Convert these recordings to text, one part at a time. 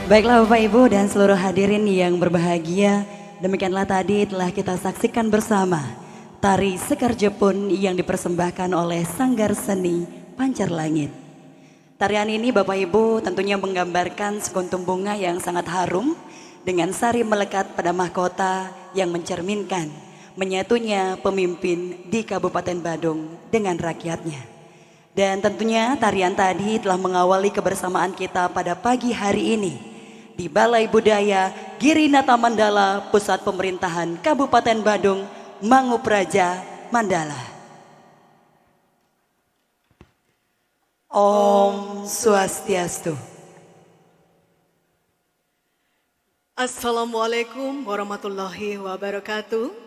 Baiklah Bapak Ibu dan seluruh hadirin yang berbahagia, demikianlah tadi telah kita saksikan bersama tari Sekar Jepun yang dipersembahkan oleh Sanggar Seni Pancar Langit. Tarian ini Bapak Ibu tentunya menggambarkan sekuntum bunga yang sangat harum dengan sari melekat pada mahkota yang mencerminkan menyatunya pemimpin di Kabupaten Badung dengan rakyatnya. Dan tentunya tarian tadi telah mengawali kebersamaan kita pada pagi hari ini di Balai Budaya Girinata Mandala, Pusat Pemerintahan Kabupaten Badung, Mangupraja, Mandala. Om Swastiastu. Assalamualaikum warahmatullahi wabarakatuh.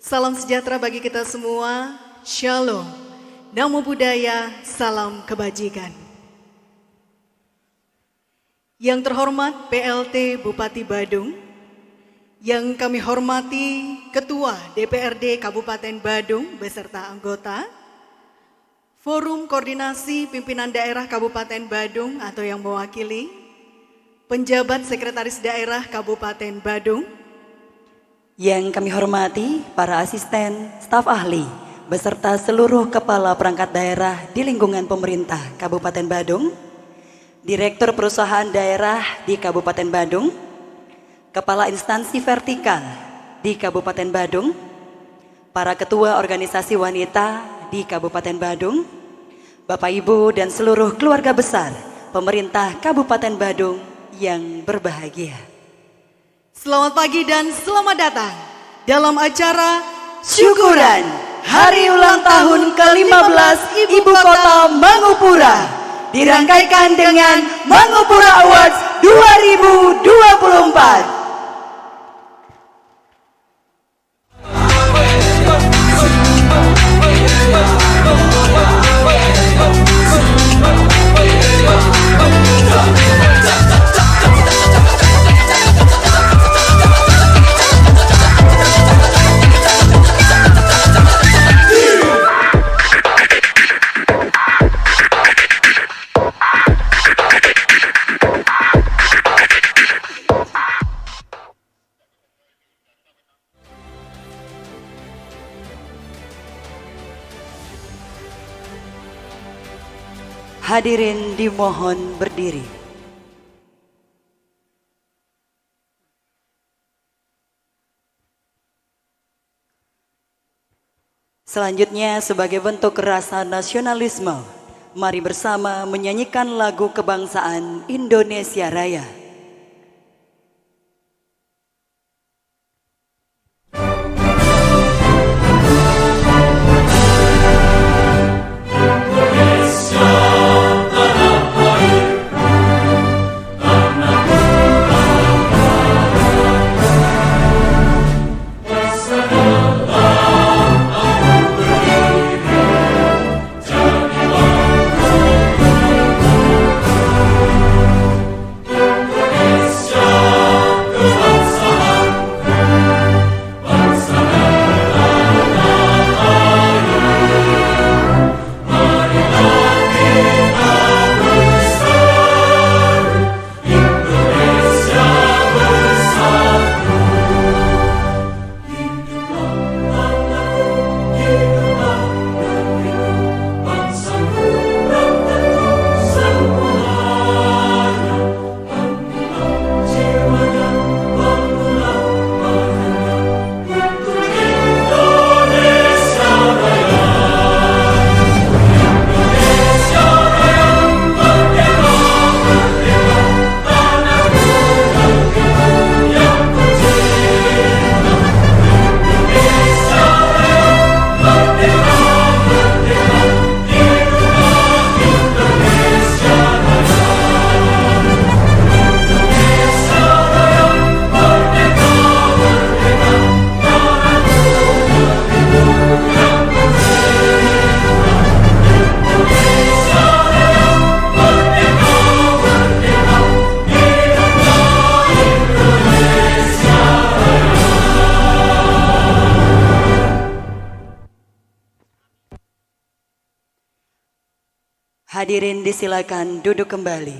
Salam sejahtera bagi kita semua. Shalom. Namo Buddhaya, salam kebajikan. Yang terhormat PLT Bupati Badung, yang kami hormati Ketua DPRD Kabupaten Badung beserta anggota, Forum Koordinasi Pimpinan Daerah Kabupaten Badung atau yang mewakili, penjabat Sekretaris Daerah Kabupaten Badung, yang kami hormati para asisten, staf ahli, beserta seluruh kepala perangkat daerah di lingkungan pemerintah Kabupaten Badung, Direktur Perusahaan Daerah di Kabupaten Badung, Kepala Instansi Vertikal di Kabupaten Badung, para ketua organisasi wanita di Kabupaten Badung, Bapak Ibu dan seluruh keluarga besar pemerintah Kabupaten Badung yang berbahagia. Selamat pagi dan selamat datang dalam acara Syukuran Hari Ulang Tahun ke-15 Ibu Kota Mangupura, dirangkaikan dengan Mangupura Awards 2024. Hadirin dimohon berdiri. Selanjutnya sebagai bentuk rasa nasionalisme, mari bersama menyanyikan lagu kebangsaan Indonesia Raya. Hadirin disilakan duduk kembali.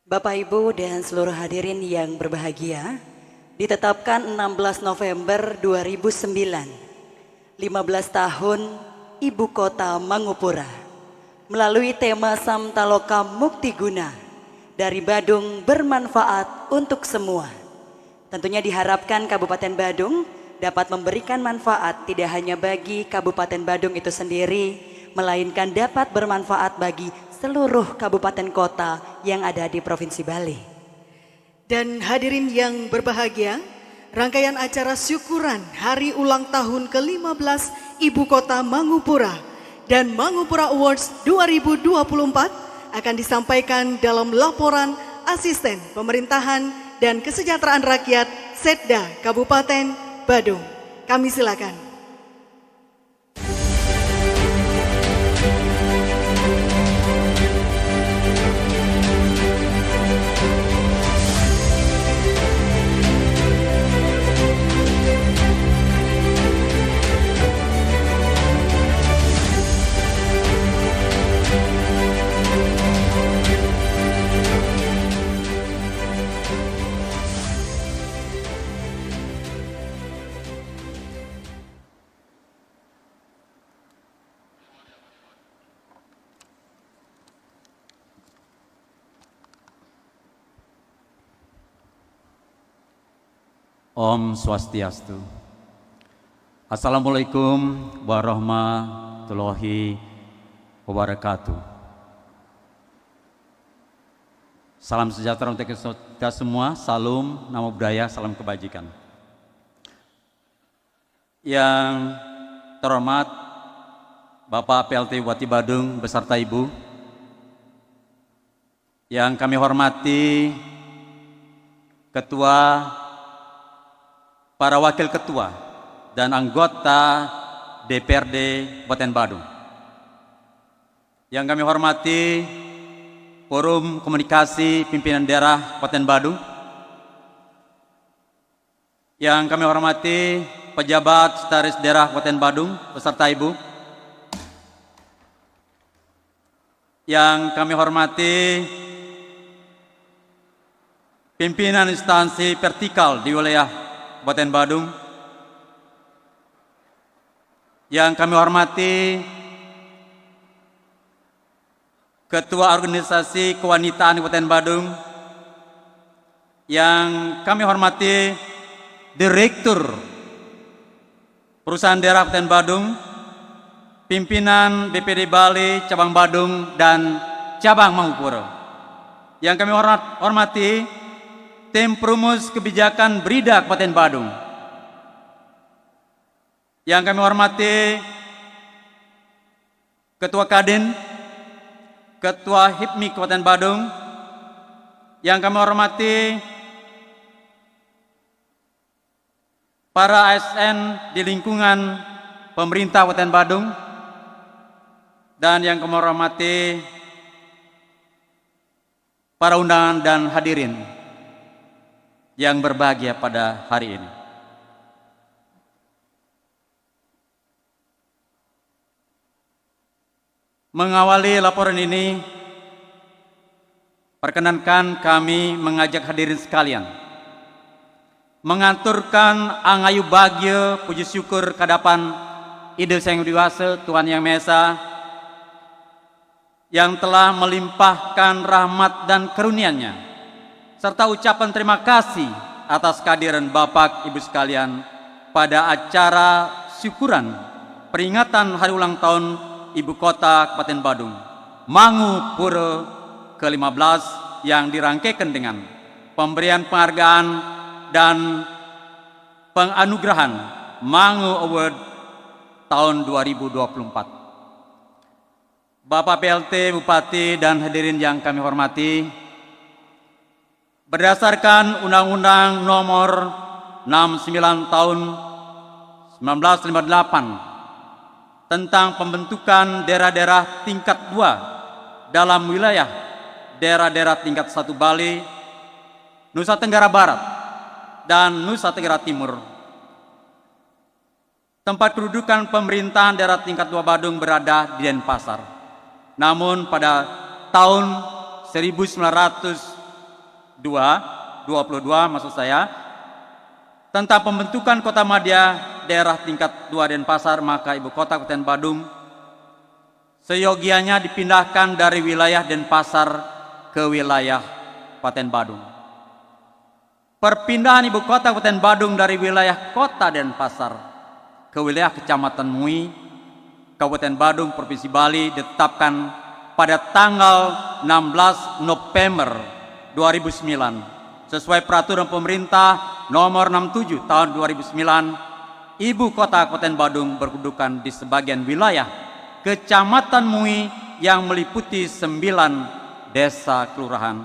Bapak Ibu dan seluruh hadirin yang berbahagia, ditetapkan 16 November 2009, 15 tahun Ibu Kota Mangupura, melalui tema Samtaloka Muktiguna, dari Badung bermanfaat untuk semua. Tentunya diharapkan Kabupaten Badung dapat memberikan manfaat tidak hanya bagi Kabupaten Badung itu sendiri, melainkan dapat bermanfaat bagi seluruh kabupaten kota yang ada di Provinsi Bali. Dan hadirin yang berbahagia, rangkaian acara syukuran Hari Ulang Tahun ke-15 Ibu Kota Mangupura dan Mangupura Awards 2024 akan disampaikan dalam laporan Asisten Pemerintahan dan Kesejahteraan Rakyat Setda Kabupaten Badung. Kami silakan. Om Swastiastu. Assalamualaikum warahmatullahi wabarakatuh. Salam sejahtera untuk kita semua, salam namo budaya, salam kebajikan. Yang terhormat Bapak PLT Bupati Badung beserta Ibu, yang kami hormati Ketua, para wakil ketua dan anggota DPRD Kabupaten Badung. Yang kami hormati Forum Komunikasi Pimpinan Daerah Kabupaten Badung. Yang kami hormati pejabat Sekretaris Daerah Kabupaten Badung beserta Ibu. Yang kami hormati pimpinan instansi vertikal di wilayah Kabupaten Badung. Yang kami hormati Ketua Organisasi Kewanitaan Kabupaten Badung. Yang kami hormati Direktur Perusahaan Daerah Kabupaten Badung, pimpinan BPD Bali Cabang Badung dan Cabang Mangupura. Yang kami hormati Tim Perumus Kebijakan Brida Kabupaten Badung. Yang kami hormati Ketua Kadin, Ketua HIPMI Kabupaten Badung. Yang kami hormati para ASN di lingkungan pemerintah Kabupaten Badung. Dan yang kami hormati para undangan dan hadirin yang berbahagia pada hari ini. Mengawali laporan ini, perkenankan kami mengajak hadirin sekalian mengaturkan angayu bahagia puji syukur kehadapan Ide Sang Widiwasa Tuhan Yang Maha Esa yang telah melimpahkan rahmat dan karunia-Nya, serta ucapan terima kasih atas kehadiran Bapak Ibu sekalian pada acara syukuran peringatan Hari Ulang Tahun Ibu Kota Kabupaten Badung Mangupura ke-15 yang dirangkaikan dengan pemberian penghargaan dan penganugerahan Mangu Award tahun 2024. Bapak PLT, Bupati, dan hadirin yang kami hormati, berdasarkan Undang-Undang Nomor 69 Tahun 1958 tentang pembentukan daerah-daerah tingkat 2 dalam wilayah daerah-daerah tingkat 1 Bali, Nusa Tenggara Barat, dan Nusa Tenggara Timur. Tempat kedudukan pemerintahan daerah tingkat 2 Badung berada di Denpasar. Namun pada tahun 1999 22 maksud saya, tentang pembentukan Kota Madya daerah tingkat 2 Denpasar, maka ibu kota Kabupaten Badung seyogianya dipindahkan dari wilayah Denpasar ke wilayah Kabupaten Badung. Perpindahan ibu kota Kabupaten Badung dari wilayah Kota Denpasar ke wilayah Kecamatan Mui, Kabupaten Badung, Provinsi Bali ditetapkan pada tanggal 16 November 2009 sesuai peraturan pemerintah nomor 67 tahun 2009. Ibu kota Kabupaten Badung berkedudukan di sebagian wilayah Kecamatan Mui yang meliputi 9 desa kelurahan,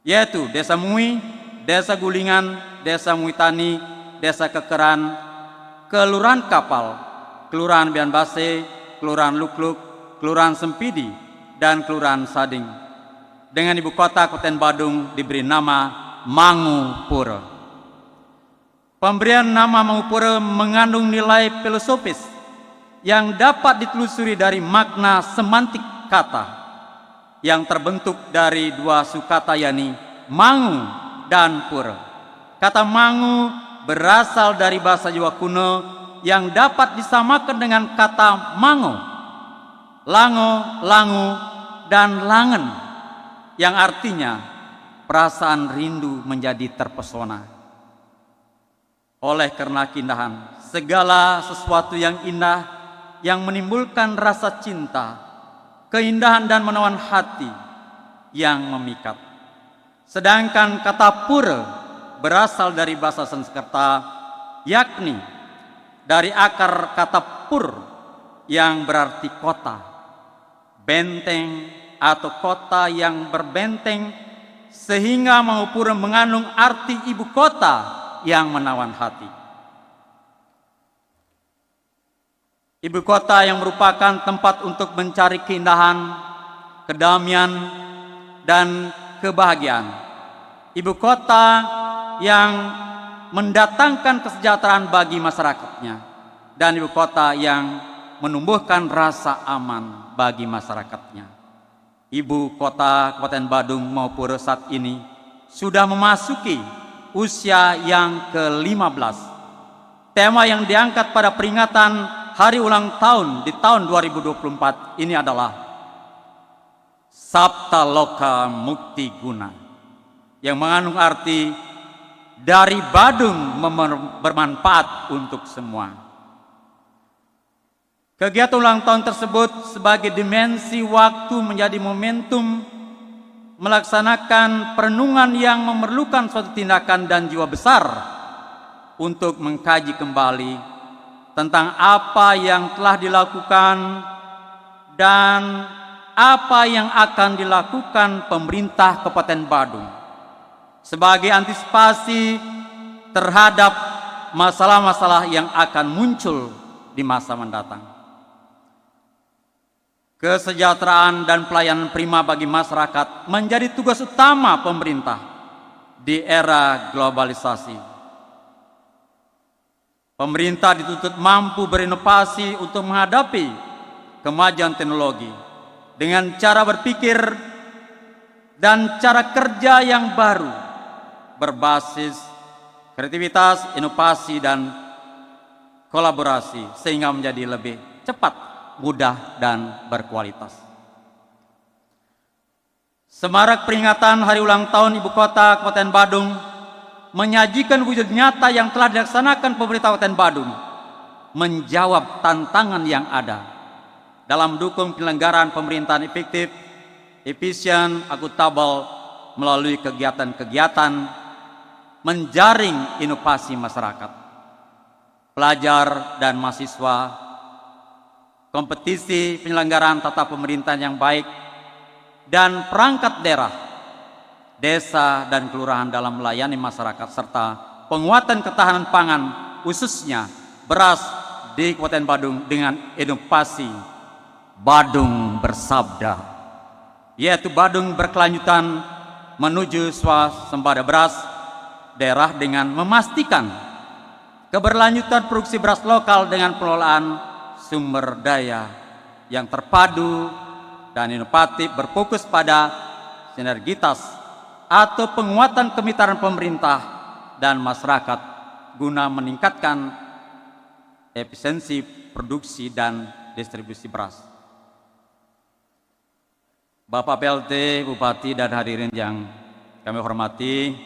yaitu Desa Mui, Desa Gulingan, Desa Muitani, Desa Kekeran, Kelurahan Kapal, Kelurahan Bianbase, Kelurahan Lukluk, Kelurahan Sempidi, dan Kelurahan Sading. Dengan ibu kota Kabupaten Badung diberi nama Mangupura. Pemberian nama Mangupura mengandung nilai filosofis yang dapat ditelusuri dari makna semantik kata yang terbentuk dari dua sukata, yakni mangu dan pura. Kata mangu berasal dari bahasa Jawa kuno yang dapat disamakan dengan kata mango, lango, langu, dan langen, yang artinya perasaan rindu menjadi terpesona. Oleh karena keindahan, segala sesuatu yang indah yang menimbulkan rasa cinta, keindahan dan menawan hati yang memikat. Sedangkan kata pura berasal dari bahasa Sanskerta, yakni dari akar kata pur yang berarti kota, benteng atau kota yang berbenteng, sehingga Mangupura mengandung arti ibu kota yang menawan hati. Ibu kota yang merupakan tempat untuk mencari keindahan, kedamaian, dan kebahagiaan. Ibu kota yang mendatangkan kesejahteraan bagi masyarakatnya, dan ibu kota yang menumbuhkan rasa aman bagi masyarakatnya. Ibu kota Kabupaten Badung Mangupura saat ini sudah memasuki usia yang ke-15. Tema yang diangkat pada peringatan hari ulang tahun di tahun 2024 ini adalah Sabta Loka Mukti Guna, yang mengandung arti dari Badung bermanfaat untuk semua. Kegiatan ulang tahun tersebut sebagai dimensi waktu menjadi momentum melaksanakan perenungan yang memerlukan suatu tindakan dan jiwa besar untuk mengkaji kembali tentang apa yang telah dilakukan dan apa yang akan dilakukan pemerintah Kabupaten Badung sebagai antisipasi terhadap masalah-masalah yang akan muncul di masa mendatang. Kesejahteraan dan pelayanan prima bagi masyarakat menjadi tugas utama pemerintah di era globalisasi. Pemerintah dituntut mampu berinovasi untuk menghadapi kemajuan teknologi dengan cara berpikir dan cara kerja yang baru, berbasis kreativitas, inovasi, dan kolaborasi, sehingga menjadi lebih cepat, mudah, dan berkualitas. Semarak peringatan hari ulang tahun Ibu Kota Kabupaten Badung menyajikan wujud nyata yang telah dilaksanakan pemerintah Kabupaten Badung, menjawab tantangan yang ada dalam mendukung penyelenggaraan pemerintahan efektif, efisien, akuntabel melalui kegiatan-kegiatan menjaring inovasi masyarakat, pelajar dan mahasiswa, kompetisi penyelenggaraan tata pemerintahan yang baik, dan perangkat daerah, desa, dan kelurahan dalam melayani masyarakat, serta penguatan ketahanan pangan khususnya beras di Kabupaten Badung dengan inovasi Badung Bersabda, yaitu Badung berkelanjutan menuju swasembada beras daerah dengan memastikan keberlanjutan produksi beras lokal dengan pengelolaan sumber daya yang terpadu dan inovatif, berfokus pada sinergitas atau penguatan kemitraan pemerintah dan masyarakat guna meningkatkan efisiensi produksi dan distribusi beras. Bapak PLT, Bupati, dan hadirin yang kami hormati,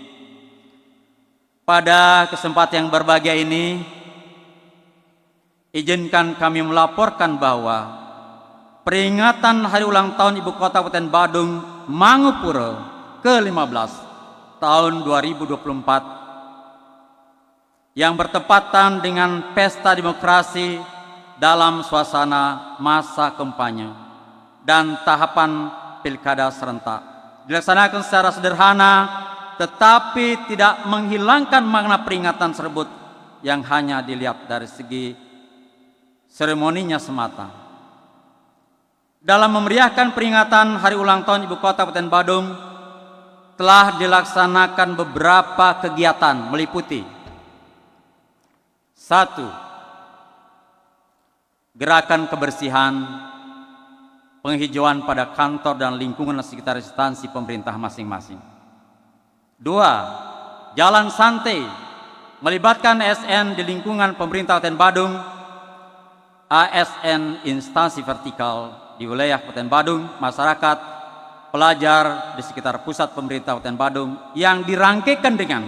pada kesempatan yang berbahagia ini, izinkan kami melaporkan bahwa peringatan Hari Ulang Tahun Ibu Kota Kabupaten Badung Mangupuro ke-15 tahun 2024 yang bertepatan dengan pesta demokrasi dalam suasana masa kampanye dan tahapan pilkada serentak dilaksanakan secara sederhana tetapi tidak menghilangkan makna peringatan tersebut yang hanya dilihat dari segi seremoninya semata. Dalam memeriahkan peringatan Hari Ulang Tahun Ibu Kota Kabupaten Badung telah dilaksanakan beberapa kegiatan meliputi 1. Gerakan kebersihan penghijauan pada kantor dan lingkungan sekitar instansi pemerintah masing-masing. 2. Jalan santai melibatkan ASN di lingkungan pemerintah Kabupaten Badung, ASN instansi vertikal di wilayah Kabupaten Badung, masyarakat, pelajar di sekitar pusat pemerintah Kabupaten Badung yang dirangkaikan dengan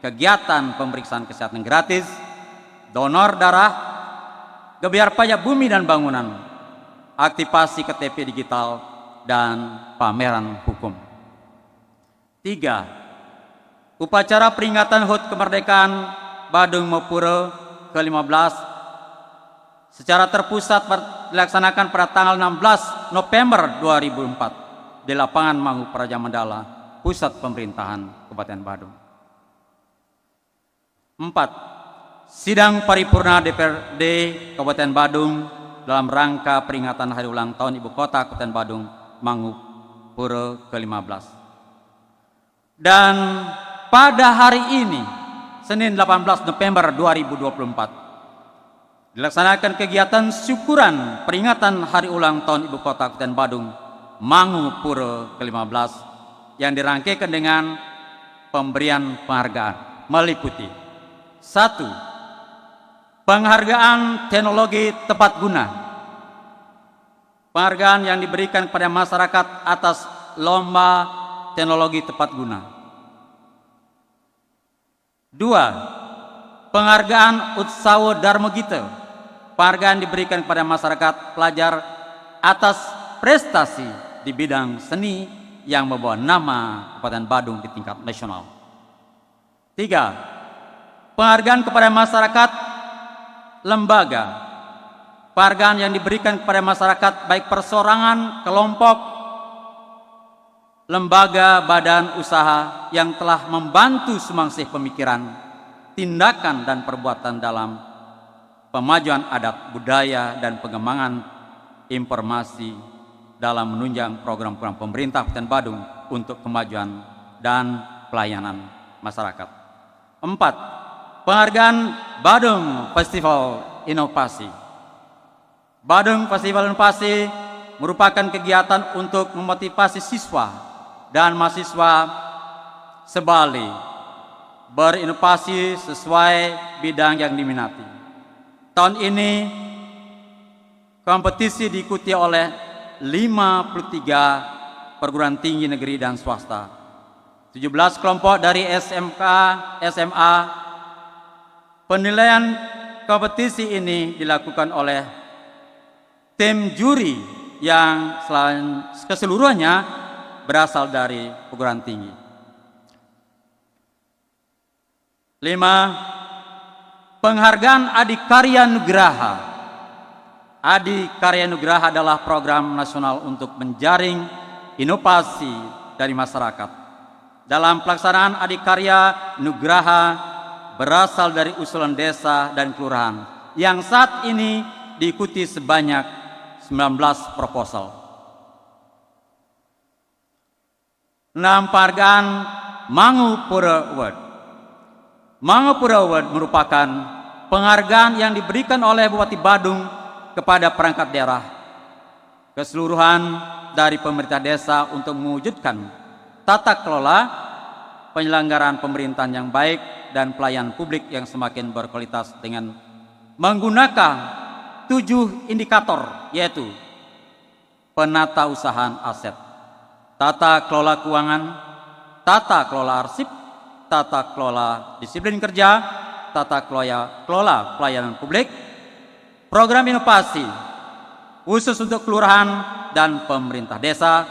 kegiatan pemeriksaan kesehatan gratis, donor darah, gebiar pajak bumi dan bangunan, aktivasi KTP digital, dan pameran hukum. 3. Upacara peringatan HUT kemerdekaan Badung Mangupuro ke-15 secara terpusat dilaksanakan pada tanggal 16 November 2004 di lapangan Mangu Praja Mandala, pusat pemerintahan Kabupaten Badung. 4. Sidang paripurna DPRD Kabupaten Badung dalam rangka peringatan Hari Ulang Tahun Ibu Kota Kabupaten Badung Mangupuro ke-15. Dan pada hari ini, Senin 18 November 2024, dilaksanakan kegiatan syukuran peringatan Hari Ulang Tahun Ibu Kota Kabupaten Badung Mangupuro ke-15 yang dirangkaikan dengan pemberian penghargaan meliputi 1. Penghargaan teknologi tepat guna. Penghargaan yang diberikan kepada masyarakat atas lomba teknologi tepat guna. 2. Penghargaan Utsawo Dharma Gita. Penghargaan diberikan kepada masyarakat pelajar atas prestasi di bidang seni yang membawa nama Kabupaten Badung di tingkat nasional. 3. Penghargaan kepada masyarakat lembaga. Penghargaan yang diberikan kepada masyarakat baik perseorangan, kelompok, lembaga, badan usaha yang telah membantu sumbangsih pemikiran, tindakan dan perbuatan dalam pemajuan adat, budaya dan pengembangan informasi dalam menunjang program-program pemerintah Kabupaten Badung untuk kemajuan dan pelayanan masyarakat. 4. Penghargaan Badung Festival Inovasi. Badung Festival Inovasi merupakan kegiatan untuk memotivasi siswa dan mahasiswa sebali berinovasi sesuai bidang yang diminati. Tahun ini kompetisi diikuti oleh 53 perguruan tinggi negeri dan swasta, 17 kelompok dari SMK, SMA. Penilaian kompetisi ini dilakukan oleh tim juri yang keseluruhannya berasal dari perguruan tinggi. 5. Penghargaan Adikarya Nugraha. Adikarya Nugraha adalah program nasional untuk menjaring inovasi dari masyarakat. Dalam pelaksanaan Adikarya Nugraha berasal dari usulan desa dan kelurahan yang saat ini diikuti sebanyak 19 proposal. 6. Penghargaan Mangupuro Award. Mangupuro Award merupakan penghargaan yang diberikan oleh Bupati Badung kepada perangkat daerah keseluruhan dari pemerintah desa untuk mewujudkan tata kelola, penyelenggaraan pemerintahan yang baik, dan pelayanan publik yang semakin berkualitas dengan menggunakan 7 indikator, yaitu penata usahaan aset, tata kelola keuangan, tata kelola arsip, tata kelola disiplin kerja, tata kelola pelayanan publik, program inovasi khusus untuk kelurahan dan pemerintah desa,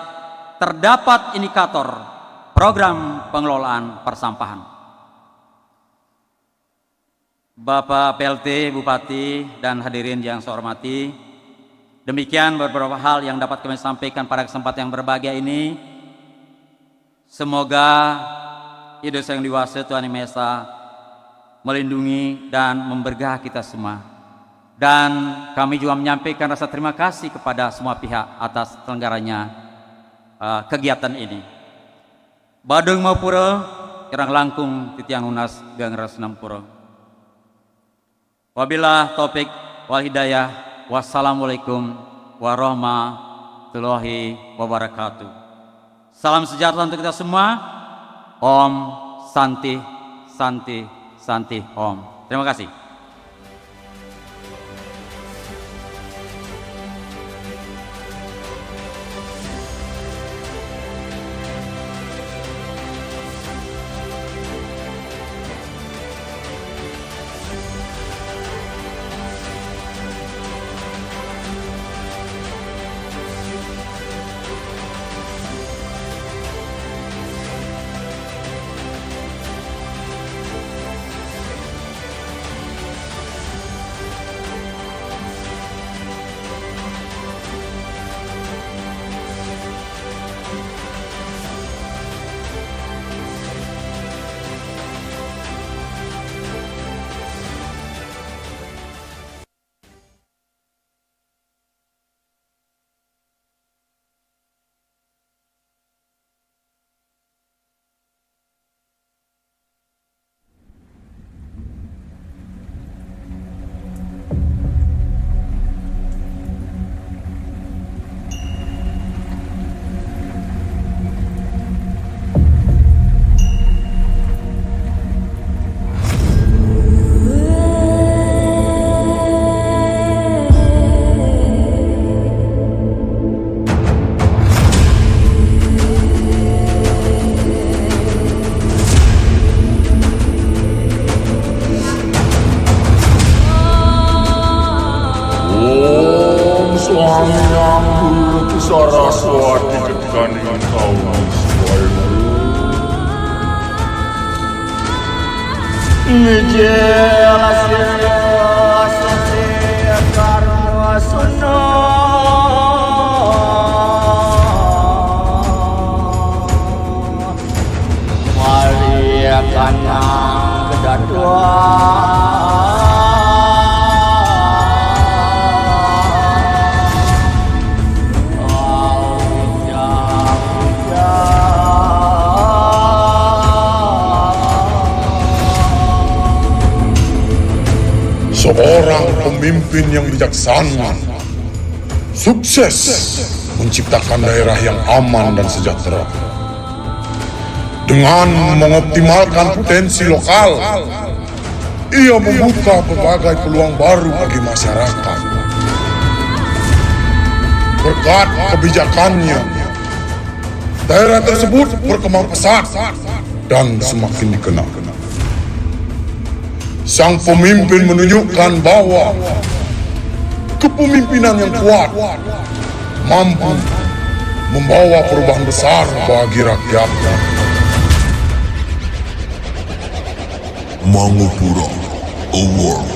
terdapat indikator program pengelolaan persampahan. Bapak PLT, Bupati, dan hadirin yang saya hormati, demikian beberapa hal yang dapat kami sampaikan pada kesempatan yang berbahagia ini. Semoga Yesus yang dewasa Tuhan Yang Maha Esa melindungi dan memberkati kita semua. Dan kami juga menyampaikan rasa terima kasih kepada semua pihak atas terselenggaranya kegiatan ini. Badung Maupura, Kirang Langkung, Titiang Unas, Gangras Nampura. Wabillahi taufik wal hidayah. Wassalamualaikum warahmatullahi wabarakatuh. Salam sejahtera untuk kita semua. Om Santi Santi Santi Om. Terima kasih. Saraswati Jekaning Kaum Swayam Nijela Sasya Karma Suna Maria Kanang Kedadua Seorang pemimpin yang bijaksana, sukses menciptakan daerah yang aman dan sejahtera. Dengan mengoptimalkan potensi lokal, ia membuka berbagai peluang baru bagi masyarakat. Berkat kebijakannya, daerah tersebut berkembang pesat dan semakin dikenal. Sang pemimpin menunjukkan bahwa kepemimpinan yang kuat mampu membawa perubahan besar bagi rakyatnya. Mangupura Award.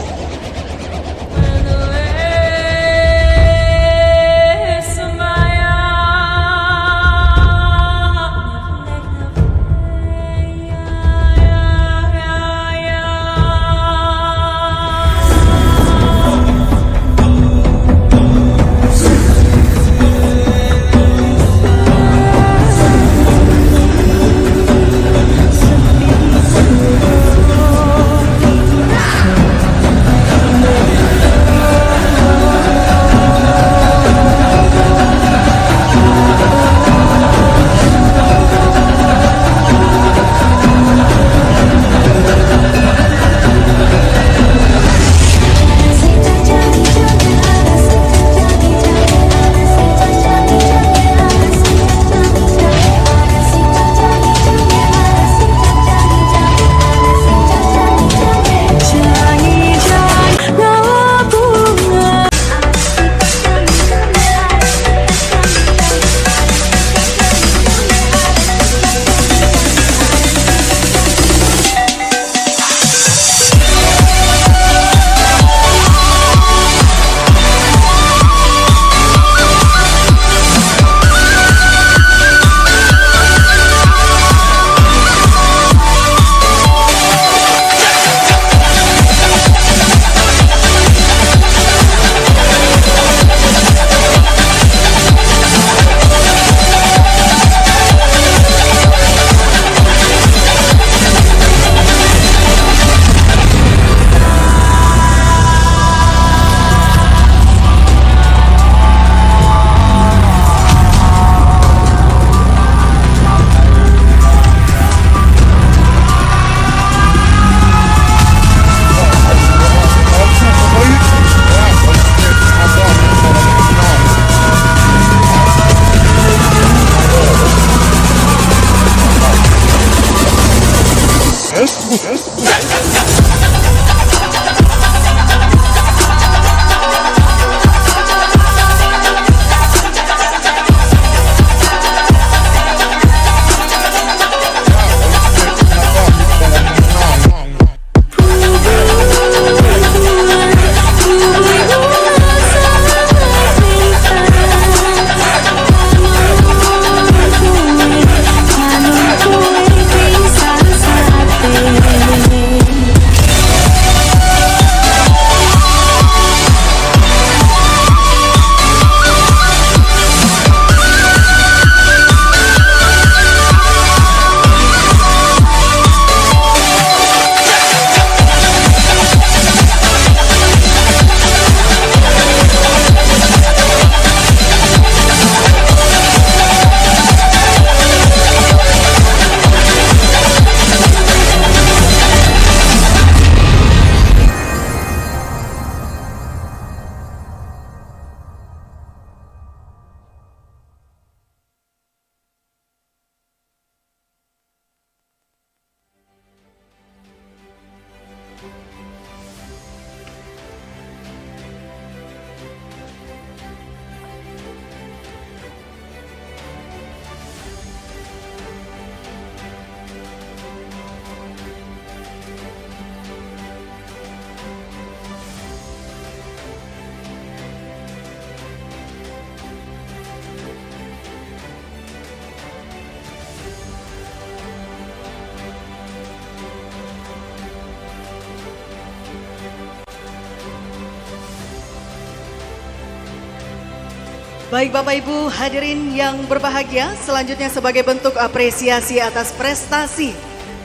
Baik Bapak Ibu hadirin yang berbahagia, selanjutnya sebagai bentuk apresiasi atas prestasi,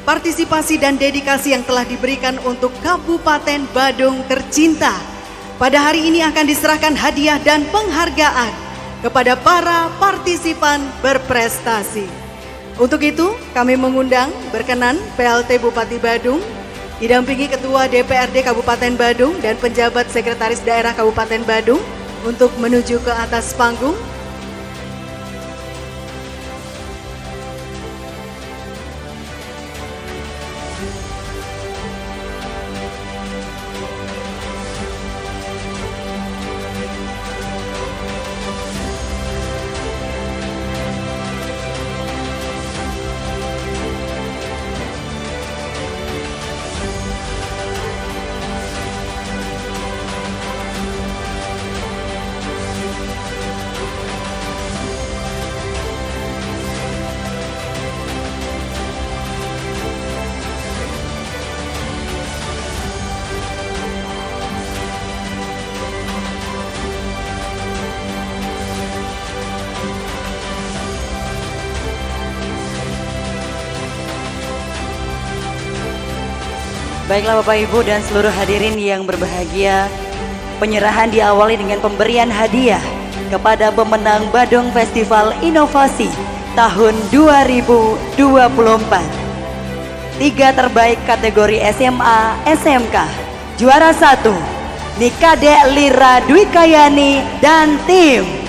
partisipasi dan dedikasi yang telah diberikan untuk Kabupaten Badung tercinta. Pada hari ini akan diserahkan hadiah dan penghargaan kepada para partisipan berprestasi. Untuk itu kami mengundang berkenan PLT Bupati Badung, didampingi Ketua DPRD Kabupaten Badung dan penjabat Sekretaris Daerah Kabupaten Badung untuk menuju ke atas panggung. Baiklah Bapak Ibu dan seluruh hadirin yang berbahagia, penyerahan diawali dengan pemberian hadiah kepada pemenang Badung Festival Inovasi tahun 2024. 3 terbaik kategori SMA SMK. Juara 1 Nikade Lira Dwikayani dan tim.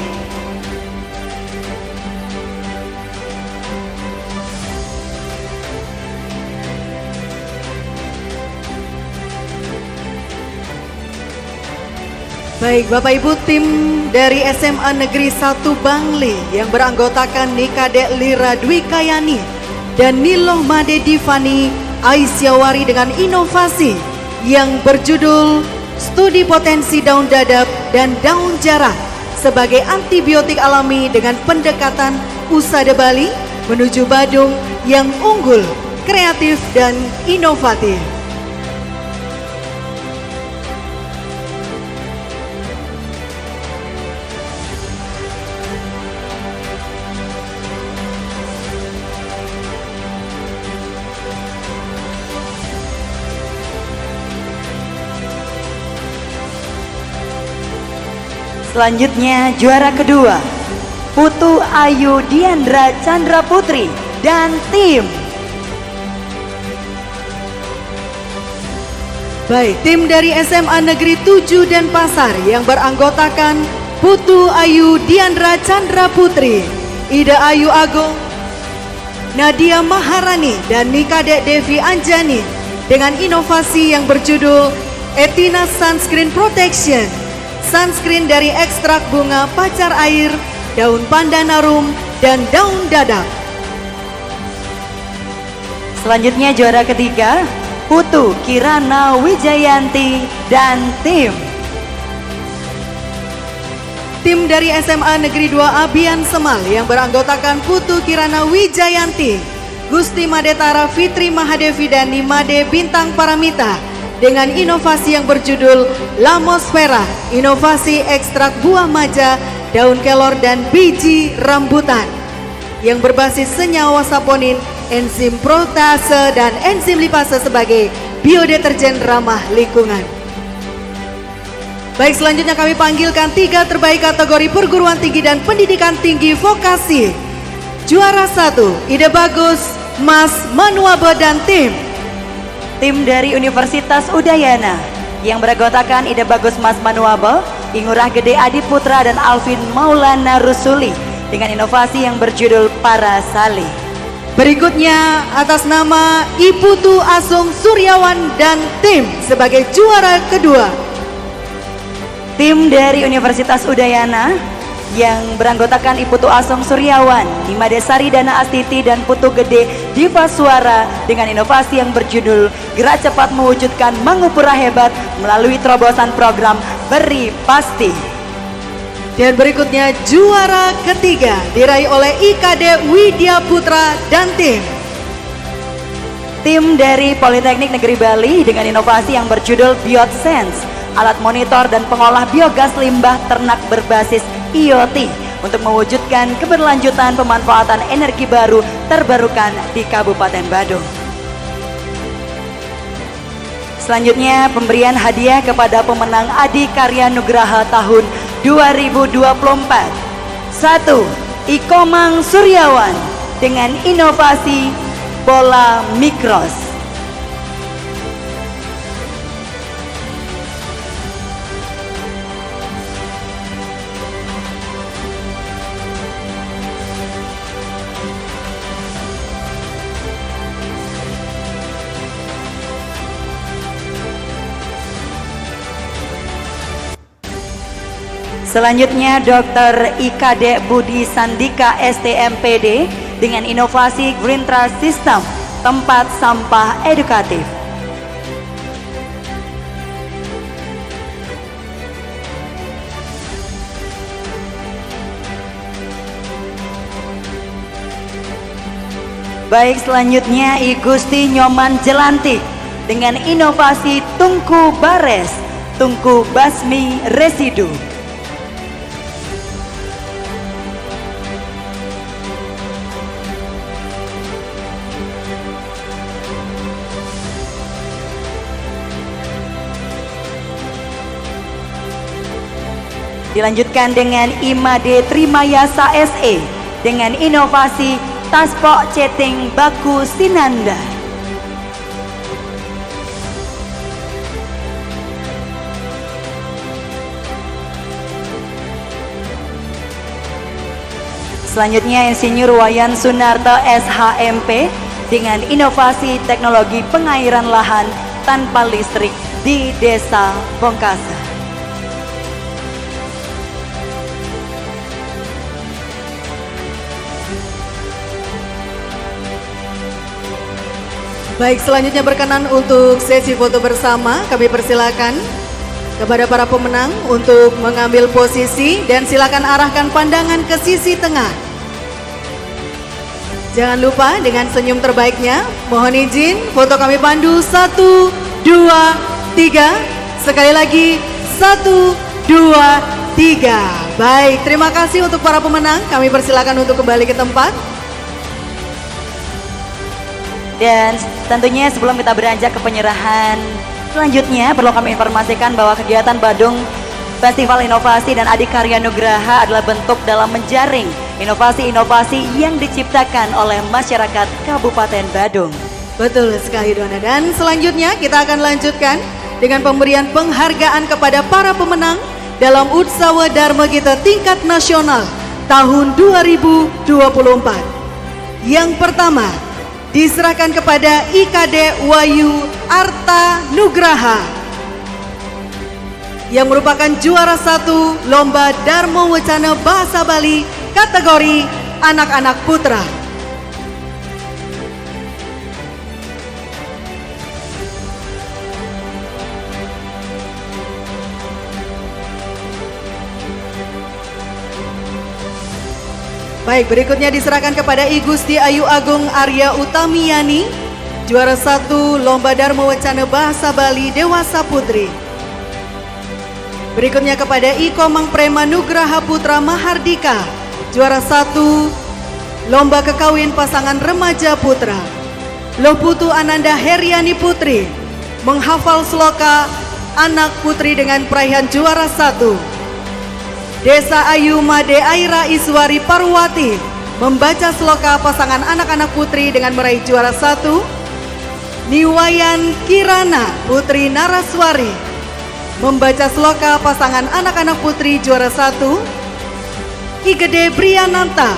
Baik Bapak Ibu, tim dari SMA Negeri 1 Bangli yang beranggotakan Nikade Lira Dwikayani dan Niloh Made Divani Aisyawari dengan inovasi yang berjudul Studi Potensi Daun Dadap dan Daun Jarah sebagai antibiotik alami dengan pendekatan Usada Bali menuju Badung yang unggul, kreatif dan inovatif. Selanjutnya juara kedua Putu Ayu Diandra Chandra Putri dan tim. Baik, tim dari SMA Negeri 7 Denpasar yang beranggotakan Putu Ayu Diandra Chandra Putri, Ida Ayu Agung, Nadia Maharani dan Nikadek Devi Anjani dengan inovasi yang berjudul Etina Sunscreen Protection. Sunscreen dari ekstrak bunga pacar air, daun pandanarum, dan daun dadap. Selanjutnya juara ketiga, Putu Kirana Wijayanti dan tim. Tim dari SMA Negeri 2 Abian Semal yang beranggotakan Putu Kirana Wijayanti, Gusti Madetara Fitri Mahadevi dan Nimade Bintang Paramita dengan inovasi yang berjudul Lamosfera, inovasi ekstrak buah maja, daun kelor dan biji rambutan yang berbasis senyawa saponin, enzim protase dan enzim lipase sebagai biodeterjen ramah lingkungan. Baik, selanjutnya kami panggilkan 3 terbaik kategori perguruan tinggi dan pendidikan tinggi vokasi. Juara 1, Ide Bagus, Mas Manuabe dan tim. Tim dari Universitas Udayana yang beranggotakan Ide Bagus Mas Manuabe, Ingurah Gede Adi Putra dan Alvin Maulana Rusuli dengan inovasi yang berjudul Parasali. Berikutnya atas nama Iputu Asung Suryawan dan tim sebagai juara kedua. Tim dari Universitas Udayana yang beranggotakan Iputu Asong Suryawan, Nimadesari Dana Astiti dan Putu Gede Diva Suara dengan inovasi yang berjudul Gerak Cepat Mewujudkan Mangupura Hebat melalui terobosan program Beri Pasti. Dan berikutnya juara ketiga diraih oleh IKD Widya Putra dan tim. Tim dari Politeknik Negeri Bali dengan inovasi yang berjudul BioSense, alat monitor dan pengolah biogas limbah ternak berbasis IoT untuk mewujudkan keberlanjutan pemanfaatan energi baru terbarukan di Kabupaten Badung. Selanjutnya pemberian hadiah kepada pemenang Adi Karya Nugraha tahun 2024. 1. Ikomang Suryawan dengan inovasi bola mikros. Selanjutnya Dr. IKD Budi Sandika STMPD dengan inovasi Green Trust System, tempat sampah edukatif. Baik, selanjutnya I Gusti Nyoman Jelantik dengan inovasi Tungku Bares, Tungku Basmi Residu. Dilanjutkan dengan Imade Trimayasa SE dengan inovasi Taspok Ceting Baku Sinanda. Selanjutnya Insinyur Wayan Sunarto SHMP dengan inovasi teknologi pengairan lahan tanpa listrik di Desa Bongkasa. Baik, selanjutnya berkenan untuk sesi foto bersama. Kami persilakan kepada para pemenang untuk mengambil posisi dan silakan arahkan pandangan ke sisi tengah. Jangan lupa dengan senyum terbaiknya. Mohon izin foto kami pandu 1, 2, 3. Sekali lagi 1, 2, 3. Baik, terima kasih untuk para pemenang. Kami persilakan untuk kembali ke tempat. Dan tentunya sebelum kita beranjak ke penyerahan selanjutnya, perlu kami informasikan bahwa kegiatan Badung Festival Inovasi dan Adikarya Nugraha adalah bentuk dalam menjaring inovasi-inovasi yang diciptakan oleh masyarakat Kabupaten Badung. Betul sekali Dona. Dan selanjutnya kita akan lanjutkan dengan pemberian penghargaan kepada para pemenang dalam Utsawa Dharma Gita tingkat nasional tahun 2024. Yang pertama diserahkan kepada IKD Wayu Arta Nugraha yang merupakan juara 1 Lomba Darmo Wacana Bahasa Bali kategori anak-anak putra. Baik, berikutnya diserahkan kepada I Gusti Ayu Agung Arya Utamiyani, juara 1 Lomba Darmo Wacana Bahasa Bali Dewasa Putri. Berikutnya kepada I Komang Prema Nugraha Putra Mahardika, juara 1 Lomba Kekawin Pasangan Remaja Putra. Loh Putu Ananda Heriani Putri menghafal sloka anak putri dengan peraihan juara 1. Desa Ayu Made Aira Iswari Parwati membaca sloka pasangan anak-anak putri dengan meraih juara 1. Niwayan Kirana Putri Naraswari membaca sloka pasangan anak-anak putri juara 1. Igede Briananta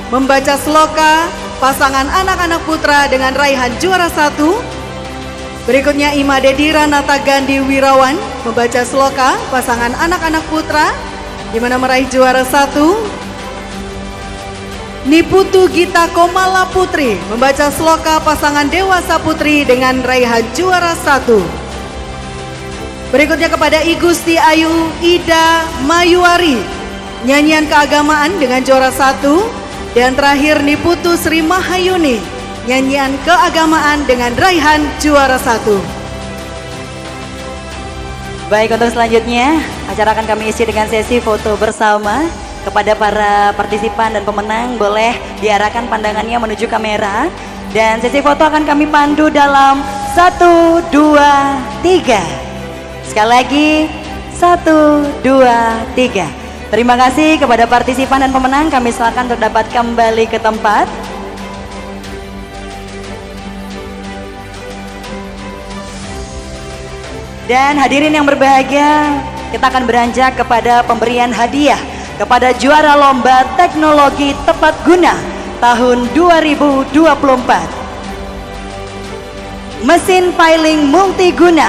membaca sloka pasangan anak-anak putra dengan raihan juara 1. Berikutnya Imade Diranata Gandhi Wirawan membaca sloka pasangan anak-anak putra di mana meraih juara 1. Niputu Gita Komala Putri membaca sloka pasangan dewasa putri dengan raihan juara 1. Berikutnya kepada I Gusti Ayu Ida Mayuari, nyanyian keagamaan dengan juara 1. Dan terakhir Niputu Sri Mahayuni, nyanyian keagamaan dengan raihan juara 1. Baik, untuk selanjutnya acara akan kami isi dengan sesi foto bersama. Kepada para partisipan dan pemenang boleh diarahkan pandangannya menuju kamera. Dan sesi foto akan kami pandu dalam 1, 2, 3. Sekali lagi 1, 2, 3. Terima kasih kepada partisipan dan pemenang. Kami silakan untuk dapat kembali ke tempat. Dan hadirin yang berbahagia, kita akan beranjak kepada pemberian hadiah kepada juara lomba teknologi tepat guna tahun 2024. Mesin piling multiguna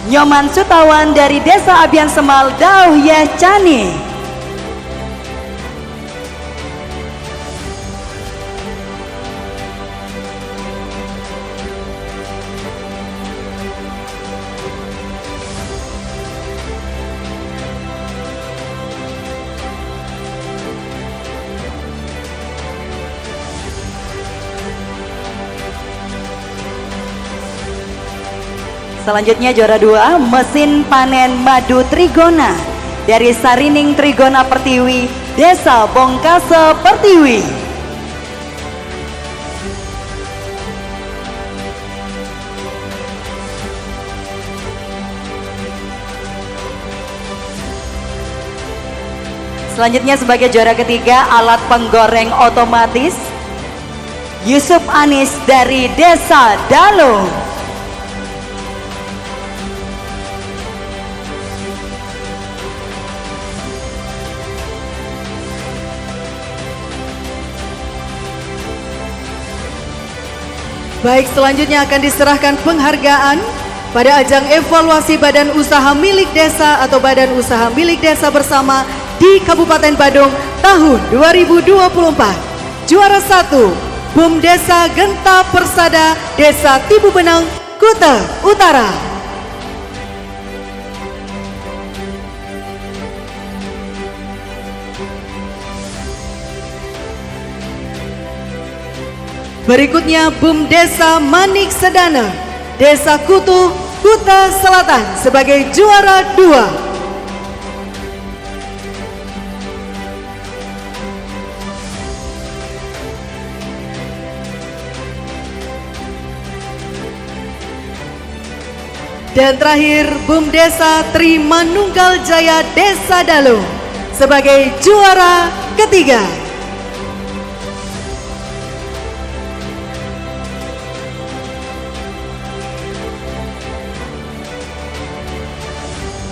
Nyoman Sutawan dari Desa Abian Semal, Dauhyah Cani. Selanjutnya juara 2 mesin panen madu Trigona dari Sarining Trigona Pertiwi, Desa Bongkase Pertiwi. Selanjutnya sebagai juara ketiga alat penggoreng otomatis Yusuf Anis dari Desa Dalo. Baik, selanjutnya akan diserahkan penghargaan pada ajang evaluasi badan usaha milik desa atau badan usaha milik desa bersama di Kabupaten Badung tahun 2024. Juara 1, BUM Desa Genta Persada, Desa Tibu Benang, Kuta Utara. Berikutnya BUM Desa Manik Sedana, Desa Kutu, Kuta Selatan sebagai juara 2. Dan terakhir BUM Desa Tri Manunggal Jaya, Desa Dalo sebagai juara ketiga.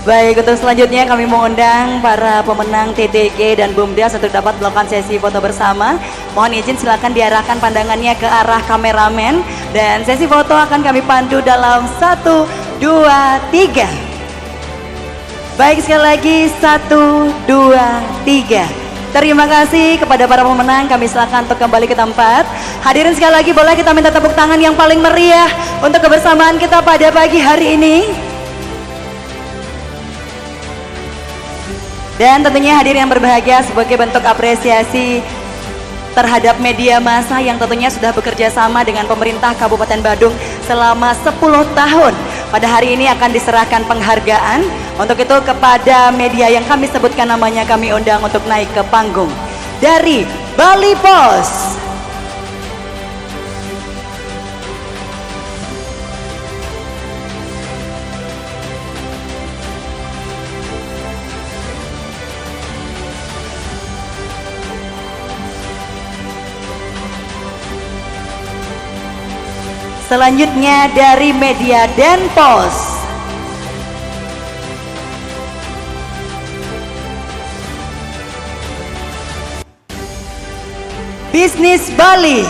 Baik, untuk selanjutnya kami mengundang para pemenang TTG dan BUMDes untuk dapat melakukan sesi foto bersama. Mohon izin silakan diarahkan pandangannya ke arah kameramen dan sesi foto akan kami pandu dalam 1, 2, 3. Baik, sekali lagi 1, 2, 3. Terima kasih kepada para pemenang, kami silakan untuk kembali ke tempat. Hadirin sekali lagi boleh kita minta tepuk tangan yang paling meriah untuk kebersamaan kita pada pagi hari ini. Dan tentunya hadirin yang berbahagia, sebagai bentuk apresiasi terhadap media massa yang tentunya sudah bekerja sama dengan pemerintah Kabupaten Badung selama 10 tahun. Pada hari ini akan diserahkan penghargaan. Untuk itu kepada media yang kami sebutkan namanya kami undang untuk naik ke panggung. Dari Bali Pos. Selanjutnya dari media Denpos. Bisnis Bali.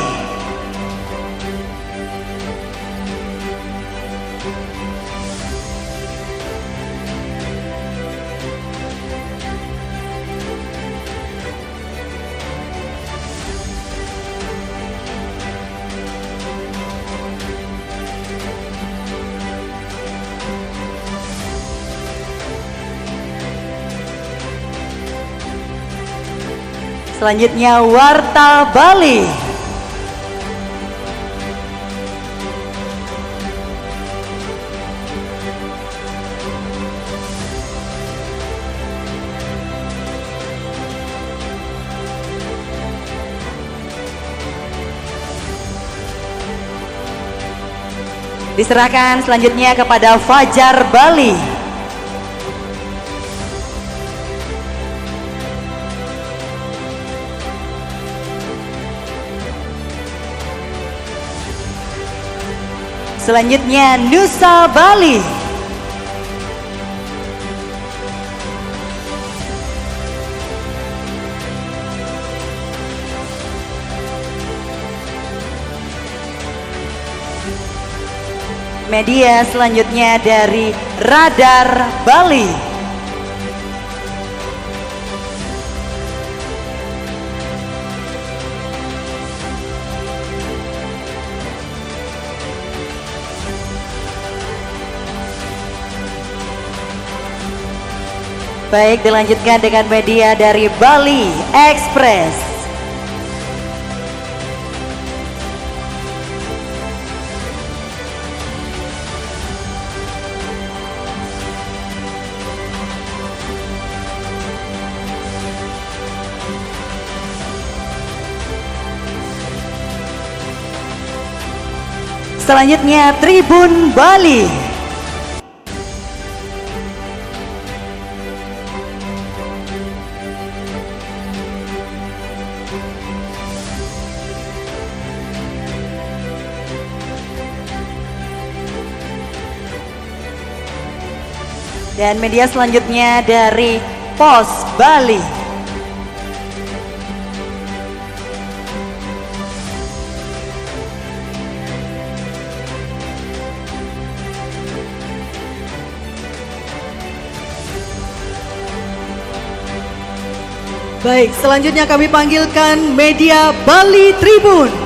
Selanjutnya Warta Bali. Diserahkan selanjutnya kepada Fajar Bali. Selanjutnya Nusa Bali. Media selanjutnya dari Radar Bali. Baik, dilanjutkan dengan media dari Bali Express. Selanjutnya Tribun Bali. Dan media selanjutnya dari Pos Bali. Baik, selanjutnya kami panggilkan media Bali Tribun.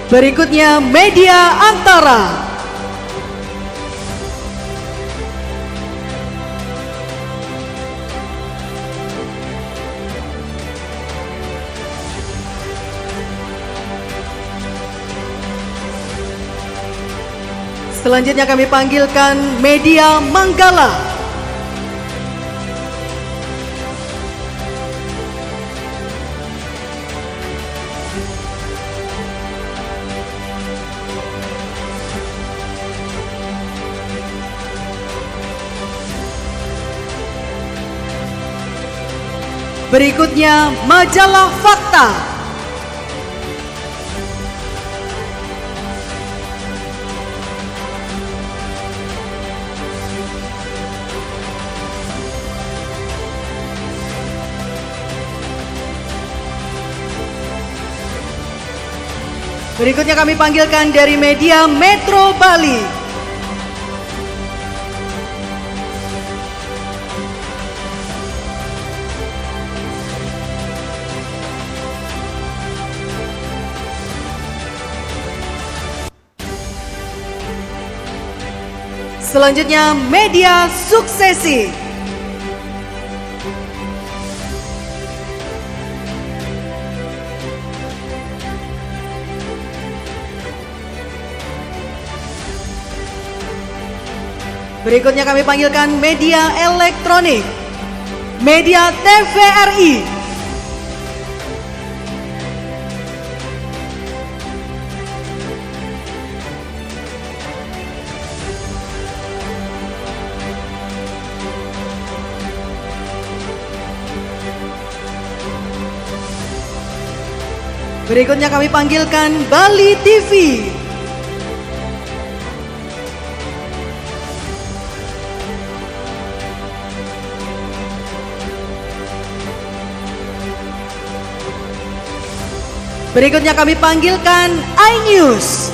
Berikutnya media Antara. Selanjutnya kami panggilkan media Manggala. Berikutnya majalah Fakta. Berikutnya kami panggilkan dari media Metro Bali. Selanjutnya media Suksesi. Berikutnya kami panggilkan media elektronik, media TVRI. Berikutnya kami panggilkan Bali TV. Berikutnya kami panggilkan iNews.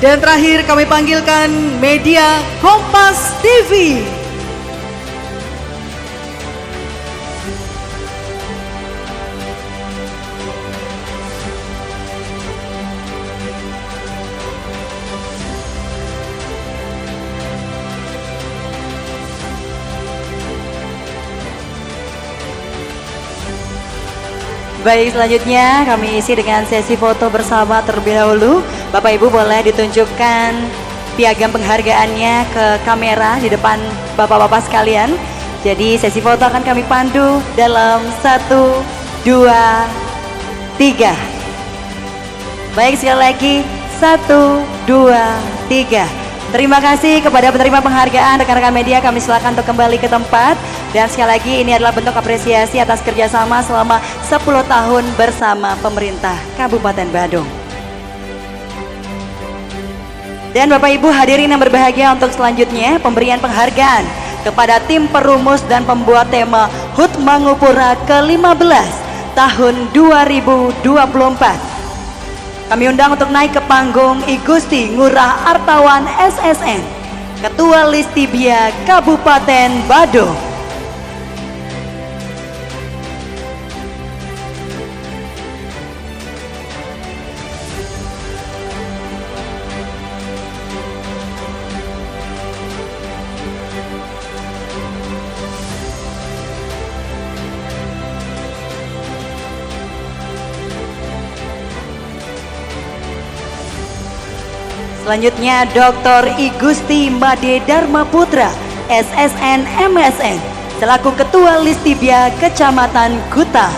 Dan terakhir kami panggilkan media Kompas TV. Baik, selanjutnya kami isi dengan sesi foto bersama terlebih dahulu. Bapak Ibu boleh ditunjukkan piagam penghargaannya ke kamera di depan Bapak-Bapak sekalian. Jadi sesi foto akan kami pandu dalam 1, 2, 3. Baik, sekali lagi 1, 2, 3. Terima kasih kepada penerima penghargaan, rekan-rekan media, kami silakan untuk kembali ke tempat. Dan sekali lagi ini adalah bentuk apresiasi atas kerjasama selama 10 tahun bersama pemerintah Kabupaten Badung. Dan Bapak Ibu hadirin yang berbahagia, untuk selanjutnya pemberian penghargaan kepada tim perumus dan pembuat tema HUT Mangupura ke-15 tahun 2024. Kami undang untuk naik ke panggung I Gusti Ngurah Artawan SSN, Ketua Listibia Kabupaten Badung. Selanjutnya Dr. I Gusti Made Dharma Putra SSN MSN selaku Ketua Listibia Kecamatan Kuta.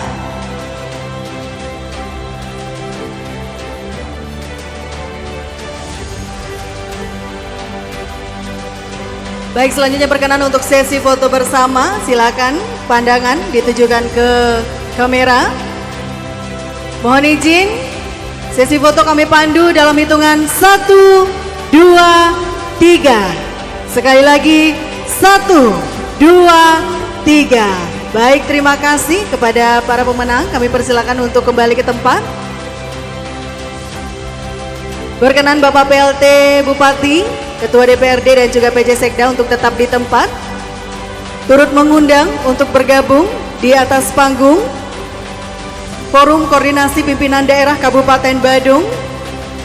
Baik, selanjutnya berkenan untuk sesi foto bersama. Silakan pandangan ditujukan ke kamera. Mohon izin, sesi foto kami pandu dalam hitungan 1, 2, 3. Sekali lagi 1, 2, 3. Baik, terima kasih kepada para pemenang. Kami persilakan untuk kembali ke tempat. Berkenan Bapak PLT Bupati, Ketua DPRD dan juga PJ Sekda untuk tetap di tempat. Turut mengundang untuk bergabung di atas panggung Forum Koordinasi Pimpinan Daerah Kabupaten Badung,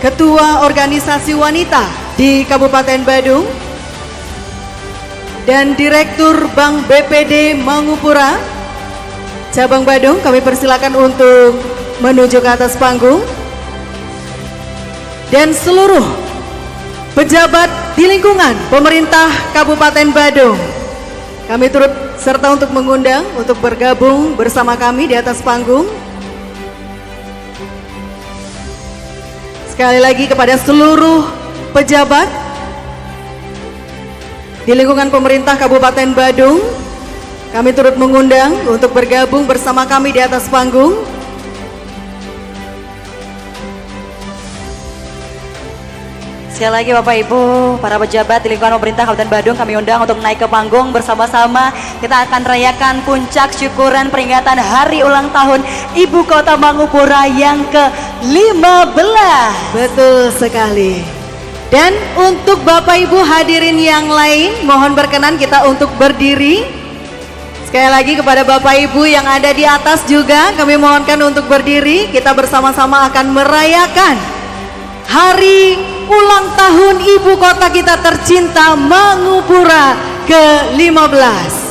Ketua Organisasi Wanita di Kabupaten Badung, dan Direktur Bank BPD Mangupura Cabang Badung. Kami persilakan untuk menuju ke atas panggung. Dan seluruh pejabat di lingkungan pemerintah Kabupaten Badung, kami turut serta untuk mengundang untuk bergabung bersama kami di atas panggung. Sekali lagi kepada seluruh pejabat di lingkungan pemerintah Kabupaten Badung, kami turut mengundang untuk bergabung bersama kami di atas panggung. Sekali lagi Bapak Ibu, para pejabat di lingkungan pemerintah Kabupaten Badung kami undang untuk naik ke panggung bersama-sama. Kita akan rayakan puncak syukuran peringatan hari ulang tahun Ibu Kota Mangupura yang ke-15. Betul sekali. Dan untuk Bapak Ibu hadirin yang lain, mohon berkenan kita untuk berdiri. Sekali lagi kepada Bapak Ibu yang ada di atas juga kami mohonkan untuk berdiri. Kita bersama-sama akan merayakan hari ulang tahun ibu kota kita tercinta Mangupura ke-15.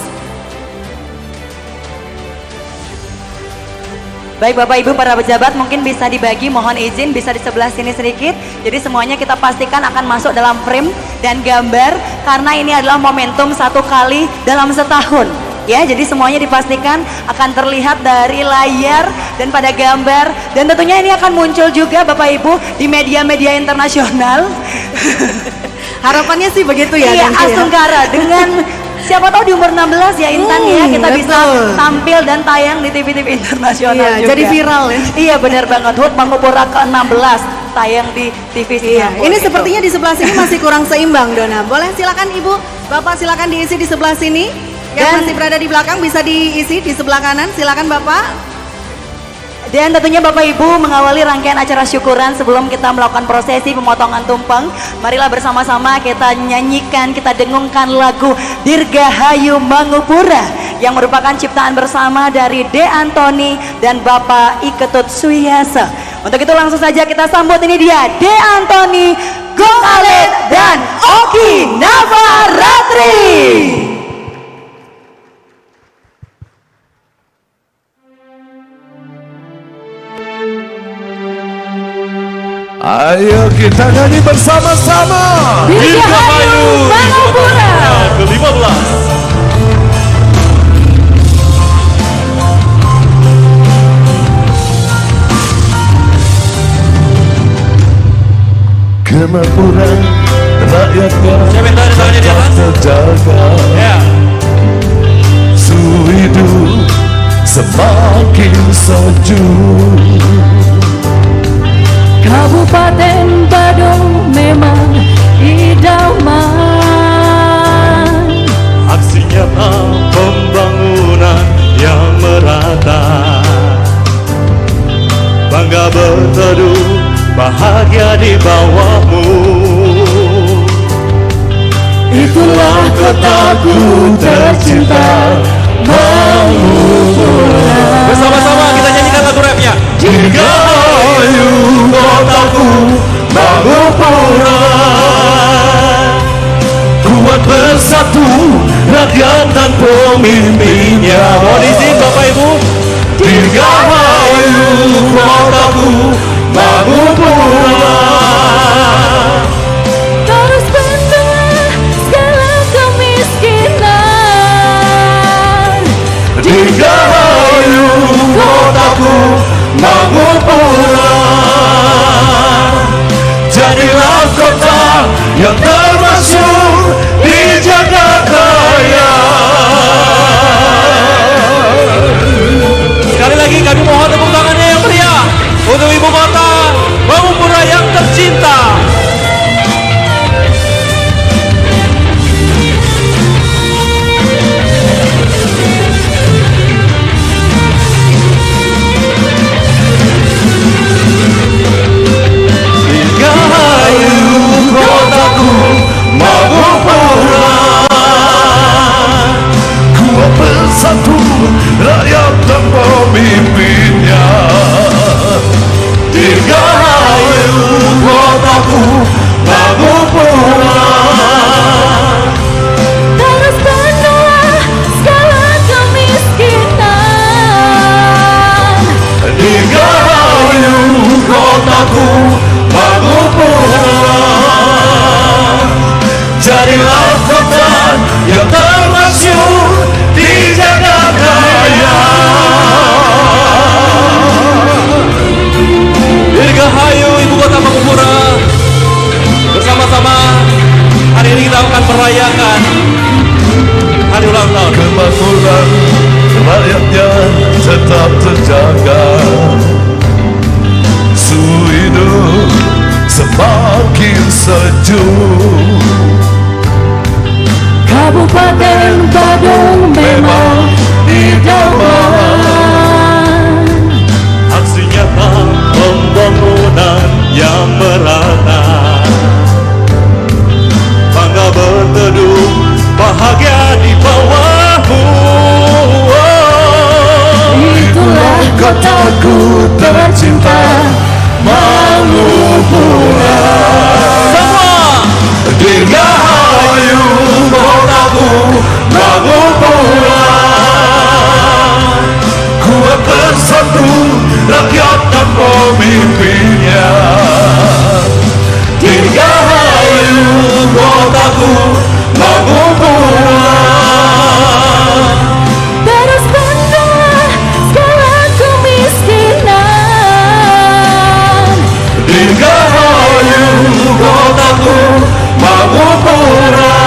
Baik Bapak Ibu para pejabat, mungkin bisa dibagi, mohon izin bisa di sebelah sini sedikit. Jadi semuanya kita pastikan akan masuk dalam frame dan gambar, karena ini adalah momentum satu kali dalam setahun. Ya, jadi semuanya dipastikan akan terlihat dari layar dan pada gambar, dan tentunya ini akan muncul juga Bapak Ibu di media-media internasional. Harapannya sih begitu ya. Iya, nanti ya. Asungkara dengan siapa tahu di umur 16 ya Intan ya, kita betul. bisa tampil dan tayang di TV-TV internasional Iya, juga. jadi viral ya. Iya benar banget, HUT Mangupura ke-16 tayang di TV Iya, Singapura. ini sepertinya di sebelah sini masih kurang seimbang, Dona. Boleh silakan Ibu, Bapak silakan diisi di sebelah sini. Yang Dan- masih berada di belakang bisa diisi di sebelah kanan. Silakan Bapak. Dan tentunya Bapak Ibu mengawali rangkaian acara syukuran sebelum kita melakukan prosesi pemotongan tumpeng. Marilah bersama-sama kita nyanyikan, kita dengungkan lagu Dirgahayu Mangupura yang merupakan ciptaan bersama dari De Antoni dan Bapak Iketut Suyasa. Untuk itu langsung saja kita sambut, ini dia De Antoni, Gong Alet dan Oki Navaratri. Ayo kita nyanyi bersama-sama. Dirgahayu Mangupura. Ke-15. Kemakmuran rakyatnya terjaga. Suhu hidup semakin sejuk. Kabupaten Badung memang idaman. Aksi nyata pembangunan yang merata, bangga berteduh bahagia di bawahmu. Itulah kotaku tercinta Mangupura. Bersama-sama kita nyanyikan lagu rapnya. Dirgahayu kotaku Mangupura, kuat bersatu rakyat dan pemimpinnya. Mohon izin Bapak Ibu. Dirgahayu kotaku Mangupura. Terus bendera segala kemiskinan. Dirgahayu kotaku Mangupura, jadilah kota yang termasyhur di jagat raya. Sekali lagi kami mohon tepuk tangannya yang meriah untuk Ibu Kota Mangupura yang tercinta. rakyatnya tetap terjaga, suhu hidup semakin sejuk. Kabupaten Badung memang idaman. Aksi nyata pembangunan yang merata, bangga berteduh bahagia di bawahmu. Itulah kotaku tercinta, Mangupura. Semua dirgahayu kotaku Mangupura, kuat bersatu rakyat dan pemimpinnya. Dirgahayu kotaku Mangupura, Terus bangga segala kemiskinan. dirgahayu kotaku Mangupura,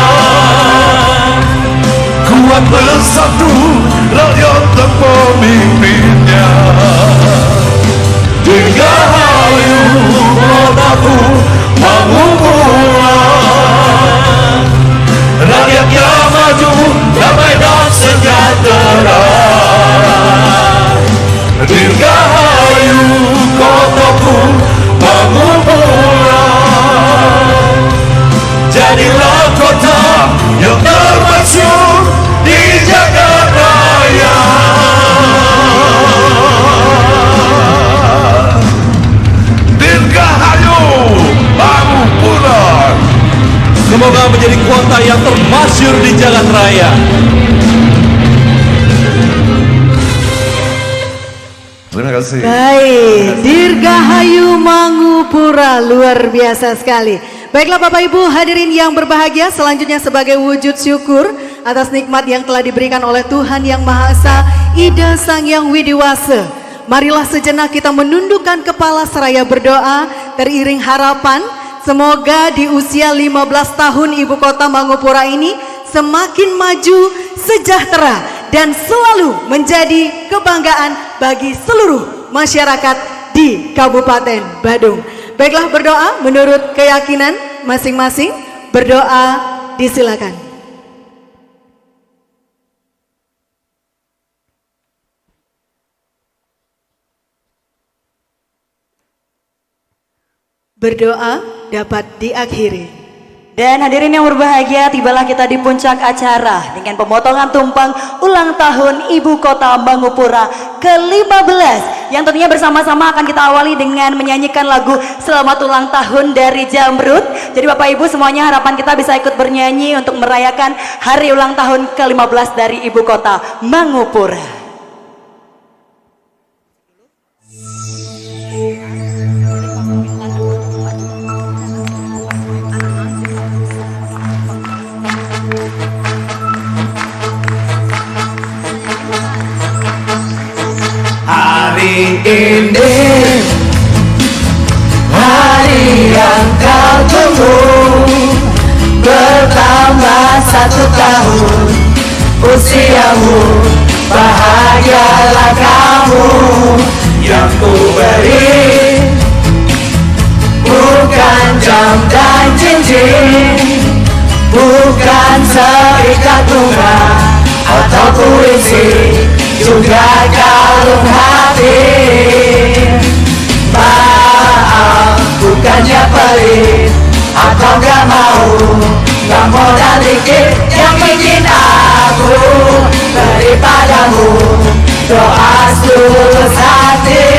kuat bersatu rakyat dan pemimpinnya. Dirgahayu kotaku Mangupura, rakyat yang maju, damai dan sejahtera. Dirgahayu kotaku Mangupura, jadilah kota yang termasyhur di jagat raya. Dirgahayu Mangupura, semoga menjadi kota yang termasyhur di jagat raya. Terima kasih. Baik, Dirgahayu Mangupura, luar biasa sekali. Baiklah Bapak Ibu hadirin yang berbahagia, selanjutnya sebagai wujud syukur atas nikmat yang telah diberikan oleh Tuhan Yang Maha Esa, Ida Sang Yang Widiwasa. Marilah sejenak kita menundukkan kepala seraya berdoa teriring harapan. Semoga di usia 15 tahun Ibu Kota Mangupura ini semakin maju, sejahtera, dan selalu menjadi kebanggaan bagi seluruh masyarakat di Kabupaten Badung. Baiklah, berdoa menurut keyakinan masing-masing. Berdoa disilakan. Berdoa dapat diakhiri. Dan hadirin yang berbahagia, tibalah kita di puncak acara dengan pemotongan tumpang ulang tahun Ibu Kota Mangupura ke-15, yang tentunya bersama-sama akan kita awali dengan menyanyikan lagu Selamat Ulang Tahun dari Jamrud. Jadi Bapak Ibu semuanya, harapan kita bisa ikut bernyanyi untuk merayakan hari ulang tahun ke-15 dari Ibu Kota Mangupura. Hari ini hari yang kau tunggu, bertambah 1 tahun usiamu, bahagialah kamu. Yang ku beri bukan jam dan cincin, bukan seikat bunga atau puisi, juga kalung hati. Maaf, bukannya pelit atau gak mau, gak modal dikit yang bikin aku beri padamu doa setulus hati.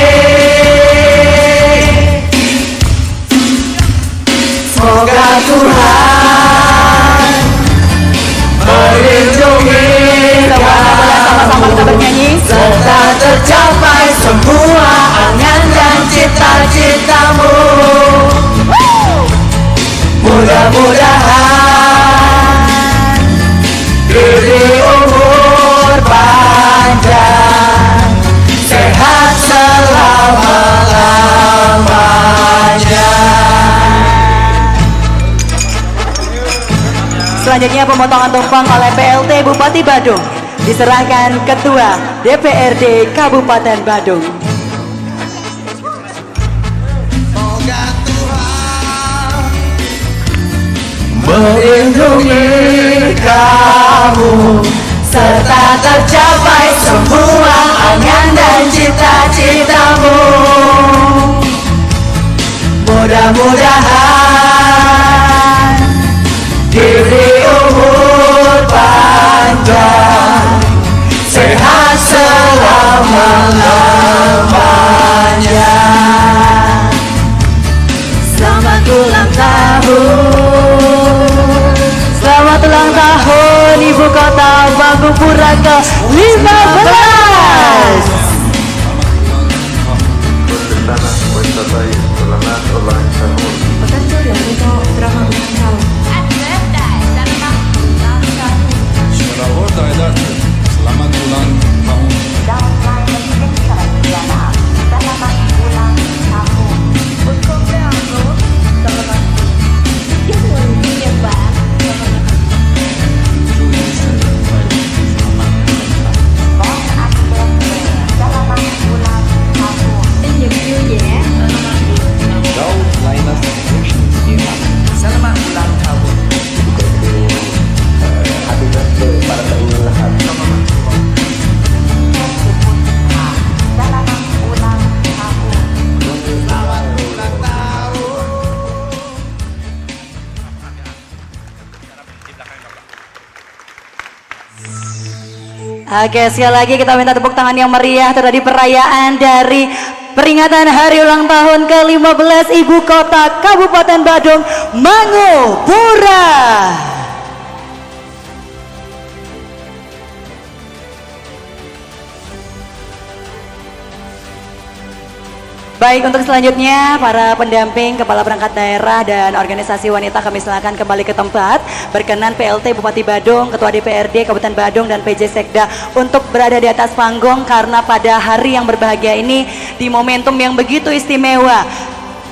Semoga Tuhan melindungi Sama-sama kita bernyanyi. serta tercapai semua angan dan cita-citamu. Mudah-mudahan diberi umur panjang, sehat selama-lamanya. Selanjutnya pemotongan tumpang oleh PLT Bupati Badung. diserahkan Ketua DPRD Kabupaten Badung. Melindungi kamu serta tercapai semua angan dan cita-citamu. Mudah-mudahan diberi umur panjang, sehat selama-lamanya. Selamat ulang tahun, selamat ulang tahun Ibu Kota Mangupura ke-15. Selamat ulang tahun. Oke, sekali lagi kita minta tepuk tangan yang meriah terhadap perayaan dari peringatan hari ulang tahun ke-15 Ibu Kota Kabupaten Badung, Mangupura. Baik, untuk selanjutnya para pendamping kepala perangkat daerah dan organisasi wanita kami silakan kembali ke tempat. Berkenan PLT Bupati Badung, Ketua DPRD Kabupaten Badung dan PJ Sekda untuk berada di atas panggung karena pada hari yang berbahagia ini di momentum yang begitu istimewa,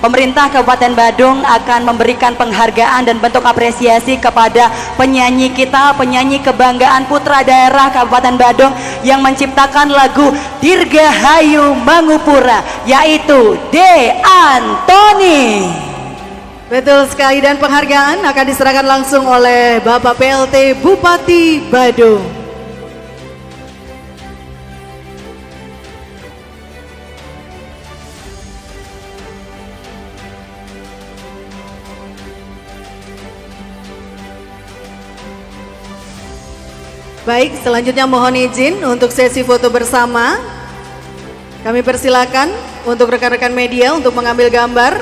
pemerintah Kabupaten Badung akan memberikan penghargaan dan bentuk apresiasi kepada penyanyi kita, penyanyi kebanggaan putra daerah Kabupaten Badung yang menciptakan lagu Dirgahayu Mangupura, yaitu D. Antoni. Betul sekali, dan penghargaan akan diserahkan langsung oleh Bapak PLT Bupati Badung. Baik, selanjutnya mohon izin untuk sesi foto bersama. Kami persilakan untuk rekan-rekan media untuk mengambil gambar.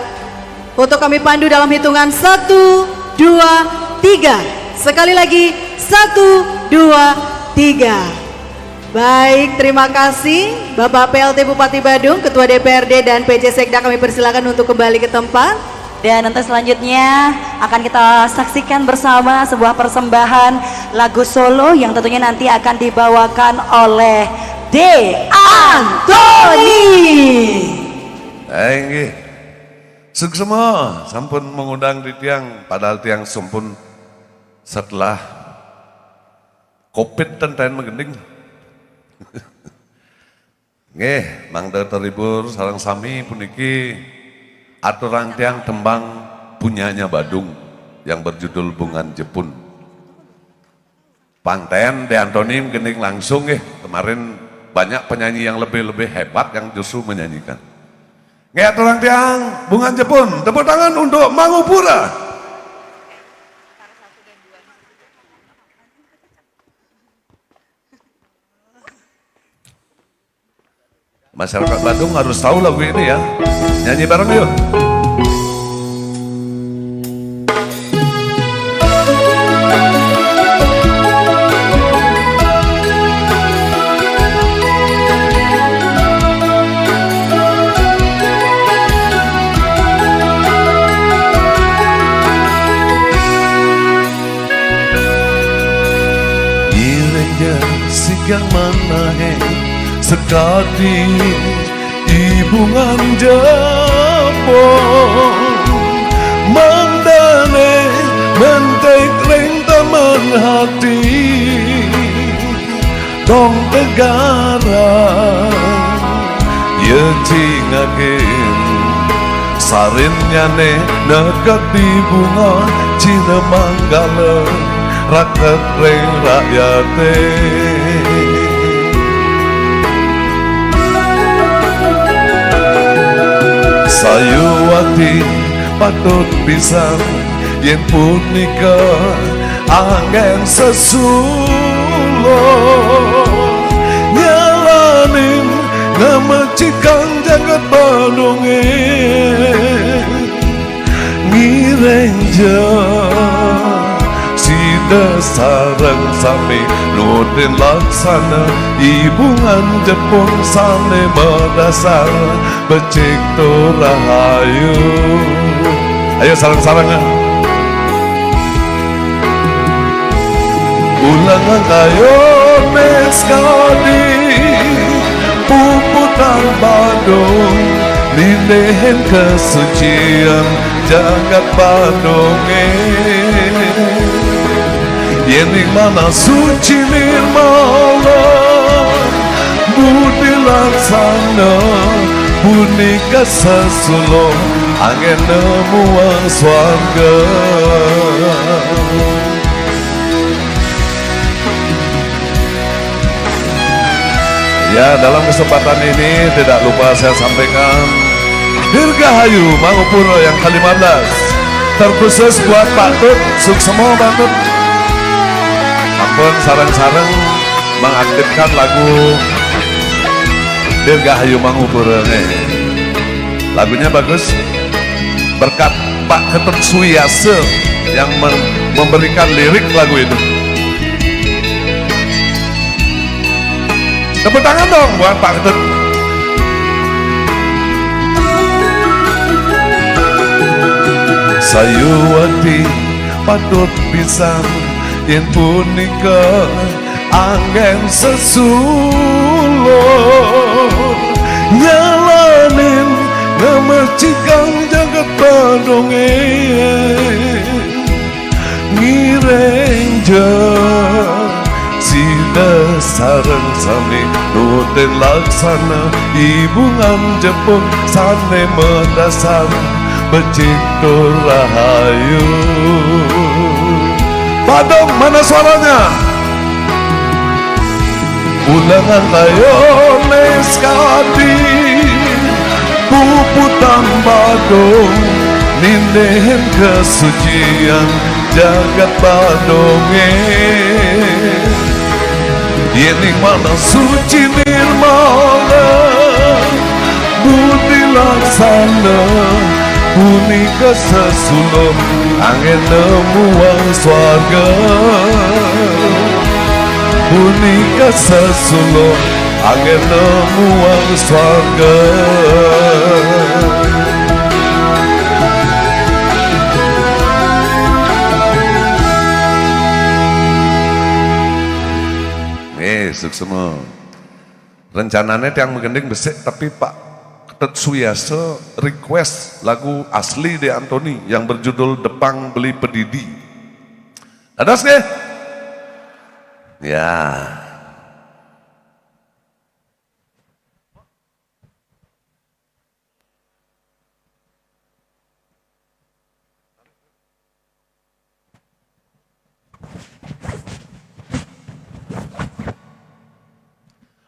Foto kami pandu dalam hitungan 1, 2, 3. Sekali lagi 1, 2, 3. Baik, terima kasih Bapak PLT Bupati Badung, Ketua DPRD dan PJ Sekda, kami persilakan untuk kembali ke tempat. Dan nanti selanjutnya akan kita saksikan bersama sebuah persembahan lagu solo yang tentunya nanti akan dibawakan oleh D. Antoni. Nggih. Sukses semua, sampun mengundang di tiang, padahal tiang sampun setelah Covid tenten mengending. Nggih, mangga terhibur sareng sami puniki aturan tiang tembang punyanya Badung yang berjudul Bungan Jepun. Panten De Antoni mungkin langsung kemarin banyak penyanyi yang lebih hebat yang justru menyanyikan. Nggih aturan tiang Bungan Jepun, tepuk tangan untuk Mangupura. Masyarakat Badung harus tahu lagu ini ya. Nyanyi bareng yuk. Irengnya sigang manahe sekati ibungan Jepun mandane mentek ring taman hati dong negara ye cingakin sarinnya ne nekat di bunga Cina Manggala rakyat reng rakyate sayuwati patut pisan yen punika angin sesulo nyalanin ngamecikan jagat badonge ngirenja sida sarang sami nutin laksana ibungan Jepun sane medasar becik rahayu ayo sarang-sarangan ulangan kayo meskadi puputan badung linehen kesucian jagat badonge yening mana suci nirmala budi laksana punika sesulung angin nemuang swarga ya dalam kesempatan ini tidak lupa saya sampaikan Dirgahayu Mangupuro yang ke-15 terkhusus buat Pak Tut Suksemo Bantut ampun sarang-sarang mengaktifkan lagu Dirgahayu Mangupuro nih lagunya bagus berkat Pak Ketut Suyase yang memberikan lirik lagu itu. Tepuk tangan dong buat Pak Ketut. Sayuwati patut pisan yen punika angin sesulo nyalanin ngamecikan jagat badonge ngirenja sida sareng sami nutin laksana ibungan Jepun sane medasar becik rahayu Badong mana suaranya ulangan kayo meskadi puputan badung nindehen kesucian jagat badonge yening mana suci nirmala budi laksana punika sesulung angin nemuang swarga punika sesulung angin nemuang swarga Suksemo rencananya yang menggending besek tapi Pak Ketut Suyase request lagu asli De Antoni yang berjudul Depang Beli Pedidi. Ada sih? Ya.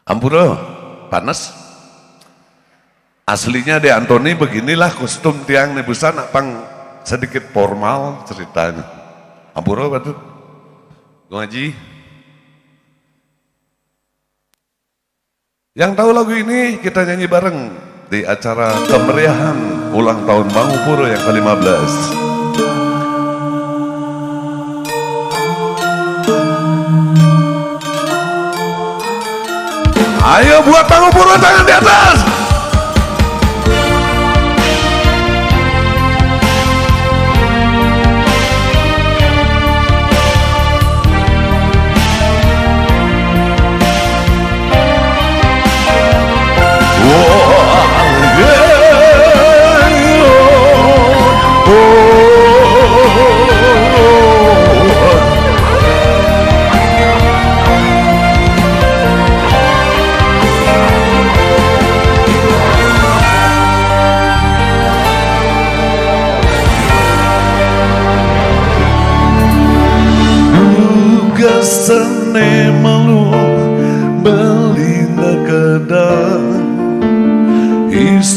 Ampura, panas. Aslinya De Antoni beginilah kostum tiang nebusan apang sedikit formal ceritanya. Ampura patut. Ngaji. Yang tahu lagu ini kita nyanyi bareng di acara kemeriahan ulang tahun Mangupuro yang ke-15. Ayo buat Mangupuro tangan di atas.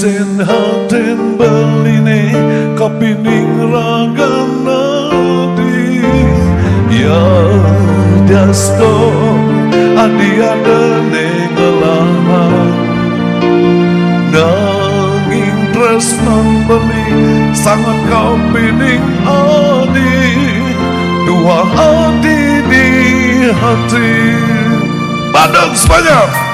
Sin hatin beline kapining ragana di ya dasto adi ada nengelah nanging tresnan beli sangat kapining adi dua adi di hati Bandung semuanya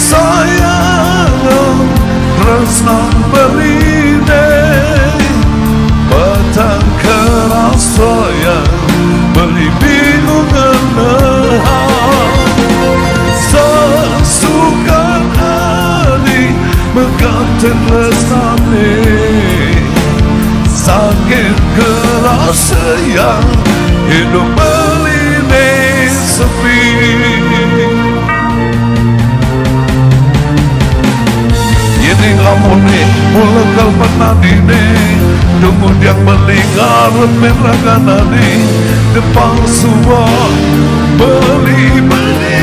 sayang tresnan berine batang kerasoyan beli bingung sesukan ani mekaten tresnane sakit kerasoyan hidup beline sepi Ini lamune mulekal penadine Dungun yang melingkar meraganane Depan suah beli-beli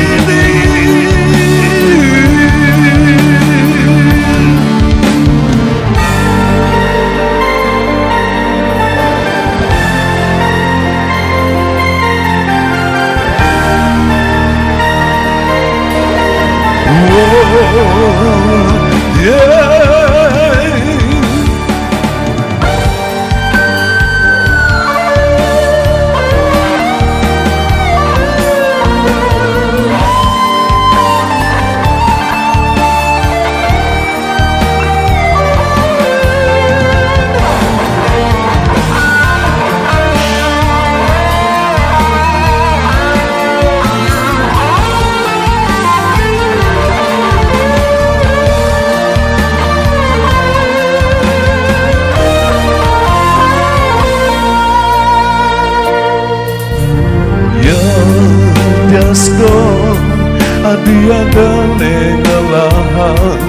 Adiada nengelahan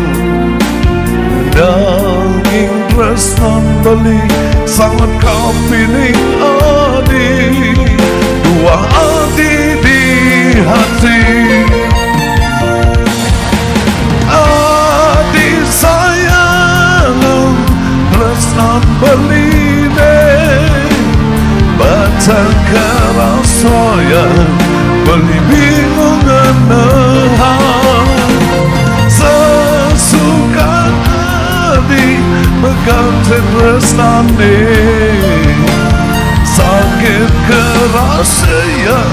Daging tresnan beli sangat kapining adi Dua adi di hati Adi sayang tresnan beli batang kerasoyan beli bingung sesuka adi mekaten tresnane sakit kerasoyan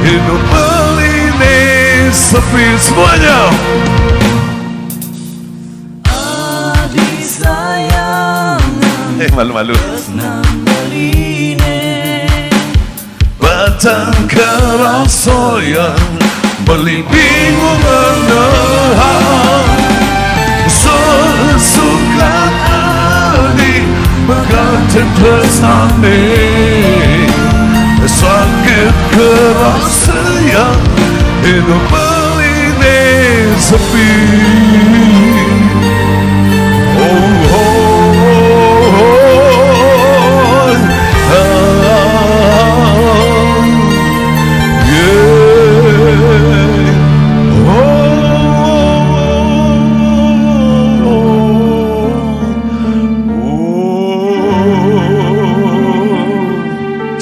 hidup beline sepi semuanya Adi sayang malu-malu batang kerasoyan beli bingung sesuka adi mekaten tresnane sakit kerasoyan hidup beline sepi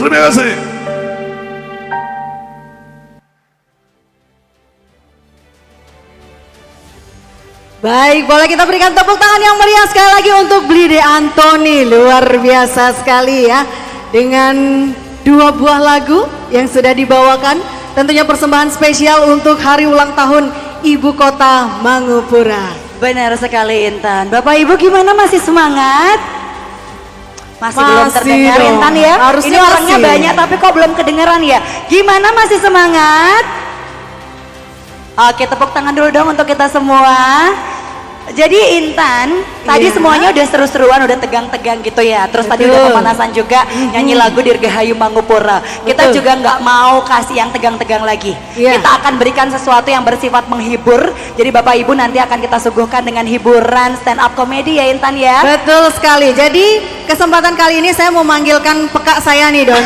Terima kasih. Baik, boleh kita berikan tepuk tangan yang meriah sekali lagi untuk Blide Antoni. Luar biasa sekali ya. Dengan dua buah lagu yang sudah dibawakan. Tentunya persembahan spesial untuk hari ulang tahun Ibu Kota Mangupura. Benar sekali Intan. Bapak Ibu gimana, masih semangat? Masih belum terdengar dong. Intan ya? Harusnya Ini orangnya masih. banyak tapi kok belum kedengeran ya? Gimana, masih semangat? Oke, tepuk tangan dulu dong untuk kita semua. Jadi Intan, tadi Iya. semuanya udah seru-seruan, udah tegang-tegang gitu ya. Terus tadi Betul. udah pemanasan juga, nyanyi lagu Dirgahayu Mangupura. Kita Betul. juga nggak mau kasih yang tegang-tegang lagi. Iya. Kita akan berikan sesuatu yang bersifat menghibur. Jadi Bapak Ibu nanti akan kita suguhkan dengan hiburan stand up comedy ya Intan ya. Betul sekali. Jadi kesempatan kali ini saya mau manggilkan peka saya nih Don.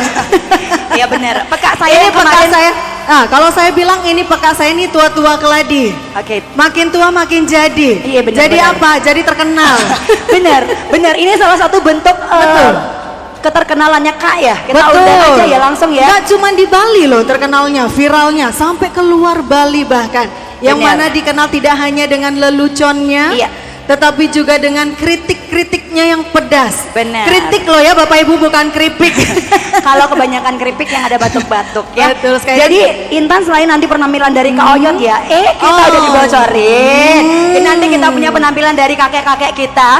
Iya benar. Peka saya Ini yang peka kemarin saya. Nah, kalau saya bilang ini peka saya ini tua-tua keladi. Oke. Makin tua makin jadi. Iya, benar, Jadi benar. apa? Jadi terkenal. Benar, benar. Ini salah satu bentuk Betul. keterkenalannya Kak ya. Kita Betul. undang aja ya langsung ya. Gak cuma di Bali loh terkenalnya, viralnya sampai keluar Bali bahkan. Yang Benar. mana dikenal tidak hanya dengan leluconnya, Iya. tetapi juga dengan kritik-kritiknya yang pedas. Benar. Kritik loh ya Bapak Ibu, bukan keripik. Kalau kebanyakan keripik yang ada batuk-batuk ya. Betul sekali. Jadi Intan selain nanti penampilan dari Kak Oyot ya, kita udah dibocorin. Ini nanti kita punya penampilan dari kakek-kakek kita,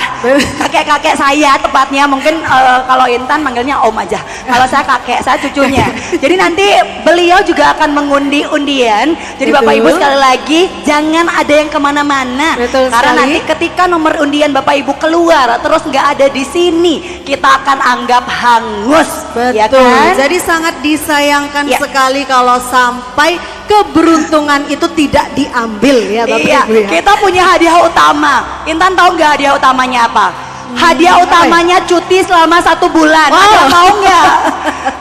kakek-kakek saya tepatnya. Mungkin kalau Intan manggilnya Om aja. Kalau saya kakek, saya cucunya. Jadi nanti beliau juga akan mengundi undian. Jadi Bapak Betul. Ibu sekali lagi jangan ada yang kemana-mana. Betul Karena sekali. nanti ketika nomor undian Bapak Ibu keluar terus nggak ada di sini, kita akan anggap hangus. Ya Betul. kan? Jadi sangat disayangkan Ya. sekali kalau sampai keberuntungan itu tidak diambil ya Bapak Iya, Ibu ya. kita punya hadiah utama. Intan tahu nggak hadiah utamanya apa? Hadiah utamanya cuti selama 1 bulan. Wow. Ada mau nggak?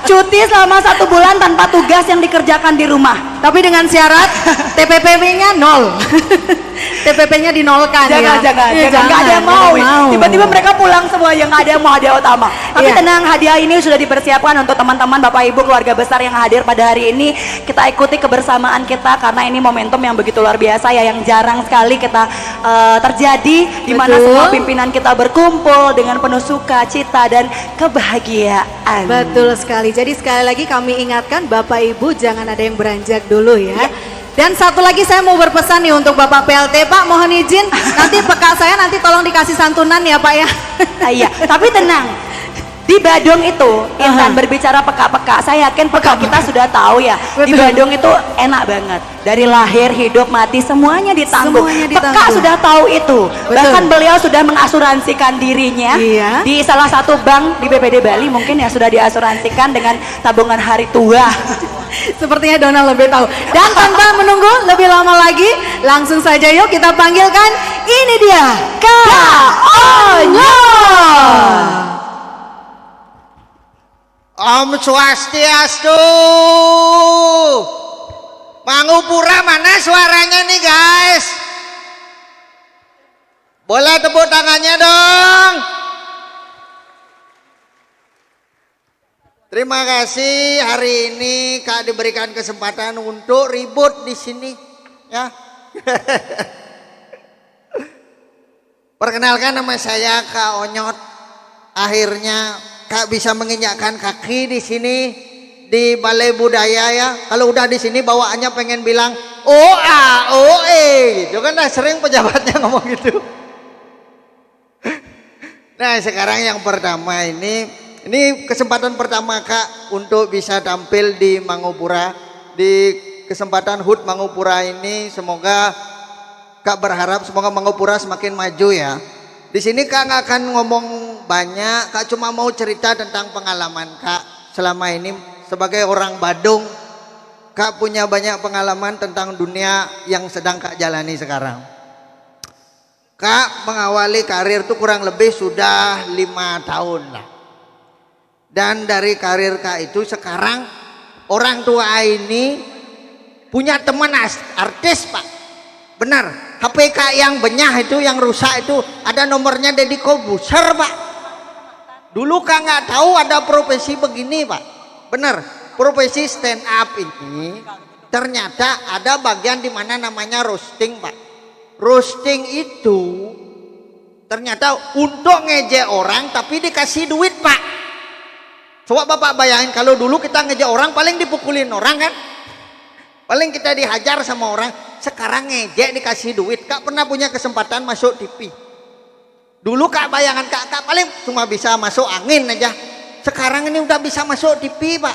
Cuti selama 1 bulan tanpa tugas yang dikerjakan di rumah. Tapi dengan syarat TPP-nya 0. TPP-nya dinolkan Jangan, ya. jangan, Iya, jangan. Nggak ada yang mau. jangan. Tiba-tiba mereka pulang semua yang nggak ada yang mau hadiah utama. Tapi Iya. tenang, hadiah ini sudah dipersiapkan untuk teman-teman Bapak Ibu keluarga besar yang hadir pada hari ini. Kita ikuti kebersamaan kita karena ini momentum yang begitu luar biasa ya, yang jarang sekali kita terjadi, di mana Betul. semua pimpinan kita berkumpul dengan penuh sukacita dan kebahagiaan. Betul sekali. Jadi sekali lagi kami ingatkan Bapak Ibu jangan ada yang beranjak dulu ya. Dan satu lagi saya mau berpesan nih untuk Bapak PLT, Pak mohon izin nanti peka saya nanti tolong dikasih santunan ya Pak ya. Iya, tapi tenang. Di Badung itu, Intan berbicara peka-peka, saya yakin peka kita sudah tahu ya. Di Betul. Badung itu enak banget. Dari lahir, hidup, mati, semuanya ditanggung. Semuanya Peka ditanggung. sudah tahu itu. Betul. Bahkan beliau sudah mengasuransikan dirinya Iya. di salah satu bank di BPD Bali mungkin ya sudah diasuransikan dengan tabungan hari tua. Sepertinya Dona lebih tahu. Dan tanpa menunggu lebih lama lagi, langsung saja yuk kita panggilkan. Ini dia Kak Oyot. Om Swastiastu. Mangupura mana suaranya nih guys? Boleh tepuk tangannya dong. Terima kasih hari ini Kak diberikan kesempatan untuk ribut di sini ya. Perkenalkan nama saya Kak Oyot. Akhirnya Kak bisa menginjakkan kaki di sini di Balai Budaya ya. Kalau udah di sini bawaannya pengen bilang OA, OE gitu kan, nah sering pejabatnya ngomong gitu. Nah sekarang yang pertama ini kesempatan pertama Kak untuk bisa tampil di Mangupura. Di kesempatan HUT Mangupura ini semoga Kak berharap semoga Mangupura semakin maju ya. Di sini Kak nggak akan ngomong banyak, Kak cuma mau cerita tentang pengalaman Kak selama ini sebagai orang Badung. Kak punya banyak pengalaman tentang dunia yang sedang Kak jalani sekarang. Kak mengawali karir itu kurang lebih sudah 5 tahun lah. Dan dari karir Kak itu sekarang orang tua ini punya teman artis Pak. Benar, HP Kak yang benyah itu yang rusak itu ada nomornya Deddy Kobuser Pak. Dulu Kak nggak tahu ada profesi begini Pak. Benar, profesi stand up ini ternyata ada bagian di mana namanya roasting Pak. Roasting itu ternyata untuk ngejek orang tapi dikasih duit Pak. Coba Bapak bayangin kalau dulu kita ngejek orang paling dipukulin orang kan. Paling kita dihajar sama orang. Sekarang ngejek dikasih duit. Kak pernah punya kesempatan masuk TV. Dulu Kak bayangan Kak paling cuma bisa masuk angin aja. Sekarang ini udah bisa masuk TV Pak.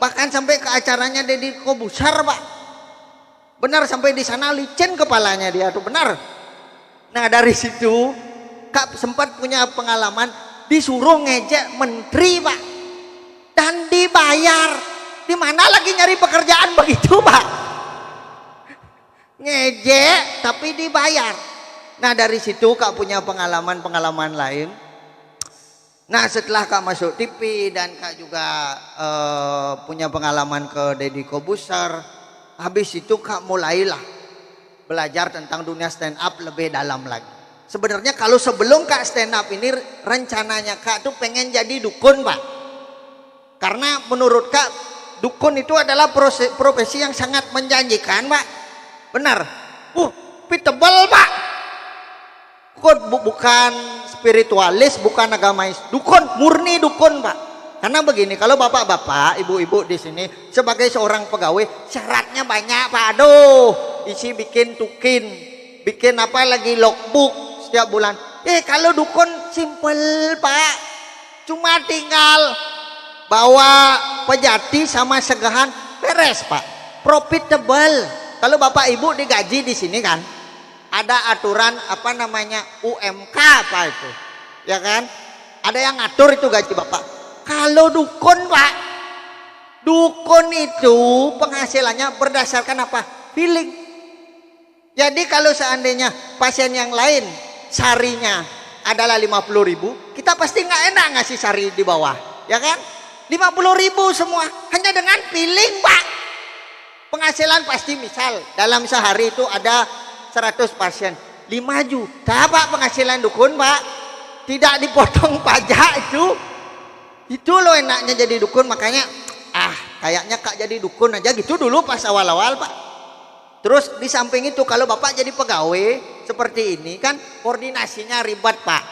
Bahkan sampai ke acaranya Deddy Kobuser Pak. Benar sampai di sana licin kepalanya dia tuh benar. Nah dari situ Kak sempat punya pengalaman disuruh ngejek menteri Pak. Dan dibayar. Di mana lagi nyari pekerjaan begitu Pak? Ngejek tapi dibayar. Nah dari situ Kak punya pengalaman lain. Nah setelah Kak masuk TV dan Kak juga punya pengalaman ke Deddy Kobuser. Habis itu Kak mulailah belajar tentang dunia stand up lebih dalam lagi. Sebenarnya kalau sebelum Kak stand up ini rencananya Kak tuh pengen jadi dukun Pak. Karena menurut Kak dukun itu adalah profesi yang sangat menjanjikan Pak. Benar. Tebal Pak. Bukan spiritualis, bukan agamais. Dukun, murni dukun Pak. Karena begini, kalau bapak-bapak, ibu-ibu di sini sebagai seorang pegawai syaratnya banyak Pak. Aduh, isi bikin tukin, bikin apa lagi logbook setiap bulan. Kalau dukun simple Pak, cuma tinggal bawa pejati sama segahan beres Pak. Profitable. Kalau bapak ibu digaji di sini kan, ada aturan apa namanya UMK apa itu, ya kan? Ada yang ngatur itu gaji bapak. Kalau dukun Pak, dukun itu penghasilannya berdasarkan apa? Feeling. Jadi kalau seandainya pasien yang lain sarinya adalah 50.000, kita pasti nggak enak ngasih sari di bawah, ya kan? 50.000 semua, hanya dengan feeling Pak. Penghasilan pasti misal dalam sehari itu ada 100 pasien, 5 juta Pak penghasilan dukun Pak. Tidak dipotong pajak itu. Itu loh enaknya jadi dukun. Makanya kayaknya Kak jadi dukun aja gitu dulu pas awal-awal Pak. Terus di samping itu kalau Bapak jadi pegawai seperti ini kan koordinasinya ribet Pak.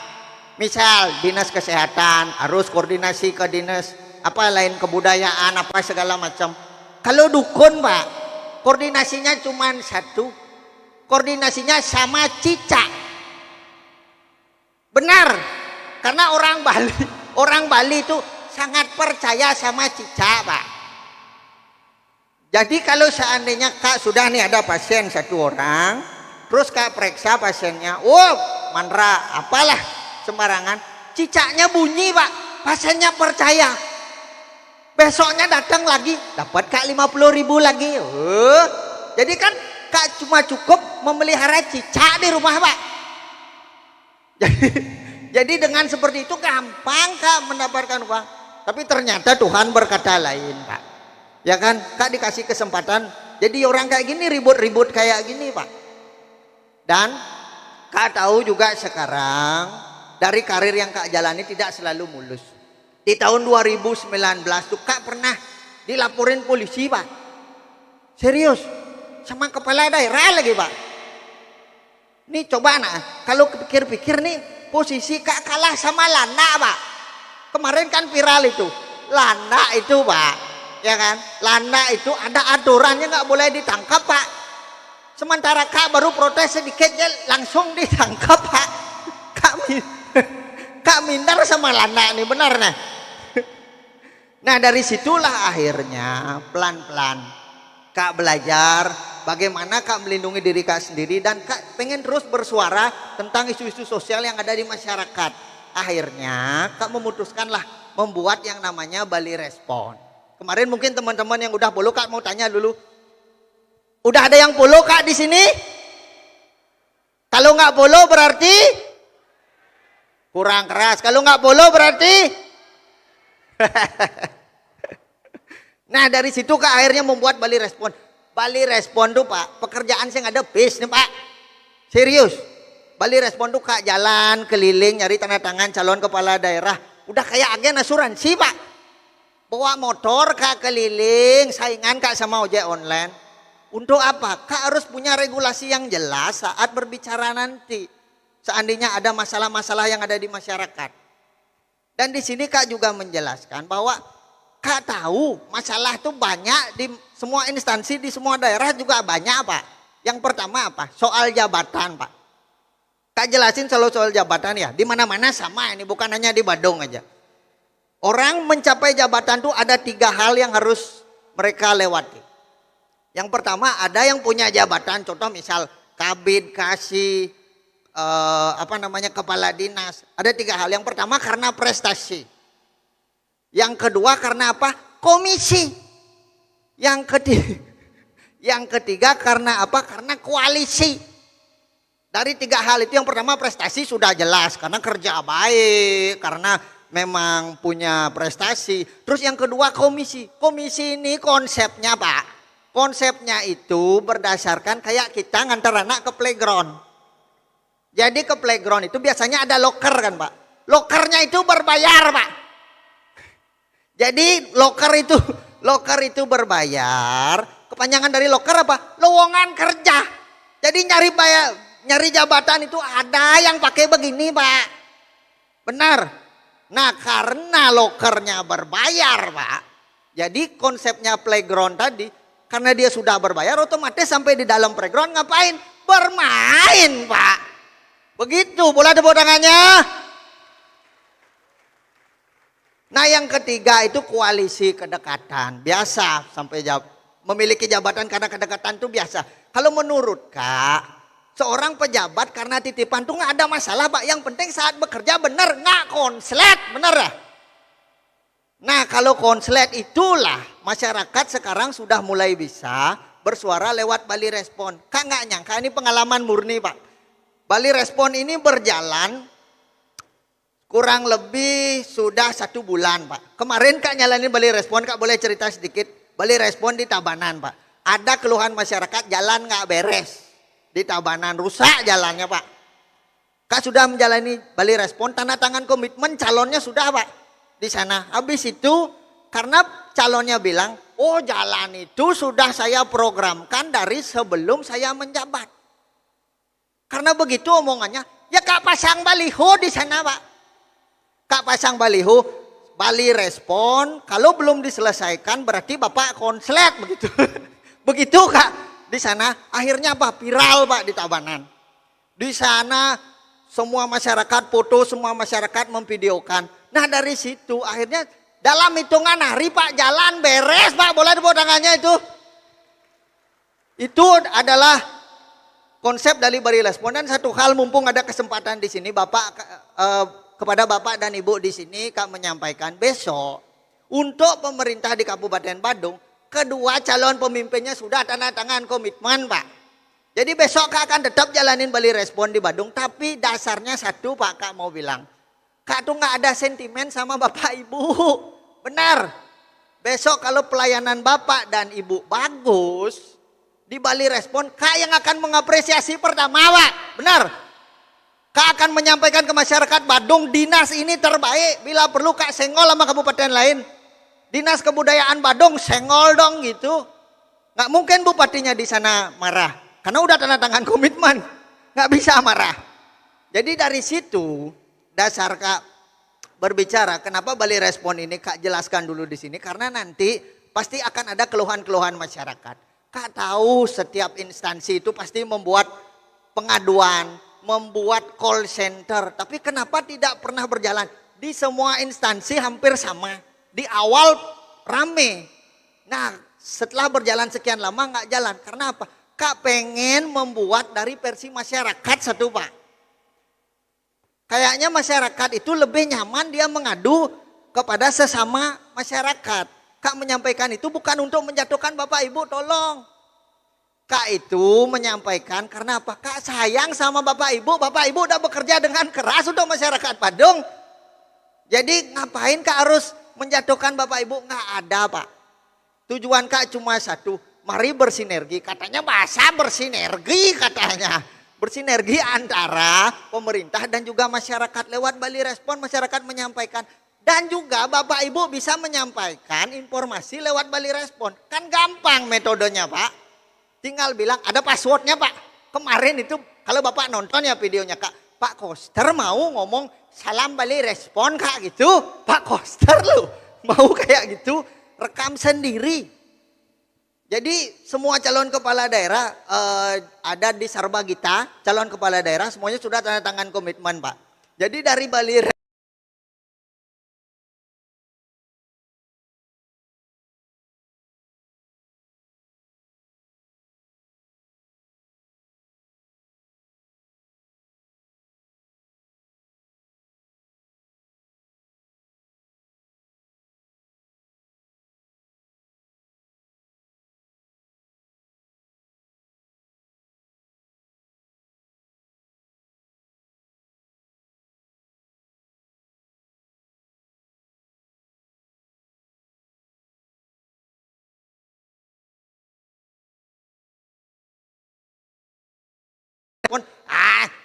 Misal dinas kesehatan harus koordinasi ke dinas apa lain kebudayaan apa segala macam. Kalau dukun Pak koordinasinya cuma satu, koordinasinya sama cicak. Benar, karena orang Bali itu sangat percaya sama cicak Pak. Jadi kalau seandainya Kak sudah nih ada pasien satu orang, terus Kak periksa pasiennya, mandra apalah sembarangan, cicaknya bunyi Pak, pasiennya percaya. Besoknya datang lagi, dapat Kak 50.000 lagi. Jadi kan Kak cuma cukup memelihara cicak di rumah Pak. Jadi dengan seperti itu gampang Kak mendapatkan uang. Tapi ternyata Tuhan berkata lain Pak. Ya kan, Kak dikasih kesempatan. Jadi orang kayak gini ribut-ribut kayak gini Pak. Dan Kak tahu juga sekarang dari karir yang Kak jalani tidak selalu mulus. Di tahun 2019 tuh Kak pernah dilaporin polisi Pak. Serius, sama kepala daerah lagi Pak. Nih coba kalau pikir-pikir nih posisi Kak kalah sama Lana Pak. Kemarin kan viral itu Lana itu Pak, ya kan? Lana itu ada aturannya nggak boleh ditangkap Pak. Sementara Kak baru protes sedikit langsung ditangkap Pak. Kak minder sama Lana nih benar nah. Nah dari situlah akhirnya pelan-pelan Kak belajar bagaimana Kak melindungi diri Kak sendiri dan Kak pengen terus bersuara tentang isu-isu sosial yang ada di masyarakat. Akhirnya Kak memutuskanlah membuat yang namanya Bali Respon. Kemarin mungkin teman-teman yang udah follow Kak mau tanya dulu. Udah ada yang follow Kak di sini? Kalau nggak follow berarti kurang keras. Kalau nggak follow berarti nah dari situ Kak akhirnya membuat Bali Respon. Bali Respon tuh Pak pekerjaan yang ada bis nih Pak. Serius. Bali Respon tuh Kak jalan keliling nyari tanda tangan calon kepala daerah. Udah kayak agen asuransi Pak. Bawa motor Kak keliling saingan Kak sama ojek online. Untuk apa? Kak harus punya regulasi yang jelas saat berbicara nanti. Seandainya ada masalah-masalah yang ada di masyarakat. Dan di sini Kak juga menjelaskan bahwa Kak tahu masalah itu banyak di semua instansi, di semua daerah juga banyak Pak. Yang pertama apa? Soal jabatan Pak. Kak jelasin selalu soal jabatan ya. Di mana-mana sama ini, bukan hanya di Badung aja. Orang mencapai jabatan itu ada 3 hal yang harus mereka lewati. Yang pertama ada yang punya jabatan, contoh misal kabid, kasih, kepala dinas. Ada 3 hal. Yang pertama karena prestasi. Yang kedua karena apa? Komisi. Yang ketiga karena apa? Karena koalisi. Dari 3 hal itu yang pertama prestasi sudah jelas karena kerja baik, karena memang punya prestasi. Terus yang kedua komisi. Komisi ini konsepnya Pak, konsepnya itu berdasarkan kayak kita ngantar anak ke playground. Jadi ke playground itu biasanya ada locker kan Pak. Lockernya itu berbayar Pak. Jadi locker itu berbayar. Kepanjangan dari locker apa? Lowongan kerja. Jadi nyari jabatan itu ada yang pakai begini Pak. Benar. Nah karena lockernya berbayar Pak. Jadi konsepnya playground tadi, karena dia sudah berbayar otomatis sampai di dalam playground ngapain? Bermain Pak. Begitu, boleh tepuk tangannya. Nah yang ketiga itu koalisi kedekatan. Biasa sampai memiliki jabatan karena kedekatan itu biasa. Kalau menurut Kak, seorang pejabat karena titipan tuh nggak ada masalah Pak. Yang penting saat bekerja bener nggak konslet, bener ya? Nah kalau konslet itulah masyarakat sekarang sudah mulai bisa bersuara lewat Bali Respon. Kak nggak nyangka ini pengalaman murni Pak. Bali Respon ini berjalan kurang lebih sudah 1 bulan Pak. Kemarin Kak nyalanin Bali Respon, Kak boleh cerita sedikit. Bali Respon di Tabanan Pak. Ada keluhan masyarakat jalan nggak beres. Di Tabanan rusak jalannya Pak. Kak sudah menjalani Bali Respon, tanda tangan komitmen calonnya sudah Pak. Di sana. Habis itu karena calonnya bilang, oh jalan itu sudah saya programkan dari sebelum saya menjabat. Karena begitu omongannya, ya Kak pasang baliho di sana Pak. Kak pasang baliho, Bali Respon, kalau belum diselesaikan berarti Bapak konslet begitu. Begitu Kak di sana, akhirnya apa? Viral Pak di Tabanan. Di sana semua masyarakat foto, semua masyarakat memvideokan. Nah dari situ akhirnya dalam hitungan hari Pak jalan beres Pak, boleh tepuk tangannya itu. Itu adalah konsep dari Bali Respon. Dan satu hal mumpung ada kesempatan di sini Bapak kepada Bapak dan Ibu di sini Kak menyampaikan besok untuk pemerintah di Kabupaten Badung kedua calon pemimpinnya sudah tanda tangan komitmen Pak. Jadi besok Kak akan tetap jalanin Bali Respon di Badung, tapi dasarnya satu Pak, Kak mau bilang. Kak tuh nggak ada sentimen sama Bapak Ibu. Benar. Besok kalau pelayanan Bapak dan Ibu bagus di Bali Respon, Kak yang akan mengapresiasi pertama Pak. Benar. Kak akan menyampaikan ke masyarakat Badung, dinas ini terbaik. Bila perlu Kak senggol sama kabupaten lain. Dinas Kebudayaan Badung senggol dong gitu. Nggak mungkin bupatinya di sana marah. Karena udah tanda tangan komitmen. Nggak bisa marah. Jadi dari situ dasar Kak berbicara. Kenapa Bali Respon ini Kak jelaskan dulu di sini. Karena nanti pasti akan ada keluhan-keluhan masyarakat. Kak tahu setiap instansi itu pasti membuat pengaduan, membuat call center. Tapi kenapa tidak pernah berjalan? Di semua instansi hampir sama. Di awal rame. Nah setelah berjalan sekian lama nggak jalan. Karena apa? Kak pengen membuat dari versi masyarakat satu Pak. Kayaknya masyarakat itu lebih nyaman dia mengadu kepada sesama masyarakat. Kak menyampaikan itu bukan untuk menjatuhkan Bapak Ibu, tolong. Kak itu menyampaikan karena apa? Kak sayang sama Bapak Ibu udah bekerja dengan keras untuk masyarakat Badung. Jadi ngapain Kak harus menjatuhkan Bapak Ibu? Nggak ada Pak. Tujuan Kak cuma satu, mari bersinergi. Katanya bahasa bersinergi katanya. Bersinergi antara pemerintah dan juga masyarakat. Lewat Bali Respon masyarakat menyampaikan. Dan juga Bapak Ibu bisa menyampaikan informasi lewat Bali Respon. Kan gampang metodenya Pak. Tinggal bilang ada passwordnya Pak. Kemarin itu kalau Bapak nonton ya videonya Kak. Pak Koster mau ngomong salam Bali Respon Kak gitu. Pak Koster loh mau kayak gitu. Rekam sendiri. Jadi semua calon kepala daerah ada di Sarbagita. Calon kepala daerah semuanya sudah tanda tangan komitmen Pak. Jadi dari Bali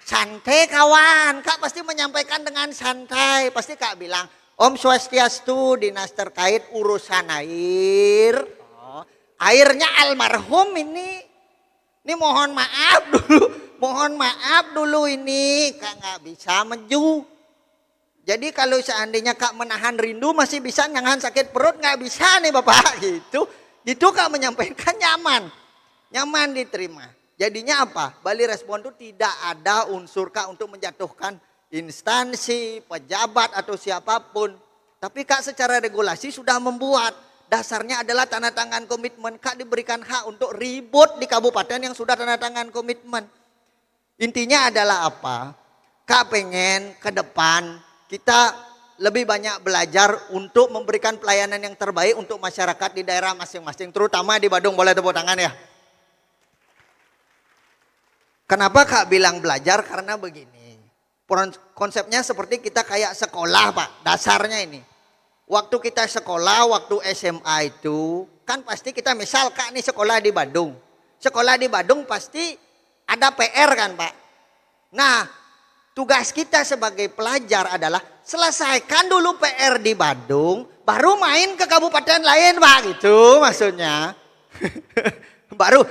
santai kawan. Kak pasti menyampaikan dengan santai. Pasti Kak bilang, Om Swastiastu, dinas terkait urusan air. Oh, airnya almarhum ini. Ini mohon maaf dulu. Mohon maaf dulu ini. Kak nggak bisa maju. Jadi kalau seandainya Kak menahan rindu masih bisa nahan sakit perut, nggak bisa nih Bapak gitu. Itu Kak menyampaikan nyaman. Nyaman diterima. Jadinya apa? Bali respon itu tidak ada unsur Kak untuk menjatuhkan instansi, pejabat atau siapapun. Tapi Kak secara regulasi sudah membuat. Dasarnya adalah tanda tangan komitmen. Kak diberikan hak untuk ribut di kabupaten yang sudah tanda tangan komitmen. Intinya adalah apa? Kak pengen ke depan kita lebih banyak belajar untuk memberikan pelayanan yang terbaik untuk masyarakat di daerah masing-masing. Terutama di Badung, boleh tepuk tangan ya. Kenapa Kak bilang belajar? Karena begini. Konsepnya seperti kita kayak sekolah Pak. Dasarnya ini. Waktu kita sekolah, waktu SMA itu. Kan pasti kita misal Kak nih sekolah di Badung. Sekolah di Badung pasti ada PR kan Pak. Nah tugas kita sebagai pelajar adalah selesaikan dulu PR di Badung. Baru main ke kabupaten lain Pak. Gitu maksudnya. Baru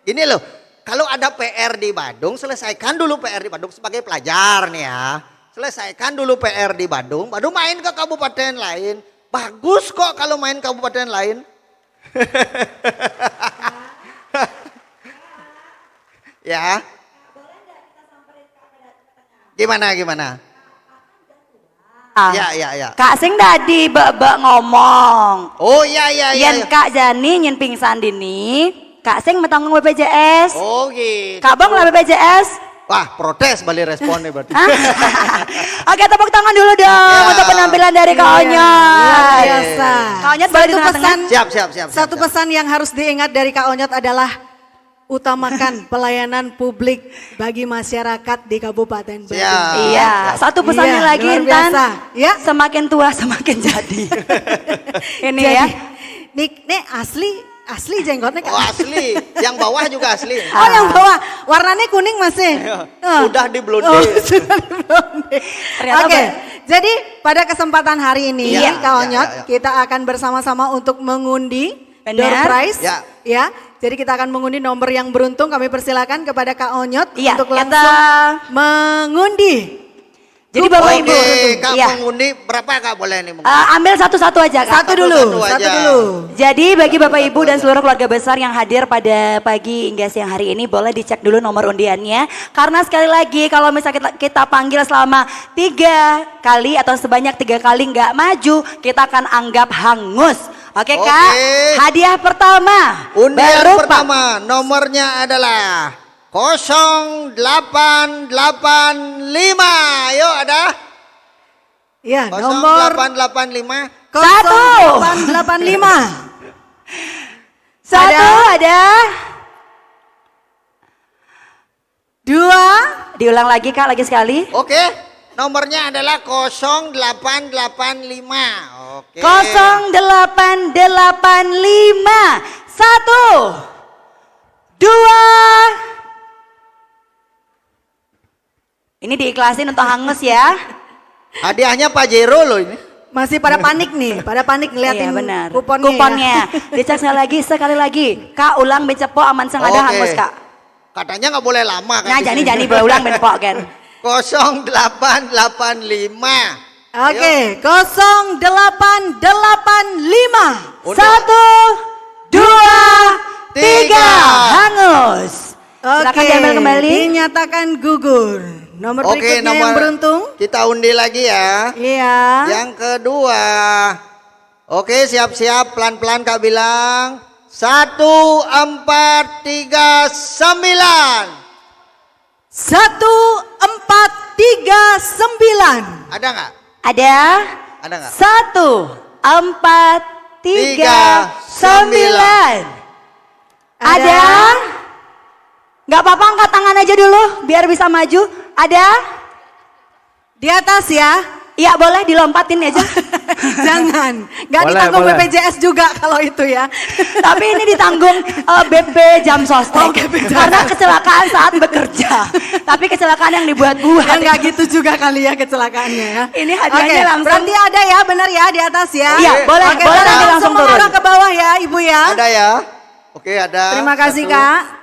gini loh. Kalau ada PR di Badung, selesaikan dulu PR di Badung sebagai pelajar nih ya. Selesaikan dulu PR di Badung, baru main ke kabupaten lain. Bagus kok kalau main kabupaten lain. Ya. Gimana? Ya. Kak sing tadi bak ngomong. Oh iya. Yen Kak Jani nyen pingsan dini. Kak Sing metanggung BPJS. Oh gitu. Kak Bang lah BPJS. Wah protes Bali respon nih berarti. Oke tepuk tangan dulu dong untuk penampilan dari Kak Onyot. Luar biasa. Kak Onyot boleh di Satu tengah-tengah. pesan, satu pesan yang harus diingat dari Kak Onyot adalah utamakan pelayanan publik bagi masyarakat di Kabupaten Badung. Iya, satu pesannya Iya, lagi luar Intan. biasa. Ya. Semakin tua semakin jadi. Ini Jadi, ya. Nih asli jenggotnya Kak. Oh asli, yang bawah juga asli. Oh yang bawah, warnanya kuning masih. Udah di blonde. Oh, sudah di blonde. Ternyata Oke, jadi pada kesempatan hari ini Iya, Kak Onyot, iya. kita akan bersama-sama untuk mengundi door Benar. prize. Ya. Ya, jadi kita akan mengundi nomor yang beruntung. Kami persilakan kepada Kak Onyot Iya, untuk kita- langsung mengundi. Jadi Bapak Ibu, Kak iya. mengundi berapa Kak boleh nih? Ambil satu-satu aja Kak. Satu dulu. aja. Jadi bagi Bapak Ibu dan seluruh keluarga besar yang hadir pada pagi hingga siang hari ini boleh dicek dulu nomor undiannya. Karena sekali lagi kalau misalnya kita panggil selama 3 kali atau sebanyak 3 kali nggak maju, kita akan anggap hangus. Oke Kak, Oke. hadiah pertama. Undian berupa- pertama nomornya adalah 0885. Yuk ada? Ya, nomor 0885. 0885. Satu ada. 2. Diulang lagi Kak, lagi sekali. Oke, nomornya adalah 0885. Oke. 0885. 1 2. Ini diikhlasin untuk hangus ya. Hadiahnya Pak Jero loh ini. Masih pada panik nih, pada panik ngeliatin Iya benar. kuponnya. Dicek sekali lagi. Kak ulang becepok aman sang ada Oke. hangus Kak. Katanya nggak boleh lama kan. Nah di sini. jani boleh ulang becepok kan. 0885. Oke, 0885. 1 2 3 hangus. Silakan diambil kembali. Dinyatakan gugur. Nomor Oke, berikutnya nomor yang beruntung. Kita undi lagi ya. Iya. Yang kedua. Oke, siap-siap pelan-pelan Kak bilang. 1439. 1439. Ada nggak? Ada Ada nggak? 1 4 3 9. Ada? Nggak apa-apa angkat tangan aja dulu biar bisa maju. Ada? Di atas ya. Iya boleh dilompatin aja. Jangan, nggak Boleh, ditanggung boleh. BPJS juga kalau itu ya. Tapi ini ditanggung BP Jam Sostek. Karena kecelakaan saat bekerja. Tapi kecelakaan yang dibuat-buat. Ya nggak gitu juga kali ya kecelakaannya ya. Ini hadiahnya Oke, langsung. berarti ada ya, benar ya di atas ya. Iya, boleh, Oke, boleh kita nanti langsung turun. mengarah ke bawah ya Ibu ya. Ada ya? Oke, ada. Terima kasih Satu. Kak.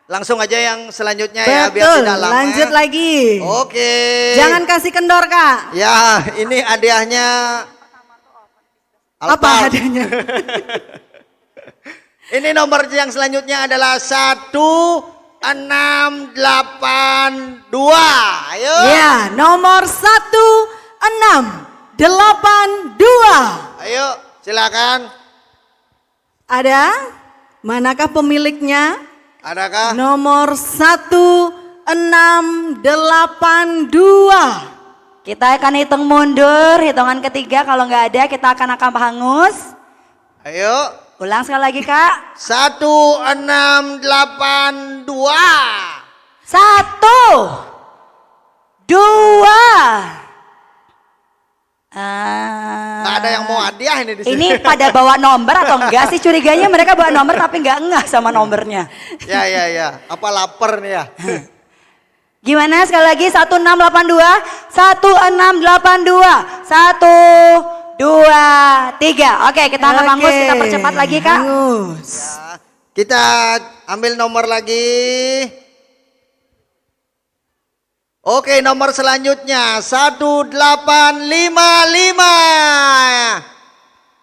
Langsung aja yang selanjutnya ya, biar Betul, tidak lama. lanjut lagi. Oke. Jangan kasih kendor Kak. Ya, ini hadiahnya Apa Alphard. hadiahnya? Ini nomor yang selanjutnya adalah 1682. Ayo. Ya, nomor 1682. Ayo, silakan. Ada? Manakah pemiliknya? Adakah? Nomor 1682. Kita akan hitung mundur, hitungan ketiga kalau nggak ada kita akan hangus. Ayo. Ulang sekali lagi Kak. 1682. 1, 2. Nggak ada yang mau hadiah ini di sini. Ini pada bawa nomor atau enggak sih? Curiganya mereka bawa nomor tapi enggak ngeh sama nomornya. Ya, ya, ya. Apa lapar nih ya? Gimana sekali lagi 1682, 1682, 1, 2, 3. Oke kita angkat hangus, kita percepat lagi Kak. Hangus. Ya, kita ambil nomor lagi. Oke, nomor selanjutnya 1855.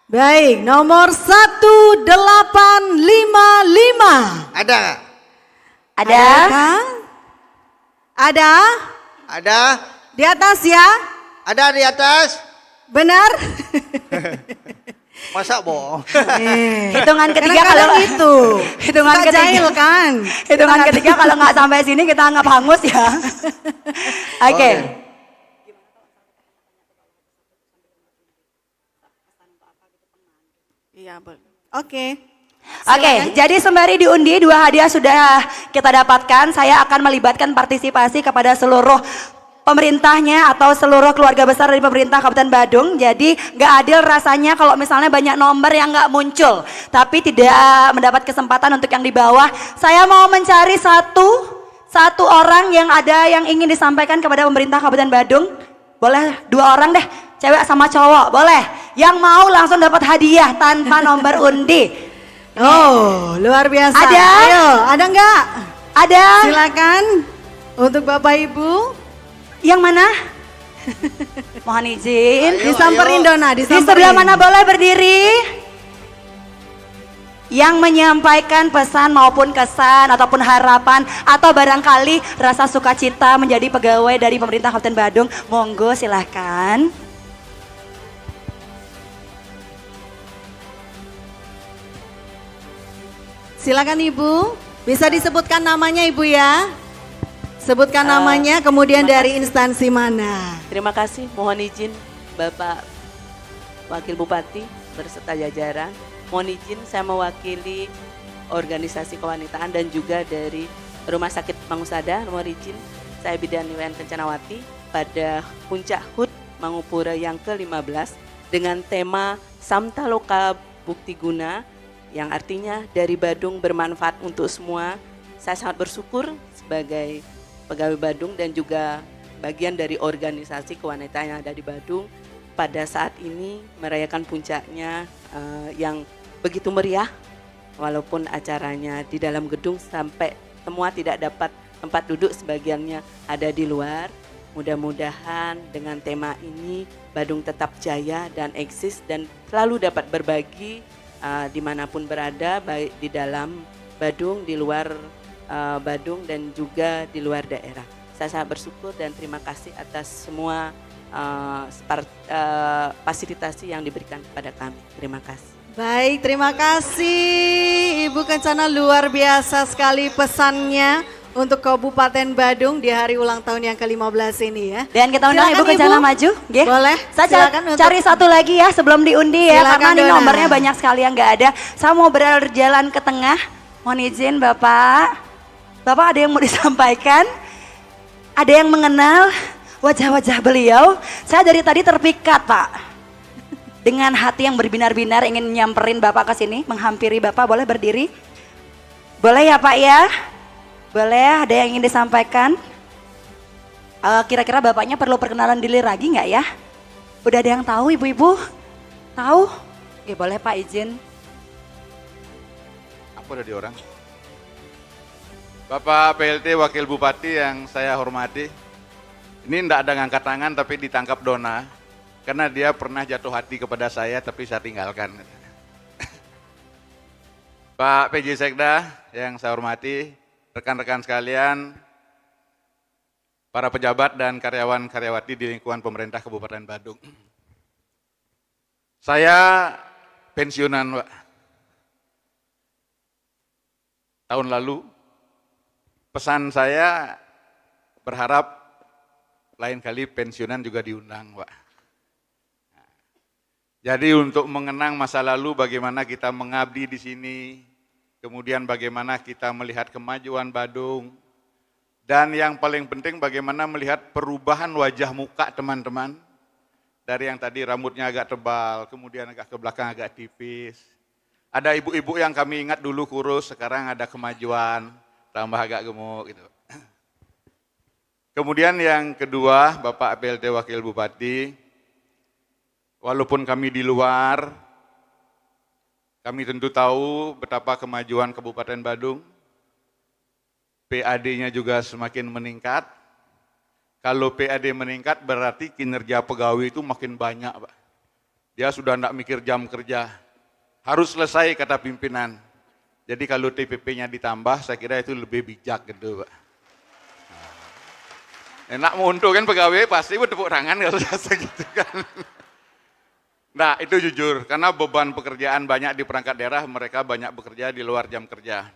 Baik, nomor 1855. Ada nggak? Ada? Kak? Ada? Ada? Di atas ya? Ada di atas? Benar? Masa bohong? Hitungan ketiga Kadang-kadang kalau itu. hitungan Suka ketiga jahil kan? hitungan ketiga kalau nggak sampai sini kita anggap hangus ya. Oke. Iya, oke. Oke, jadi sembari diundi 2 hadiah sudah kita dapatkan. Saya akan melibatkan partisipasi kepada seluruh pemerintahnya atau seluruh keluarga besar dari pemerintah Kabupaten Badung. Jadi nggak adil rasanya kalau misalnya banyak nomor yang nggak muncul, tapi tidak mendapat kesempatan untuk yang di bawah. Saya mau mencari satu orang yang ada yang ingin disampaikan kepada pemerintah Kabupaten Badung. Boleh 2 orang deh, cewek sama cowok, boleh. Yang mau langsung dapat hadiah tanpa nomor undi. Oh, luar biasa. Ada? Ayo, ada nggak? Ada? Silakan untuk Bapak Ibu. Yang mana? Mohon izin. Ayo, Disamperin ayo. Dona, Di disamperin. sebelah mana boleh berdiri? Yang menyampaikan pesan maupun kesan ataupun harapan atau barangkali rasa sukacita menjadi pegawai dari pemerintah Kabupaten Badung, monggo silahkan. Silakan Ibu, bisa disebutkan namanya Ibu ya. Sebutkan namanya, kemudian dari instansi mana. Terima kasih, mohon izin Bapak Wakil Bupati berserta jajaran. Mohon izin saya mewakili organisasi kewanitaan dan juga dari Rumah Sakit Mangusada. Mohon izin saya Bidan Niwayan Kencanawati pada puncak HUT Mangupura yang ke-15 dengan tema Samtaloka Bukti Guna yang artinya dari Badung bermanfaat untuk semua. Saya sangat bersyukur sebagai pegawai Badung dan juga bagian dari organisasi kewanitaan yang ada di Badung pada saat ini merayakan puncaknya yang begitu meriah, walaupun acaranya di dalam gedung sampai semua tidak dapat tempat duduk, sebagiannya ada di luar. Mudah-mudahan dengan tema ini Badung tetap jaya dan eksis dan selalu dapat berbagi dimanapun berada, baik di dalam Badung, di luar Badung dan juga di luar daerah. Saya sangat bersyukur dan terima kasih atas semua fasilitasi yang diberikan kepada kami. Terima kasih. Baik, terima kasih Ibu Kencana, luar biasa sekali pesannya untuk Kabupaten Badung di hari ulang tahun yang ke-15 ini ya. Dan kita undang Silakan, Ibu Kencana Ibu. maju. Nggih. Boleh, Saya silakan untuk- cari satu lagi ya sebelum diundi ya. Silakan, Karena ini Dona. nomornya banyak sekali yang nggak ada. Saya mau berjalan ke tengah. Mohon izin Bapak. Bapak ada yang mau disampaikan? Ada yang mengenal wajah-wajah beliau? Saya dari tadi terpikat Pak. dengan hati yang berbinar-binar ingin nyamperin Bapak ke sini, menghampiri Bapak, boleh berdiri? Boleh ya Pak ya? Boleh, ada yang ingin disampaikan? Kira-kira Bapaknya perlu perkenalan diri lagi nggak ya? Udah ada yang tahu ibu-ibu? Tahu? Oke, boleh Pak izin. Apa dari orang? Bapak PLT Wakil Bupati yang saya hormati, ini tidak ada ngangkat tangan tapi ditangkap Dona, karena dia pernah jatuh hati kepada saya tapi saya tinggalkan. Pak PJ Sekda yang saya hormati, rekan-rekan sekalian, para pejabat dan karyawan-karyawati di lingkungan pemerintah Kabupaten Badung. Saya pensiunan, Pak. Tahun lalu, pesan saya berharap lain kali pensiunan juga diundang, Pak. Jadi untuk mengenang masa lalu bagaimana kita mengabdi di sini, kemudian bagaimana kita melihat kemajuan Badung, dan yang paling penting bagaimana melihat perubahan wajah muka teman-teman, dari yang tadi rambutnya agak tebal, kemudian agak ke belakang agak tipis. Ada ibu-ibu yang kami ingat dulu kurus, sekarang ada kemajuan, tambah agak gemuk gitu. Kemudian yang kedua, Bapak PLT Wakil Bupati, walaupun kami di luar, kami tentu tahu betapa kemajuan Kabupaten Badung, PAD-nya juga semakin meningkat. Kalau PAD meningkat berarti kinerja pegawai itu makin banyak, Pak. Dia sudah tidak mikir jam kerja, harus selesai kata pimpinan. Jadi kalau TPP-nya ditambah, saya kira itu lebih bijak gitu, Pak. Enak mau untuk kan pegawai pasti bertepuk tangan kalau selesai gitu kan. Nah itu jujur, karena beban pekerjaan banyak di perangkat daerah, mereka banyak bekerja di luar jam kerja.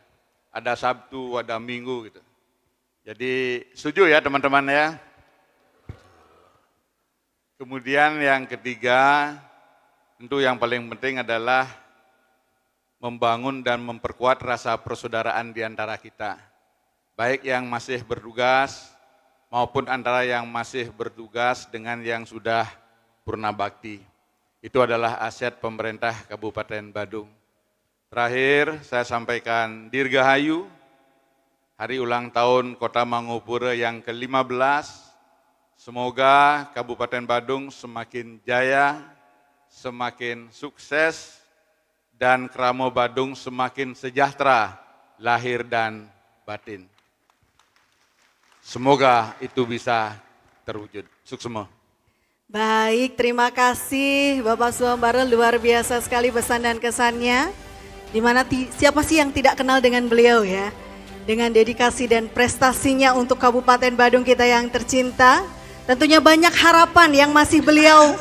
Ada Sabtu, ada Minggu gitu. Jadi setuju ya teman-teman ya. Kemudian yang ketiga, tentu yang paling penting adalah membangun dan memperkuat rasa persaudaraan di antara kita. Baik yang masih bertugas maupun antara yang masih bertugas dengan yang sudah purna bakti. Itu adalah aset pemerintah Kabupaten Badung. Terakhir saya sampaikan dirgahayu, hari ulang tahun Kota Mangupura yang ke-15. Semoga Kabupaten Badung semakin jaya, semakin sukses, dan Kramo Badung semakin sejahtera, lahir dan batin. Semoga itu bisa terwujud. Sukses semua. Baik, terima kasih Bapak Suambara, luar biasa sekali pesan dan kesannya. Dimana siapa sih yang tidak kenal dengan beliau ya? Dengan dedikasi dan prestasinya untuk Kabupaten Badung kita yang tercinta. Tentunya banyak harapan yang masih beliau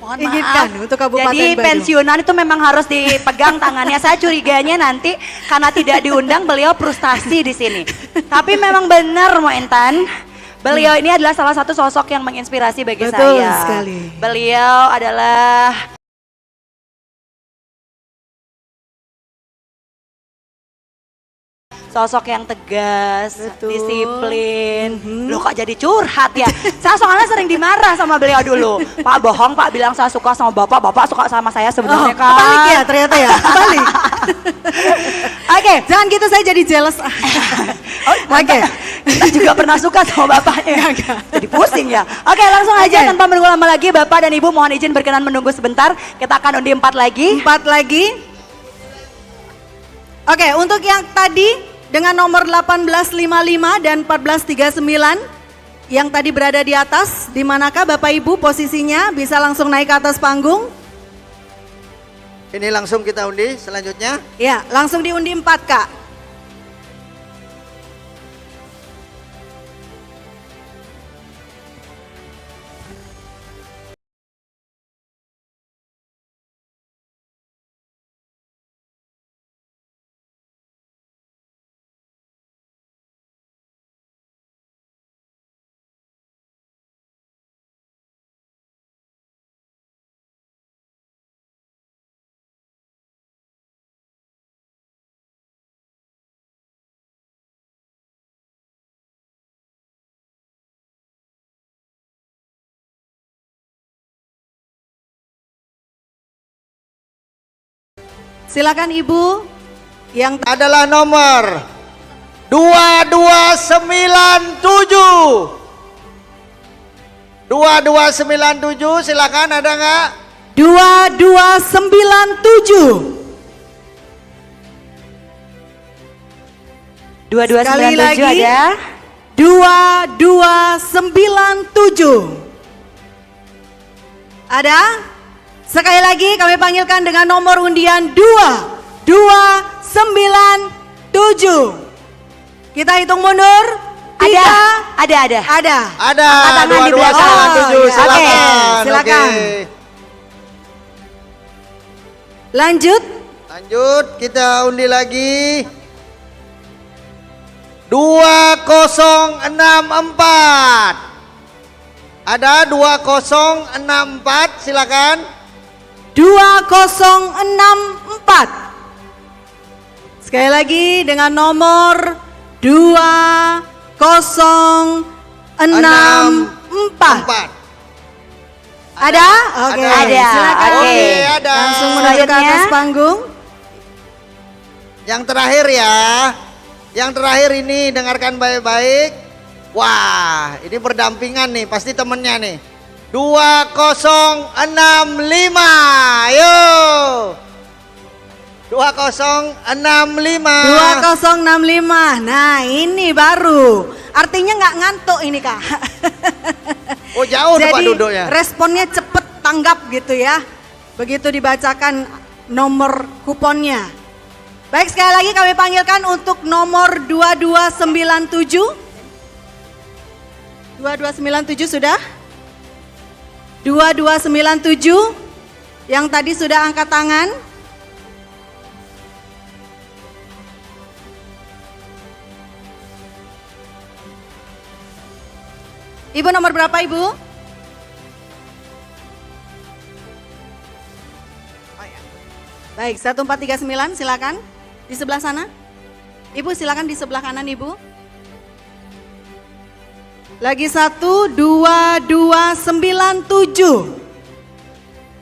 Mohon inginkan maaf, untuk Kabupaten jadi Badung. pensiunan itu memang harus dipegang tangannya. Saya curiganya nanti karena tidak diundang beliau frustasi di sini. Tapi memang benar Mo Intan, beliau ini adalah salah satu sosok yang menginspirasi bagi Betul saya. sekali. Beliau adalah sosok yang tegas, Betul. disiplin. Loh kok jadi curhat ya? Saya soalnya sering dimarah sama beliau dulu. Pak bohong, Pak bilang saya suka sama Bapak, Bapak suka sama saya sebenarnya kan. Kebalik ya ternyata ya, kebalik. Oke. Jangan gitu saya jadi jealous. Oke. Kita juga pernah suka sama bapaknya. Jadi pusing ya. Oke, langsung aja tanpa menunggu lama lagi, Bapak dan Ibu mohon izin berkenan menunggu sebentar. Kita akan undi 4 lagi. 4 lagi. Oke, untuk yang tadi dengan nomor 1855 dan 1439 yang tadi berada di atas, di manakah Bapak Ibu posisinya? Bisa langsung naik ke atas panggung. Ini langsung kita undi selanjutnya. Ya, langsung diundi 4 Kak. Silakan Ibu yang adalah nomor 2297. 2297 silakan, ada nggak? 2297. 2297 lagi. ada. 2297. Ada? Sekali lagi kami panggilkan dengan nomor undian 2297. Kita hitung mundur. Ada. Ada. Ada Angkat tangan di belakang. 2297 Oh, ya. silakan. Oke, silakan. Oke. Lanjut. Lanjut, kita undi lagi. 2064. Ada 2064, silakan. 2064. Sekali lagi dengan nomor 2064. Ada? Oke, Ada. silakan. Oke, ada. Langsung menuju ke Selanjutnya. atas panggung. Yang terakhir ya. Yang terakhir ini dengarkan baik-baik. Wah, ini berdampingan nih, pasti temennya nih. 2065. Ayo. 2065. 2065. Nah, ini baru. Artinya nggak ngantuk ini, Kak. Oh, jauh tempat Jadi duduknya. responnya cepet tanggap gitu ya. Begitu dibacakan nomor kuponnya. Baik, sekali lagi kami panggilkan untuk nomor 2297. 2297 sudah? 2297 yang tadi sudah angkat tangan. Ibu nomor berapa, Ibu? Baik, 1439 silakan. Di sebelah sana. Ibu silakan di sebelah kanan, Ibu. Lagi 12297.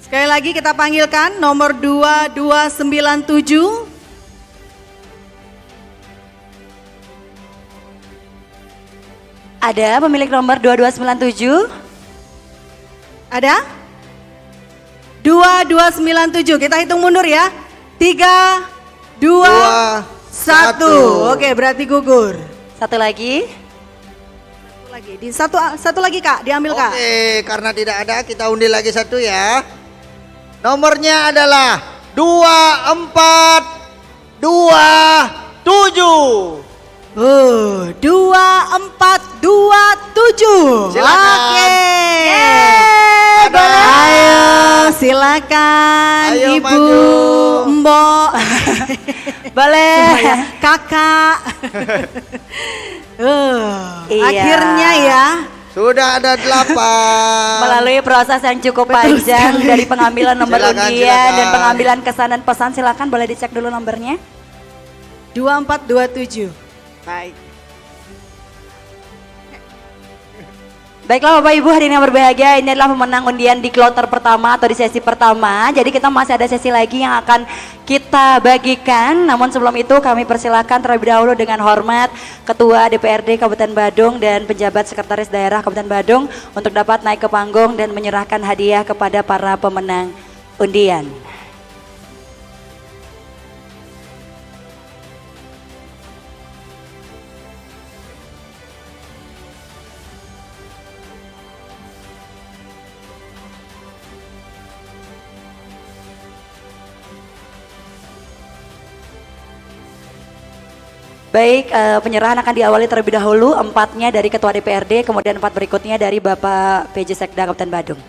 Sekali lagi kita panggilkan nomor 2297. Ada pemilik nomor 2297. Ada? 2297. Kita hitung mundur ya. 3, 2, 1. Oke, berarti gugur. Satu lagi. Satu lagi. Di satu lagi, Kak, diambil, Kak. Oke, karena tidak ada kita undi lagi satu ya. Nomornya adalah 2427. 2427. Silakan. Oke. Ada. Ayo, silakan Ayo, Ibu, maju. Mbok. Boleh. Kakak. Iya. Akhirnya ya. Sudah ada 8. Melalui proses yang cukup panjang dari pengambilan nomor Silakan, undian silakan. dan pengambilan kesan dan pesan, silakan boleh dicek dulu nomornya. 2427. Baik. Baiklah Bapak Ibu hadirin yang berbahagia, ini adalah pemenang undian di kloter pertama atau di sesi pertama. Jadi kita masih ada sesi lagi yang akan kita bagikan. Namun sebelum itu kami persilakan terlebih dahulu dengan hormat Ketua DPRD Kabupaten Badung dan penjabat Sekretaris Daerah Kabupaten Badung untuk dapat naik ke panggung dan menyerahkan hadiah kepada para pemenang undian. Baik, penyerahan akan diawali terlebih dahulu, 4-nya dari Ketua DPRD, kemudian 4 berikutnya dari Bapak PJ Sekda Kabupaten Badung.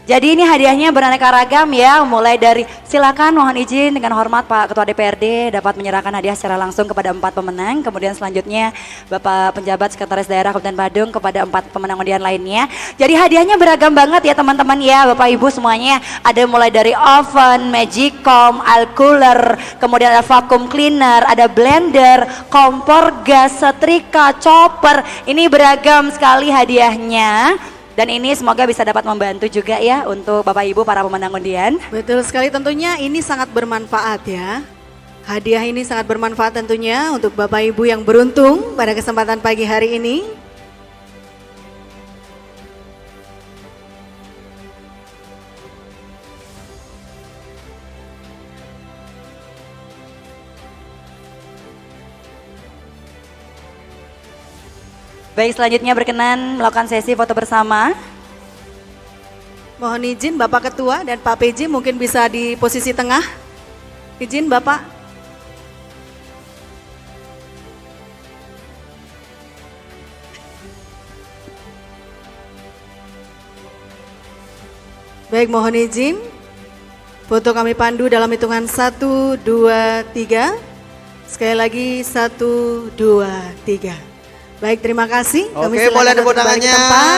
Jadi ini hadiahnya beraneka ragam ya, mulai dari silakan mohon izin dengan hormat Pak Ketua DPRD dapat menyerahkan hadiah secara langsung kepada 4 pemenang. Kemudian selanjutnya Bapak Penjabat Sekretaris Daerah Kabupaten Badung kepada 4 pemenang undian lainnya. Jadi hadiahnya beragam banget ya teman-teman ya, Bapak Ibu semuanya. Ada mulai dari oven, magicom, air cooler, kemudian ada vacuum cleaner, ada blender, kompor gas, setrika, chopper. Ini beragam sekali hadiahnya. Dan ini semoga bisa dapat membantu juga ya untuk Bapak Ibu para pemenang undian. Betul sekali, tentunya ini sangat bermanfaat ya. Hadiah ini sangat bermanfaat tentunya untuk Bapak Ibu yang beruntung pada kesempatan pagi hari ini. Baik, selanjutnya berkenan melakukan sesi foto bersama. Mohon izin Bapak Ketua dan Pak PJ mungkin bisa di posisi tengah. Izin Bapak. Baik, mohon izin. Foto kami pandu dalam hitungan 1, 2, 3. Sekali lagi 1, 2, 3. Baik, terima kasih. Kami Oke, boleh tepuk kembali ke tangannya. tempat.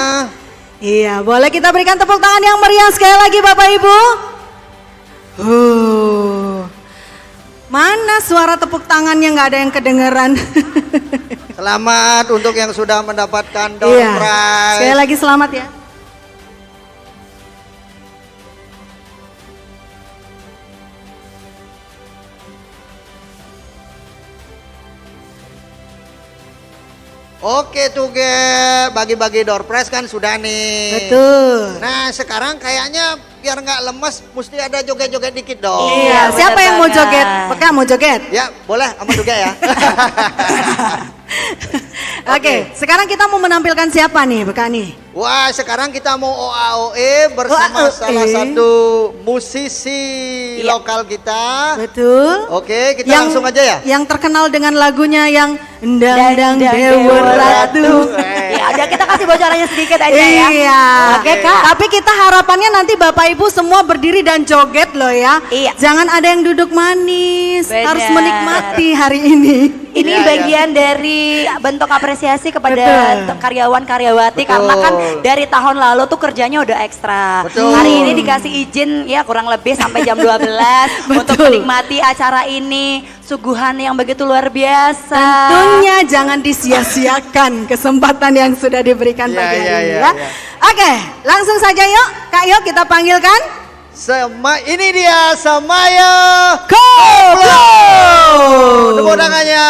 Iya, boleh kita berikan tepuk tangan yang meriah sekali lagi Bapak Ibu. Mana suara tepuk tangannya nggak ada yang kedengeran. Selamat untuk yang sudah mendapatkan door Iya, prize. sekali lagi selamat ya. Oke tuh Ge, bagi-bagi door prize kan sudah nih. Betul. Nah sekarang kayaknya biar nggak lemes mesti ada joget-joget dikit dong. Iya, siapa yang mau joget? Beka mau joget? Ya boleh sama juga ya. Oke, sekarang kita mau menampilkan siapa nih Beka nih? Wah sekarang kita mau OAOE bersama OAOE. salah satu musisi lokal kita. Betul. Oke kita langsung aja ya. Yang terkenal dengan lagunya yang Endang-endang Dewa Dewa Ratu. Ya udah kita kasih bocorannya sedikit aja ya. Iya. Oke Kak. Tapi kita harapannya nanti Bapak Ibu semua berdiri dan joget loh ya. Iya. Jangan ada yang duduk manis. Benar. Harus menikmati hari ini. Ini Iya, bagian dari bentuk apresiasi kepada Betul. karyawan-karyawati Betul. karena kan dari tahun lalu tuh kerjanya udah ekstra. Betul. Hari ini dikasih izin ya kurang lebih sampai jam 12 untuk menikmati acara ini. Suguhan yang begitu luar biasa. Tentunya jangan disia-siakan kesempatan yang sudah diberikan Iya, pagi iya, hari ini iya, ya. iya. Oke, langsung saja yuk. Kak yuk kita panggilkan. Ini dia Samaya Koplo. Tepuk tangannya.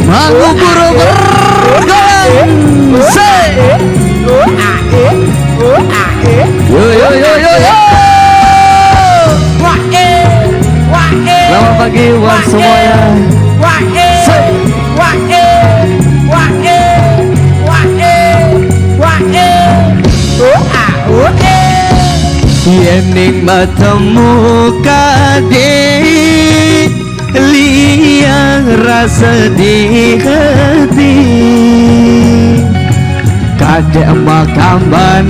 Mangupuro bergoyang. Yo yo yo yo yo. Selamat pagi buat semuanya. Yening matamu kadi liang rasa di hati kadek makamban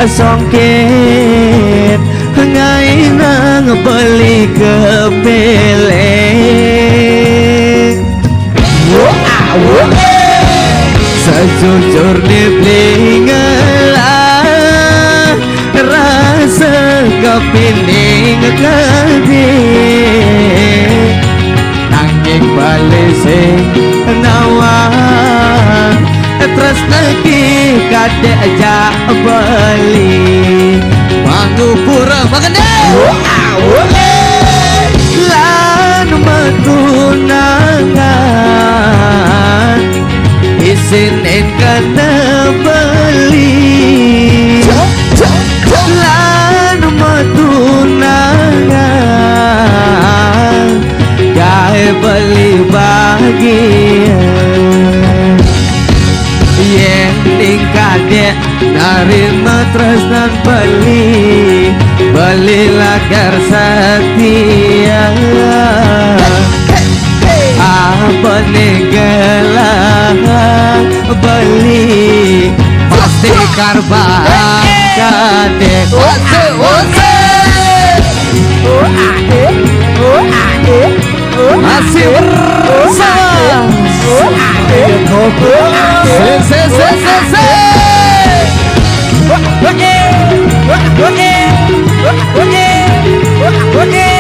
songket ngai nang beli kepelek sejujurnya blingelah rasa kepining kadek nanging balik sing nawang terus lagi kadek aja beli Mangupura makanya lan metunangan isinin kena beli lan metunangan gawe beli bahagia yen ning kadek narima tresnan beli lagar setia apa negelah beli pasti karbang kadek masih bersama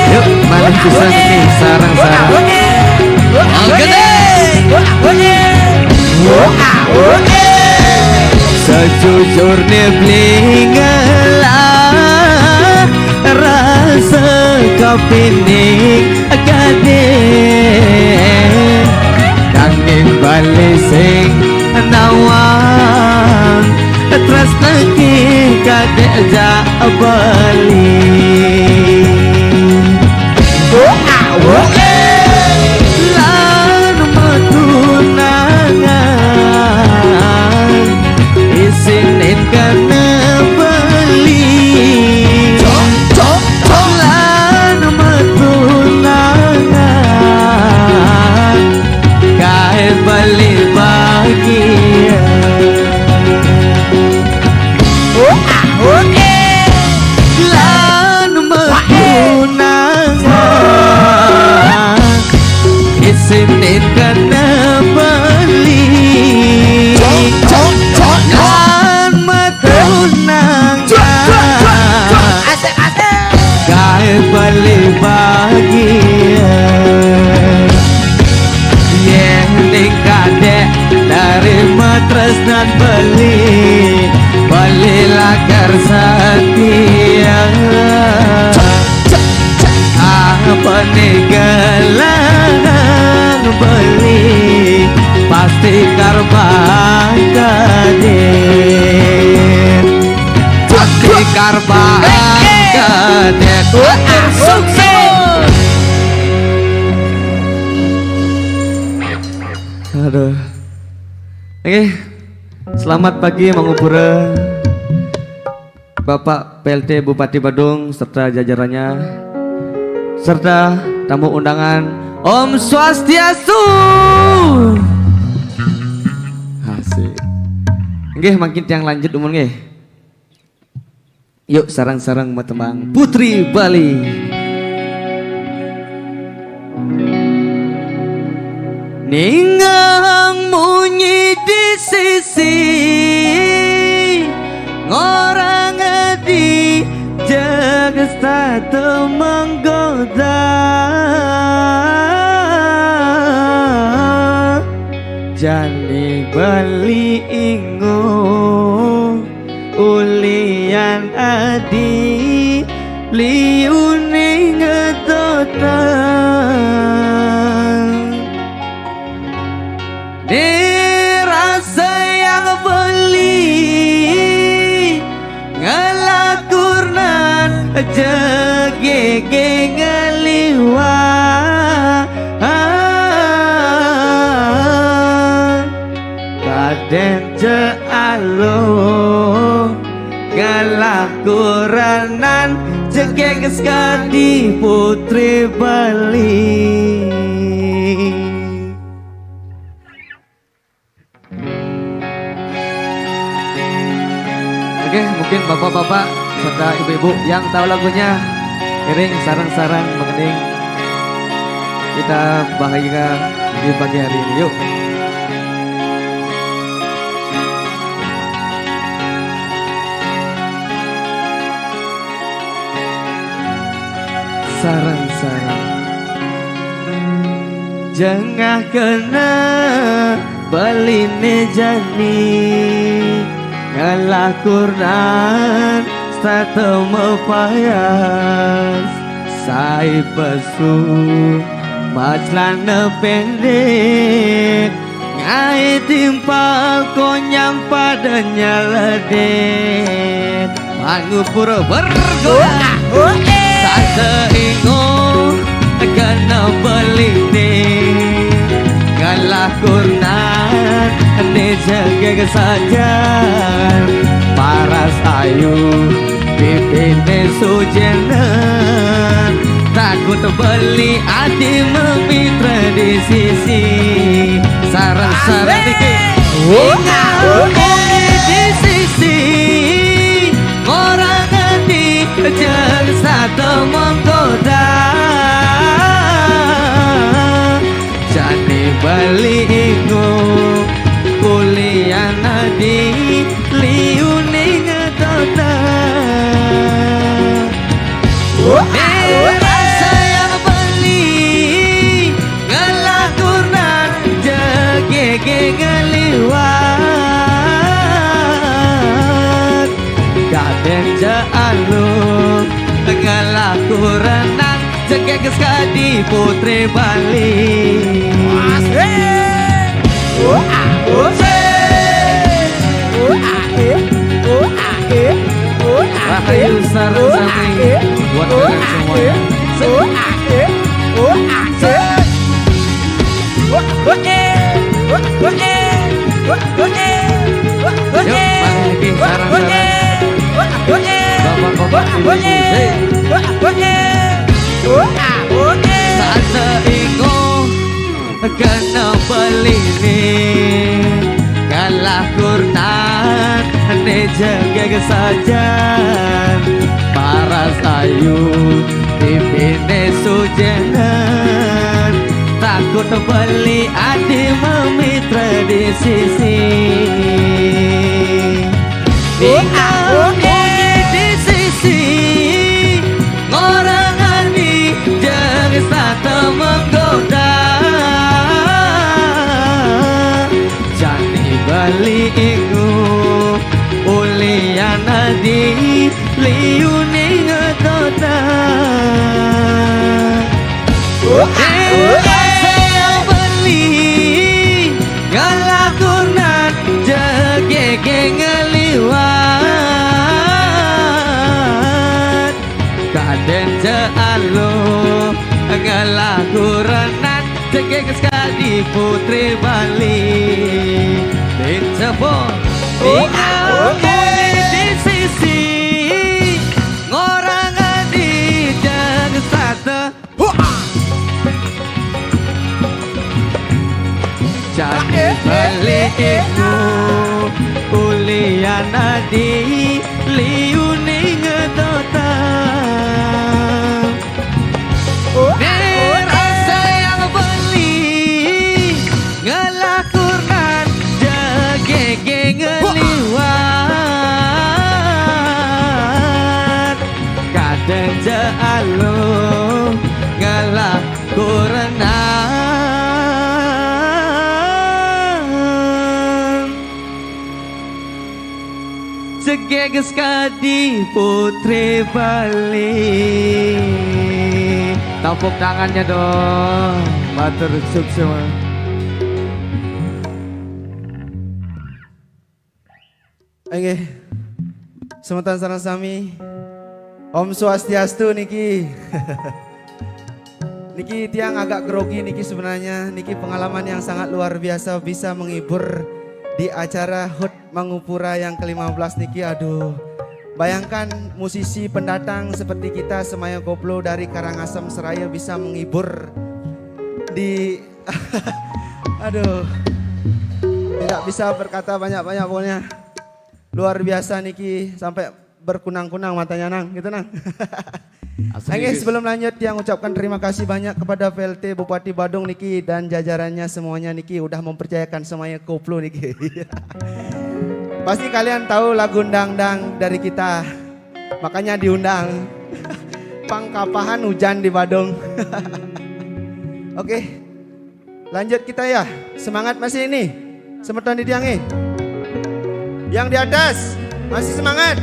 yuk malam bisa nih sarang-sarang sejujurnya blingelah rasa kepining kadek nanging balik sing nawang terus lagi kadek aja balik lan metunangan isinin kena beli lan metunangan gawe beli bahagia lan metunangan isinin kena beli lan metunangan gawe beli bahagia yen ning kadek dari matres dan beli lagar setia apa negelang beli pasti karbang kadek pasti karbang kadek sukses. Aduh. Oke. Selamat pagi Mangupura. Bapak PLT Bupati Badung serta jajarannya serta tamu undangan Om Swastiastu. Asik. Nggih makin tiang lanjut umur nggih. Yuk sarang-sarang matembang Putri Bali. Ningang munyi di sisi ngorang di jagesta menggoda jani bali ingo ulian adi liuni ngetotan dirasa yang beli ngelakurnan jegege ngeliwa kaden cealo ngelakuranan Jengkek sekali putri Bali. Oke, mungkin bapak-bapak serta ibu-ibu yang tahu lagunya, iring sarang-sarang mengening. Kita bahagia di pagi hari ini, yuk. Sarang-sarang jengah kena baline jani ngalah Quran satu mepayas sai pesu maclana pendek ngai timpal konyang padanya ledek Mangupura bergoyang tak seingung kena beline ngalah Quran ini jaga kesajan paras ayu pipine sujenan takut beli adi memitra di sisi sarang-sarang dikit di sisi orang di jeng satu menggoda jani baliku kuliah nadi liuni ngetota sayang beli ngalah Quran jegege ngeliwat gaden jaaluk ngalah Quranan jegege sekadi putri Bali Rahayu sarang-sarang buat kalian semuanya. Yuk, mari lagi sarang-sarang bapak-bapak ibu-ibu saat seingung kena belini ngalah Quran ini jaga kesajan paras ayu pipine sujenan takut beli adi memitra di sisi di sisi orang adi jangan satu menggoda jani bali iku ulian adi liuni ngetota saya beli ngalah Quran jegege ngeliwat kaden jalo ngalah Quranan jegege sekali putri Bali Bintebon di sisi orang adi dan satu jadi balik itu kuliah nadi liuni ngetota rasa yang beli ngalah Quran jagege ngeliwat kadang jalo ngalah Quranan segeges kadi putri Bali tepuk tangannya dong matur sukses. Oke, semetan sareng sami Om Swastiastu niki niki tiang agak grogi niki sebenarnya niki pengalaman yang sangat luar biasa bisa menghibur di acara HUT Mangupura yang ke-15 niki aduh Bayangkan musisi pendatang seperti kita Semaya Koplo dari Karangasem Seraya bisa menghibur di aduh, tidak bisa berkata banyak-banyak pokoknya. Luar biasa Niki, sampai berkunang-kunang matanya nang, gitu nang. Oke, sebelum lanjut yang ucapkan terima kasih banyak kepada VLT Bupati Badung Niki dan jajarannya semuanya Niki udah mempercayakan Semaya Koplo Niki. Pasti kalian tahu lagu Dang-Dang dari kita, makanya diundang. Pangkapahan hujan di Badung. Oke, lanjut kita ya. Semangat masih ini. Semeton di tiangi. Yang di atas masih semangat.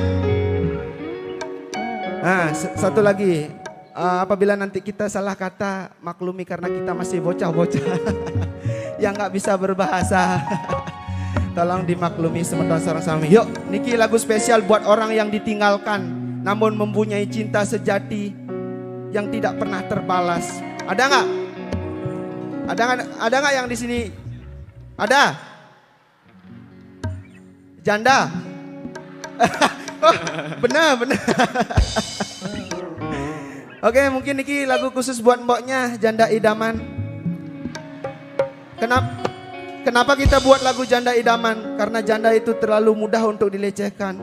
Nah, satu lagi. Apabila nanti kita salah kata, maklumi karena kita masih bocah-bocah yang nggak bisa berbahasa. Tolong dimaklumi semeton sareng sami. Yuk, niki lagu spesial buat orang yang ditinggalkan namun mempunyai cinta sejati yang tidak pernah terbalas. Ada nggak? Ada nggak yang di sini? Ada? Janda? Oh, benar. Oke, mungkin niki lagu khusus buat mboknya Janda Idaman. Kenapa kita buat lagu Janda Idaman? Karena janda itu terlalu mudah untuk dilecehkan.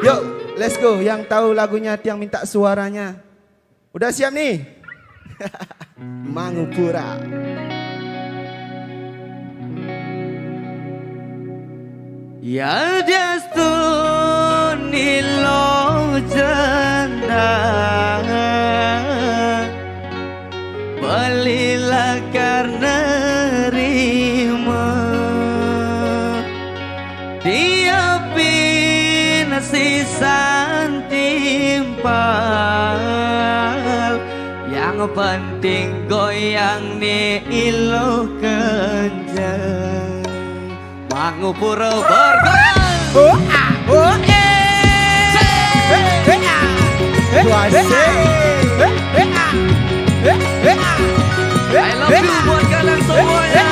Yuk, let's go. Yang tahu lagunya tiang minta suaranya. Udah siap nih? Mangupura. Ya destu nilo janda, belilah karena rima, tiapin sisan timpal, yang penting goyang ni ilo kencang. Mangupura bergoyang. I love you buat kalian semuanya.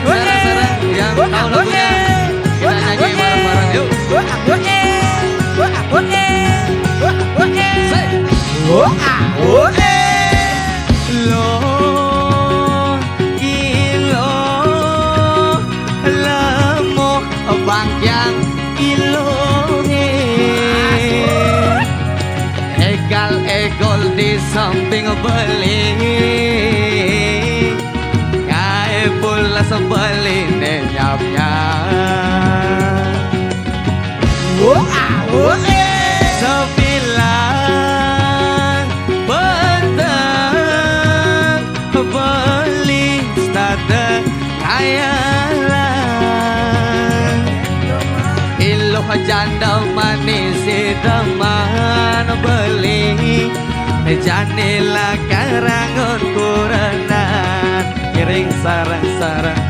Sarang-sarang yang tahu lagunya, kita nyanyi bareng-bareng yuk. Lo ilo lemo bangkyang ilo egal egol di samping beli kae pula sebeline nyapnya sebilang bentang beli stade kayalan iloh janda manis daman beli janila karangon kurenan kiring sarang-sarang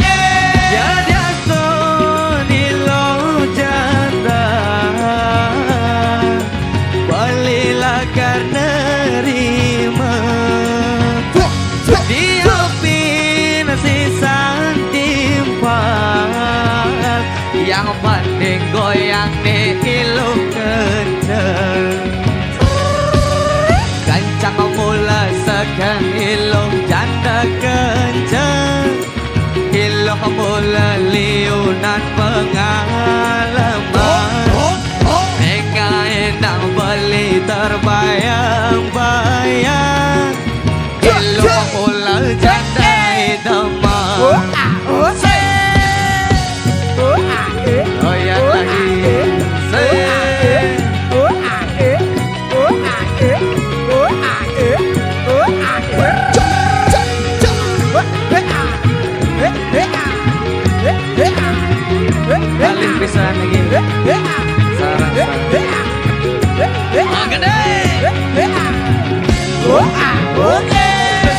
jadi asun iloh janda belilah karena rima diopin sisan timpal yang penting goyang nih ilu kenceng gancang mula sekan ilu janda kenceng ilu mula liunan pengalaman eka enak beli terbayang-bayang ilu mula janda idaman goyang lagi Alih bisa lagi sarang-sarang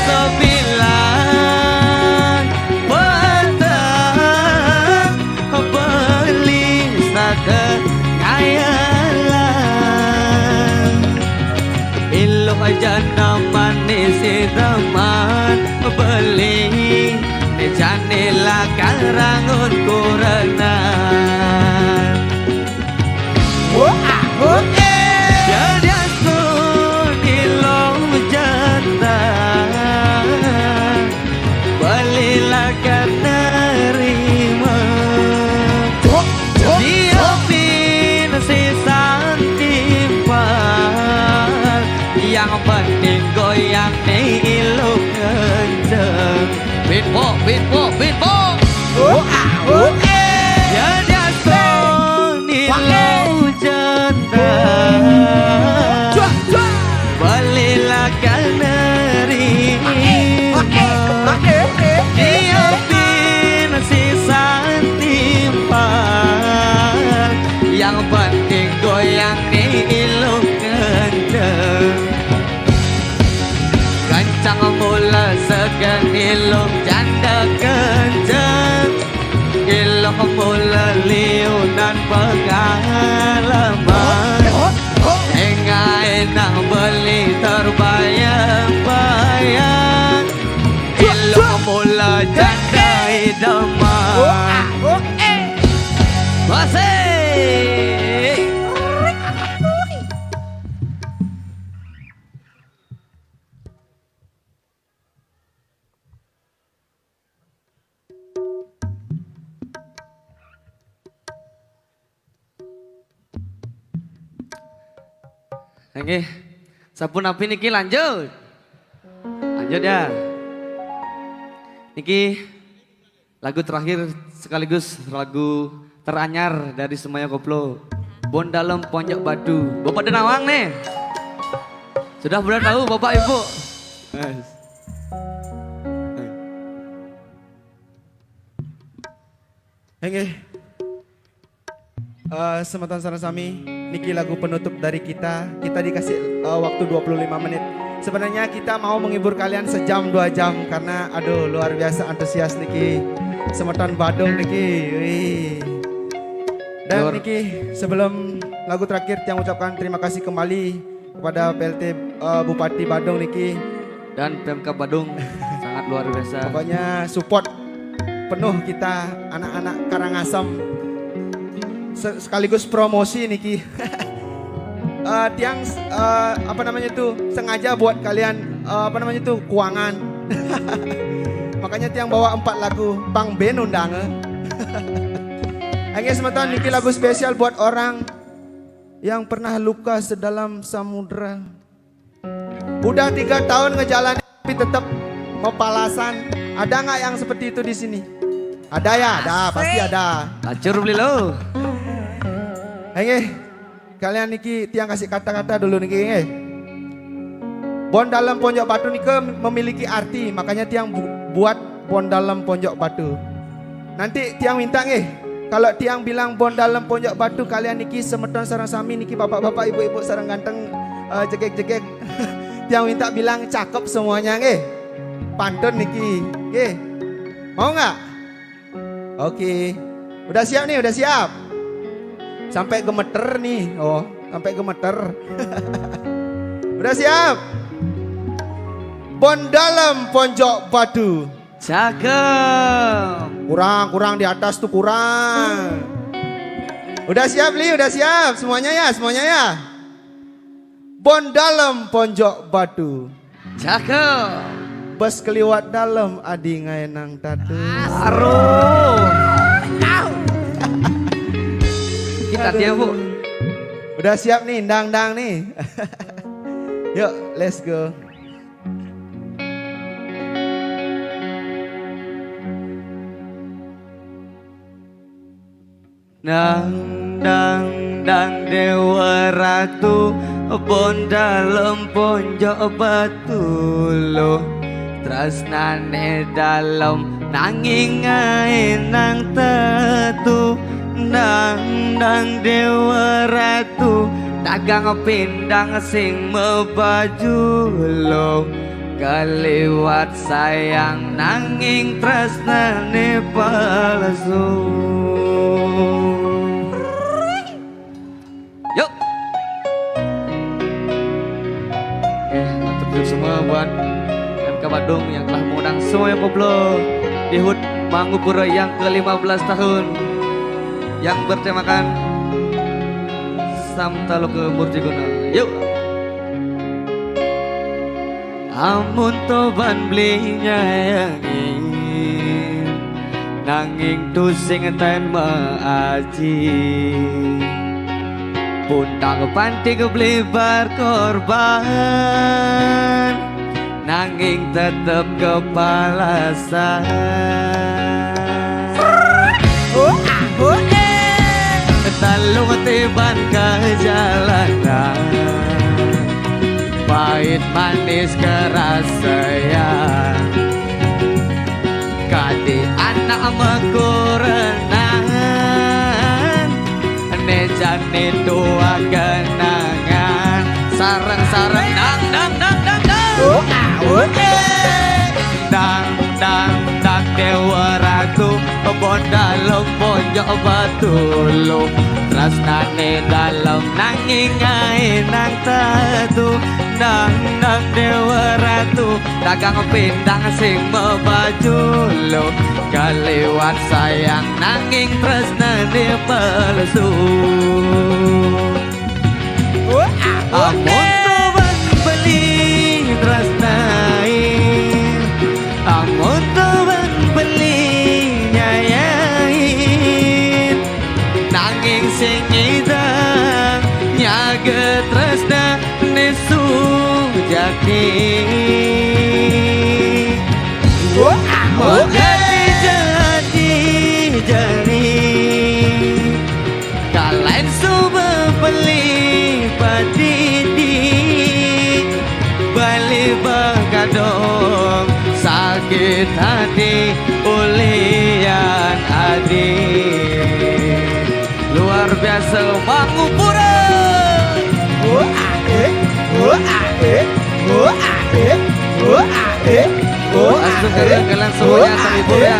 sebilang petang beli sate kayalan iluh jana manis daman beli janela karangun kurenan jadi aku nilong janda belilah nerima siapin sisan timpal yang penting goyang nih iluk kenceng beatbox jadi aku nilong janda belilah nerima siapin sisan timpal yang penting goyang nih ilung kenceng kencang mula segan ilung janda kenceng ilung mula liunan pengalaman enggak beli terbayang-bayang ilung mula janda idaman masih Oke, sabun api niki lanjut ya. Niki lagu terakhir sekaligus lagu teranyar dari Semaya Koplo. Bon Dalam Ponjok Batu. Bapak Denawang nih. Sudah benar tahu Bapak Ibu? Yes. Oke. Semeton Sarasami, niki lagu penutup dari kita. Kita dikasih waktu 25 menit. Sebenarnya kita mau menghibur kalian sejam 2 jam karena aduh luar biasa antusias niki. Semeton Badung niki. Wih. Dan niki sebelum lagu terakhir yang ucapkan terima kasih kembali kepada PLT Bupati Badung niki dan PMK Badung sangat luar biasa. Pokoknya support penuh kita anak-anak Karangasem. Sekaligus promosi niki. Tiang apa namanya itu sengaja buat kalian apa namanya itu keuangan. Makanya tiang bawa 4 lagu Bang Ben undang. Oke semeton niki lagu spesial buat orang yang pernah luka sedalam samudra. Udah 3 tahun ngejalanin tapi tetap mau palasan. Ada nggak yang seperti itu di sini? Ada ya, ada pasti ada. Acur beli lo. Oke, kalian niki tiang kasih kata-kata dulu niki. Bon Dalam Ponjok Batu niki memiliki arti, makanya tiang buat Bon Dalam Ponjok Batu. Nanti tiang minta kalau tiang bilang Bon Dalam Ponjok Batu, kalian niki Semeton sareng sami niki bapak-bapak, ibu-ibu sareng ganteng jegek-jegek. Tiang minta bilang cakep semuanya pantun niki. Mau nggak? Oke. Udah siap nih, udah siap. Sampai gemeter nih, sampai gemeter. Udah siap? Bon Dalam Ponjok Batu. Cakep. Kurang di atas tuh kurang. Udah siap Li, udah siap. Semuanya ya. Bon Dalam Ponjok Batu. Cakep. Bes keliwat dalam adi ngaenang tatu. Aduh. Kita dia Bu. Udah siap nih, dang nih. Yuk, let's go. Dang Dewa Ratu, Bon Dalam Ponjok Batu lo. Tresnane dalam nanging nang tetu. Dang Dewa Ratu, dagang pindang sing mebaju lo. Kaliwat sayang nanging tresnane palsu. Yuk. Oke, mantap semua buat MK Kota Bandung yang telah mengundang semuanya koplo di HUT Mangupura yang ke-15 tahun yang bertemakan Samtaloka Murtiguna. Yuk. Amun toban belinya yang nanging tusing ten maaji puntang panting beli berkorban nanging tetep kepalasan talung tiban ke jalanan pahit manis kerasayan kadi anak mekurenan nejane tua kenangan sarang-sarang dang dewa ratu bondalong pojok batulung tresnane dalem nanging ae nang tatu nang dewa ratu dagang pindang sing mebajulung kaliwat sayang nanging tresnane palsu amun tuban beli tresnai amun tuban beli nyayain nanging sing idang nyaga tresna nesu jati jadi kalian subuh beli padidi balik begadong sakit hati ulian adik luar biasa Mangupura langsung kalian semuanya terhibur ya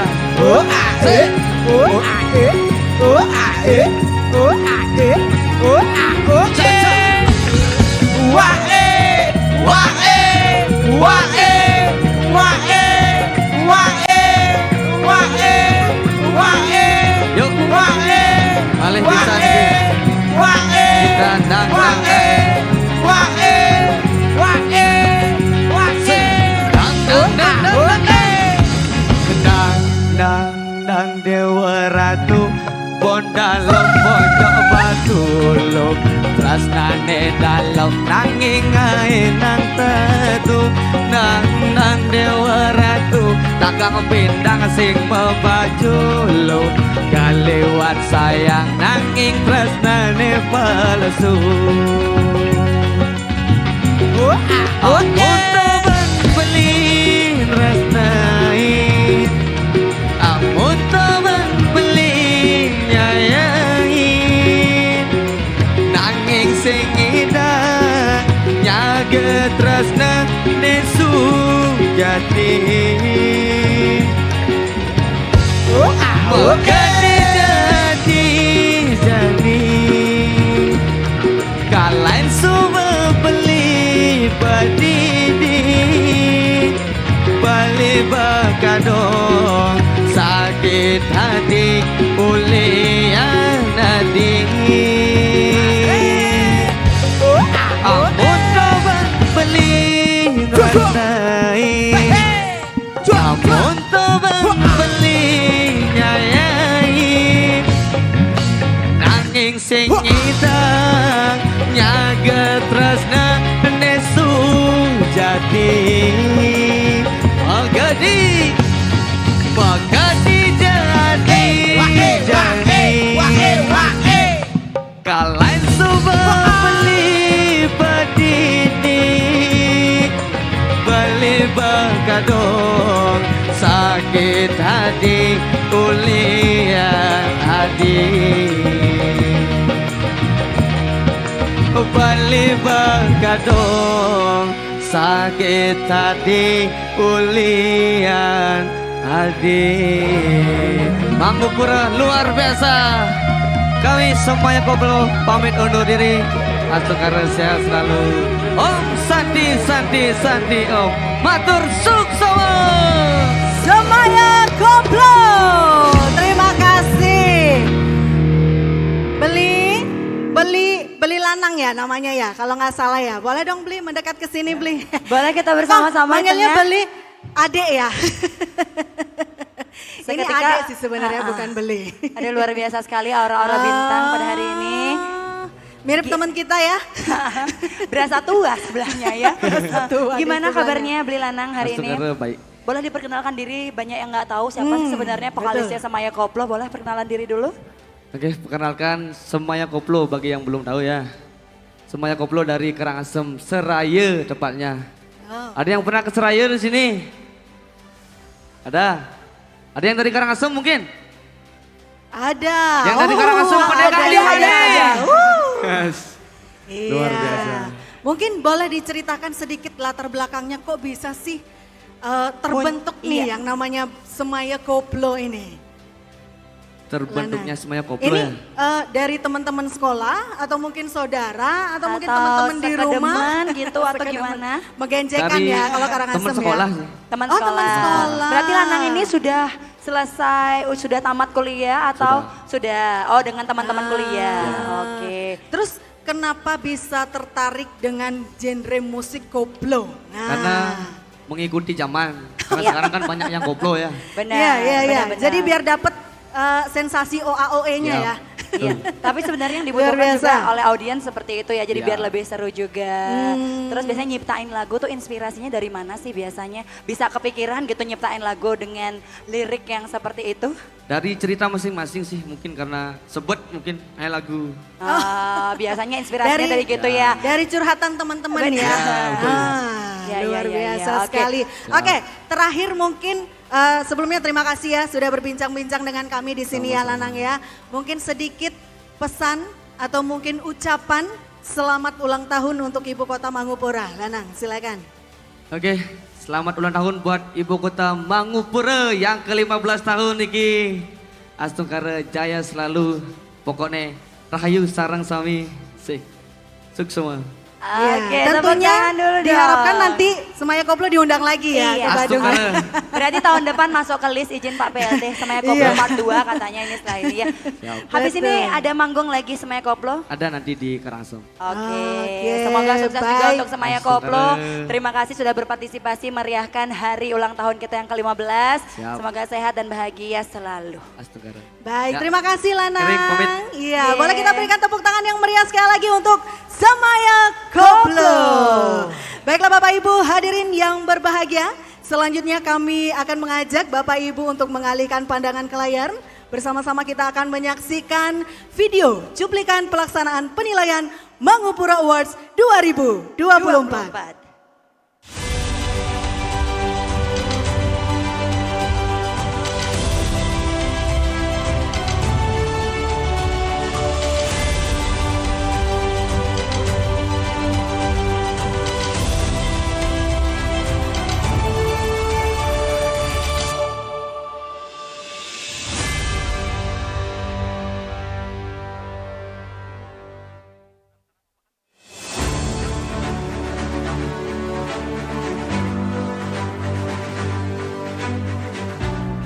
alih bisa kita dang dewa ratu bondalong pojok batulung tresnane dalem nanging ae nang tetu nang dewa ratu dagang pindang sing mebajulung kaliwat sayang nanging tresnane palsu amun toban beli tresnai amun toban beli nyayain nanging sing idang nyaga tresna nesu jati jadi kalian semua beli badidi balik begadong sakit hati ulian adik amun toban beli rasai amun toban beli nyayain nanging sing idang nyaga tresna nesu jati Magadi jadi kalian semua beli badini beli begadong sakit hati ulian adik beli begadong sakit hati ulian adik. Mangupura luar biasa. Kami semuanya koplo pamit undur diri. Atur karena sehat selalu. Om Sandi Sandi Sandi Om. Matur sukses. ya namanya ya, kalau nggak salah ya. Boleh dong Beli mendekat ke sini Beli. Boleh kita bersama-sama Manggilnya tengah. Beli, adek ya. Ini Seketika, adek sih sebenarnya bukan Beli. Ada luar biasa sekali aura-aura bintang pada hari ini. Mirip teman kita ya. Berasa tua sebelahnya ya. tua di Gimana sebelahnya. kabarnya Beli Lanang hari ini? Astagfirullah, baik. Boleh diperkenalkan diri, banyak yang nggak tahu siapa sih sebenarnya vokalisnya Semaya Koplo. Boleh perkenalan diri dulu? Oke, perkenalkan Semaya Koplo bagi yang belum tahu ya. Semaya Koplo dari Karangasem, Seraya tepatnya. Ada yang pernah ke Seraya di sini? Ada? Ada yang dari Karangasem mungkin? Ada. Yang dari Karangasem pada kali ada. Yes. Luar biasa. Mungkin boleh diceritakan sedikit latar belakangnya kok bisa sih terbentuk nih yang namanya Semaya Koplo ini. Terbentuknya Semaya Koplo Ini ya. dari teman-teman sekolah atau mungkin saudara atau mungkin teman-teman di rumah sekedeman gitu atau Sekedeman. gimana? Megenjekan Dari ya kalau Karangasem teman ya. sekolah. Teman Oh, sekolah. teman sekolah. Berarti Lanang ini sudah selesai, sudah tamat kuliah atau sudah? Oh, dengan teman-teman kuliah. Oke. Terus kenapa bisa tertarik dengan genre musik koplo? Nah. Karena mengikuti zaman. Karena sekarang kan banyak yang koplo ya. Benar. Iya, iya, iya. benar. Jadi biar dapat sensasi OAOE-nya ya. Iya, tapi sebenarnya yang Luar dibutuhkan biasa. juga oleh audiens seperti itu ya, jadi Iya. biar lebih seru juga. Terus biasanya nyiptain lagu tuh inspirasinya dari mana sih biasanya? Bisa kepikiran gitu nyiptain lagu dengan lirik yang seperti itu? Dari cerita masing-masing sih mungkin karena sebut mungkin lagu. Biasanya inspirasinya dari gitu ya. Dari curhatan teman-teman Benar. ya. betul. Ya, Luar ya, ya, biasa ya. Oke. sekali. Oke, terakhir mungkin sebelumnya terima kasih ya sudah berbincang-bincang dengan kami di sini ya Lanang ya. Mungkin sedikit pesan atau mungkin ucapan selamat ulang tahun untuk Ibu Kota Mangupura. Lanang, silakan. Oke, selamat ulang tahun buat Ibu Kota Mangupura yang ke-15 tahun niki. Astungkara jaya selalu. Pokoknya rahayu sarang sami. Sukses semua. Oke, Ya, tepuk tentunya tangan dulu dong. diharapkan nanti Semaya Koplo diundang lagi ya Iya. ke Badung. Astungkara. Berarti tahun depan masuk ke list izin Pak PLT Semaya Koplo Iya. part 2 katanya ini setelah ini ya. Habis ini Betul. ada manggung lagi Semaya Koplo? Ada nanti di Karangasem. Oke, semoga sukses juga baik. untuk Semaya Koplo. Terima kasih sudah berpartisipasi meriahkan hari ulang tahun kita yang ke-15. Siap. Semoga sehat dan bahagia selalu. Astungkara. Baik, Ya. terima kasih Lanang. Kering, pamit. Iya, Yeah. boleh kita berikan tepuk tangan yang meriah sekali lagi untuk Semaya Koplo. Baiklah Bapak Ibu hadirin yang berbahagia, selanjutnya kami akan mengajak Bapak Ibu untuk mengalihkan pandangan ke layar. Bersama-sama kita akan menyaksikan video cuplikan pelaksanaan penilaian Mangupura Awards 2024.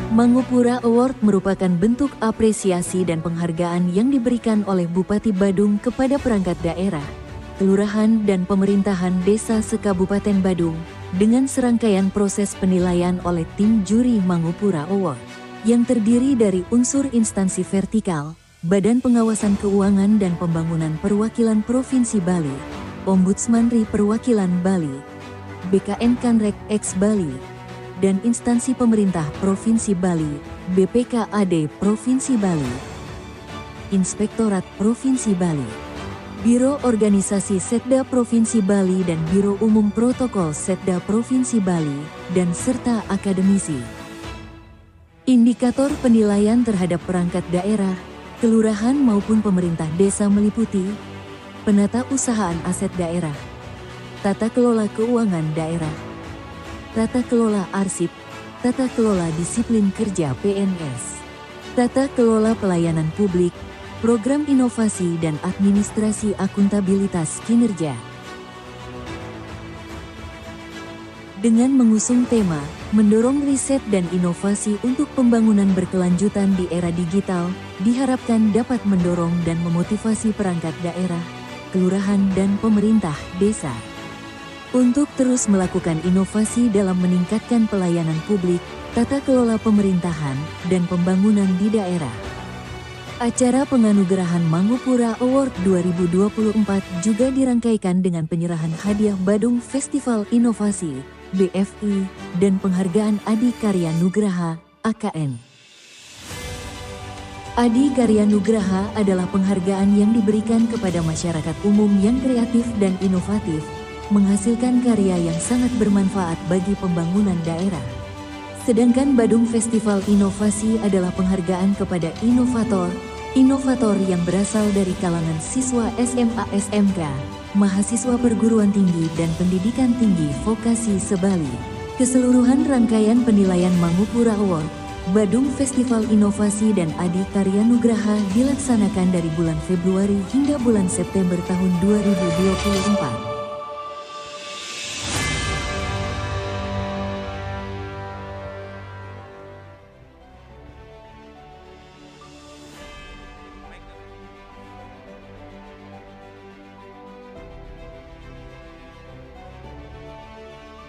Mangupura Award merupakan bentuk apresiasi dan penghargaan yang diberikan oleh Bupati Badung kepada perangkat daerah, kelurahan dan pemerintahan desa se-Kabupaten Badung dengan serangkaian proses penilaian oleh tim juri Mangupura Award yang terdiri dari unsur instansi vertikal, Badan Pengawasan Keuangan dan Pembangunan Perwakilan Provinsi Bali, Ombudsman RI Perwakilan Bali, BKN Kanrek X Bali, dan instansi pemerintah Provinsi Bali, BPKAD Provinsi Bali, Inspektorat Provinsi Bali, Biro Organisasi Setda Provinsi Bali dan Biro Umum Protokol Setda Provinsi Bali, dan serta akademisi. Indikator penilaian terhadap perangkat daerah, kelurahan maupun pemerintah desa meliputi penata usahaan aset daerah, tata kelola keuangan daerah, tata kelola arsip, tata kelola disiplin kerja PNS, tata kelola pelayanan publik, program inovasi dan administrasi akuntabilitas kinerja. Dengan mengusung tema, mendorong riset dan inovasi untuk pembangunan berkelanjutan di era digital, diharapkan dapat mendorong dan memotivasi perangkat daerah, kelurahan dan pemerintah desa. Untuk terus melakukan inovasi dalam meningkatkan pelayanan publik, tata kelola pemerintahan, dan pembangunan di daerah. Acara penganugerahan Mangupura Award 2024 juga dirangkaikan dengan penyerahan hadiah Badung Festival Inovasi, BFI, dan penghargaan Adi Karya Nugraha, AKN. Adi Karya Nugraha adalah penghargaan yang diberikan kepada masyarakat umum yang kreatif dan inovatif, menghasilkan karya yang sangat bermanfaat bagi pembangunan daerah. Sedangkan Badung Festival Inovasi adalah penghargaan kepada inovator yang berasal dari kalangan siswa SMA SMK, mahasiswa perguruan tinggi dan pendidikan tinggi vokasi sebali. Keseluruhan rangkaian penilaian Mangupura Award, Badung Festival Inovasi dan Adi Karya Nugraha dilaksanakan dari bulan Februari hingga bulan September tahun 2024.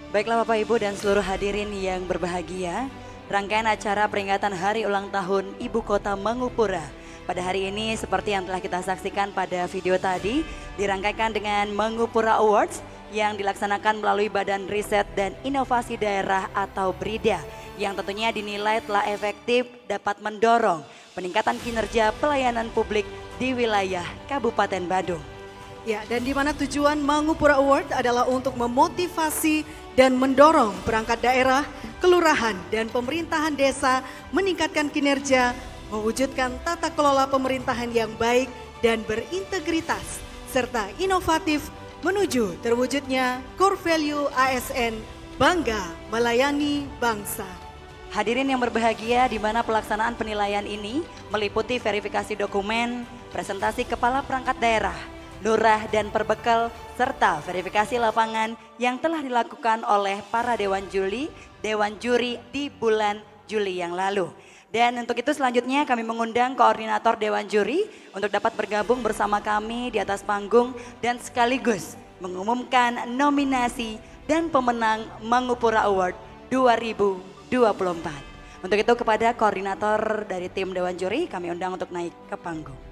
Baiklah Bapak Ibu dan seluruh hadirin yang berbahagia, rangkaian acara peringatan Hari Ulang Tahun Ibu Kota Mangupura pada hari ini seperti yang telah kita saksikan pada video tadi, dirangkaikan dengan Mangupura Awards yang dilaksanakan melalui Badan Riset dan Inovasi Daerah atau BRIDA, yang tentunya dinilai telah efektif dapat mendorong peningkatan kinerja pelayanan publik di wilayah Kabupaten Badung. Ya, dan di mana tujuan Mangupura Award adalah untuk memotivasi dan mendorong perangkat daerah, kelurahan, dan pemerintahan desa meningkatkan kinerja, mewujudkan tata kelola pemerintahan yang baik dan berintegritas, serta inovatif menuju terwujudnya core value ASN, bangga melayani bangsa. Hadirin yang berbahagia, di mana pelaksanaan penilaian ini meliputi verifikasi dokumen, presentasi kepala perangkat daerah, lurah dan perbekal, serta verifikasi lapangan yang telah dilakukan oleh para dewan juri di bulan Juli yang lalu. Dan untuk itu selanjutnya kami mengundang koordinator dewan juri untuk dapat bergabung bersama kami di atas panggung dan sekaligus mengumumkan nominasi dan pemenang Mangupura Award 2024. Untuk itu kepada koordinator dari tim dewan juri kami undang untuk naik ke panggung.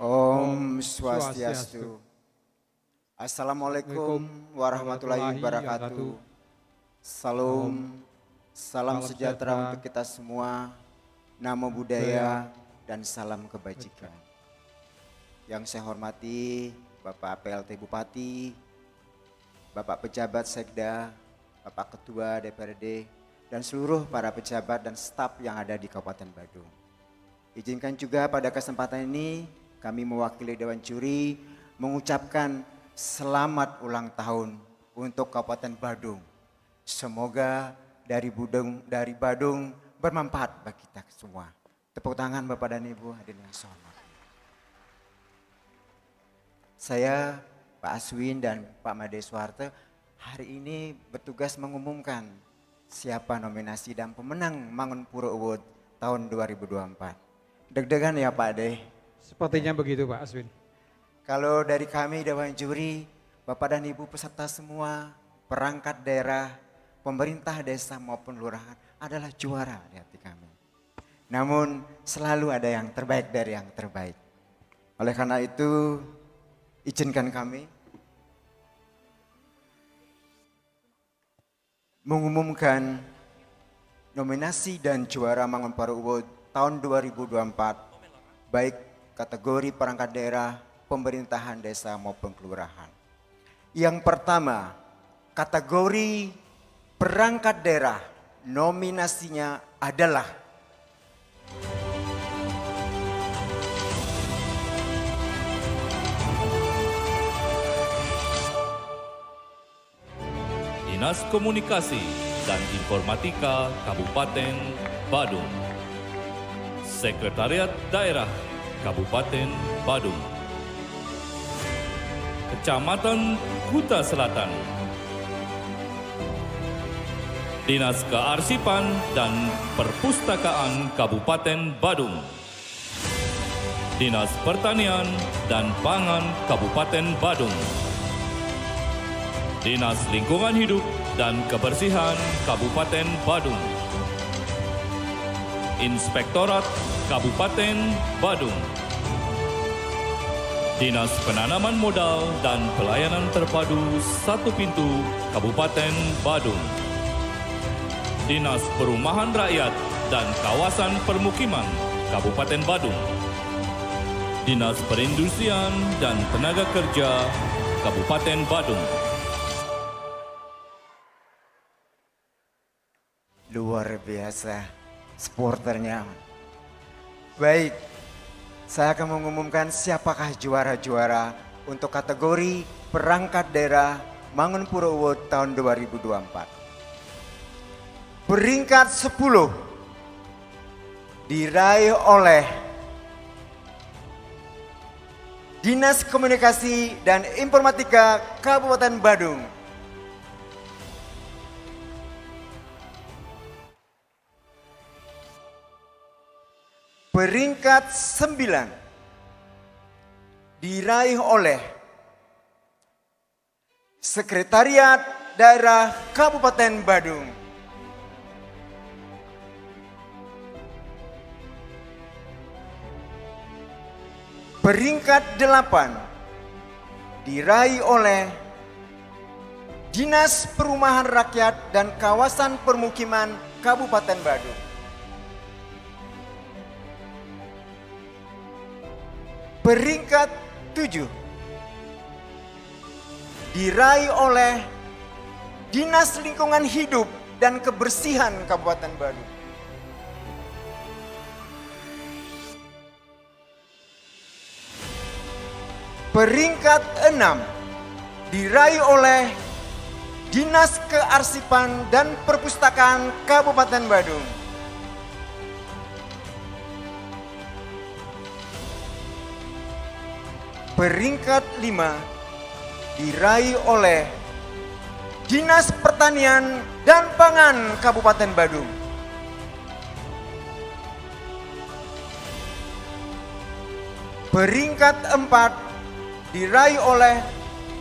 Om Swastiastu. Assalamualaikum warahmatullahi wabarakatuh. Salam sejahtera untuk kita semua. Namo Buddhaya dan salam kebajikan. Yang saya hormati Bapak PLT Bupati, Bapak Pejabat Sekda, Bapak Ketua DPRD, dan seluruh para pejabat dan staf yang ada di Kabupaten Badung. Izinkan juga pada kesempatan ini kami mewakili Dewan Juri mengucapkan selamat ulang tahun untuk Kabupaten Badung. Semoga dari Badung bermanfaat bagi kita semua. Tepuk tangan Bapak dan Ibu hadirin yang saya hormati. Saya Pak Aswin dan Pak Made Suharto hari ini bertugas mengumumkan siapa nominasi dan pemenang Mangupura Award tahun 2024. Deg-degan ya Pak Ade? Sepertinya begitu Pak Aswin. Kalau dari kami Dewan Juri, Bapak dan Ibu peserta semua, perangkat daerah, pemerintah desa maupun lurahan adalah juara di hati kami. Namun selalu ada yang terbaik dari yang terbaik. Oleh karena itu, izinkan kami mengumumkan nominasi dan juara Mangupura Award tahun 2024 baik kategori perangkat daerah, pemerintahan desa maupun kelurahan. Yang pertama, kategori perangkat daerah, nominasinya adalah Dinas Komunikasi dan Informatika Kabupaten Badung. Sekretariat Daerah Kabupaten Badung. Kecamatan Kuta Selatan. Dinas Kearsipan dan Perpustakaan Kabupaten Badung. Dinas Pertanian dan Pangan Kabupaten Badung. Dinas Lingkungan Hidup dan Kebersihan Kabupaten Badung. Inspektorat Kabupaten Badung. Dinas Penanaman Modal dan Pelayanan Terpadu Satu Pintu Kabupaten Badung. Dinas Perumahan Rakyat dan Kawasan Permukiman Kabupaten Badung. Dinas Perindustrian dan Tenaga Kerja Kabupaten Badung. Luar biasa supporternya. Baik, saya akan mengumumkan siapakah juara-juara untuk kategori perangkat daerah Mangunpura Award tahun 2024. Peringkat 10 diraih oleh Dinas Komunikasi dan Informatika Kabupaten Badung. Peringkat 9 diraih oleh Sekretariat Daerah Kabupaten Badung. Peringkat 8 diraih oleh Dinas Perumahan Rakyat dan Kawasan Permukiman Kabupaten Badung. Peringkat 7 diraih oleh Dinas Lingkungan Hidup dan Kebersihan Kabupaten Badung. Peringkat 6 diraih oleh Dinas Kearsipan dan Perpustakaan Kabupaten Badung. Peringkat 5 diraih oleh Dinas Pertanian dan Pangan Kabupaten Badung. Peringkat 4 diraih oleh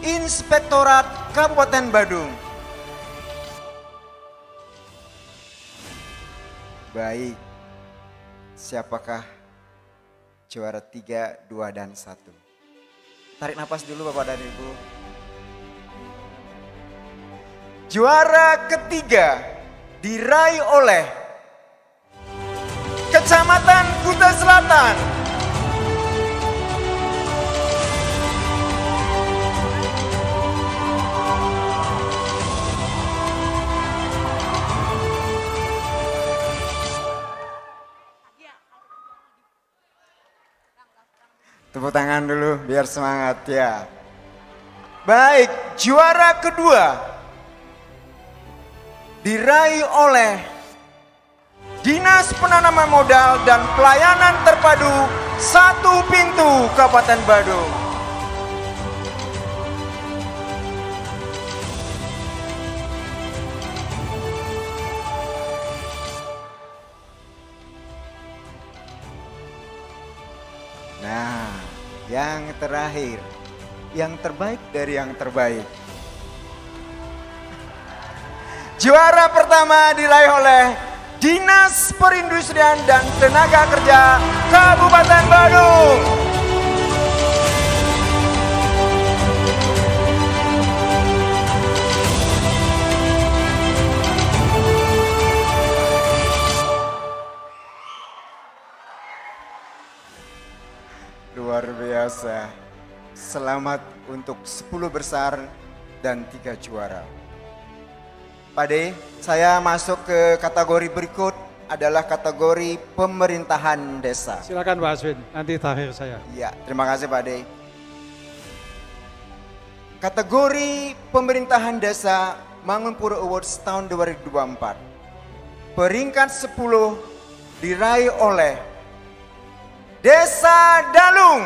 Inspektorat Kabupaten Badung. Baik, siapakah juara 3, 2, dan 1? Tarik nafas dulu Bapak dan Ibu. Juara ketiga diraih oleh Kecamatan Kuta Selatan. Tepuk tangan dulu biar semangat ya. Baik, juara kedua diraih oleh Dinas Penanaman Modal dan Pelayanan Terpadu Satu Pintu Kabupaten Badung. Nah, yang terakhir, yang terbaik dari yang terbaik. Juara pertama diraih oleh Dinas Perindustrian dan Tenaga Kerja Kabupaten Badung. Luar biasa. Selamat untuk 10 besar dan 3 juara. Pak De, saya masuk ke kategori berikut adalah kategori pemerintahan desa. Silakan Pak Aswin, nanti terakhir saya. Iya, terima kasih Pak De. Kategori pemerintahan desa Mangunpura Awards tahun 2024. Peringkat 10 diraih oleh Desa Dalung.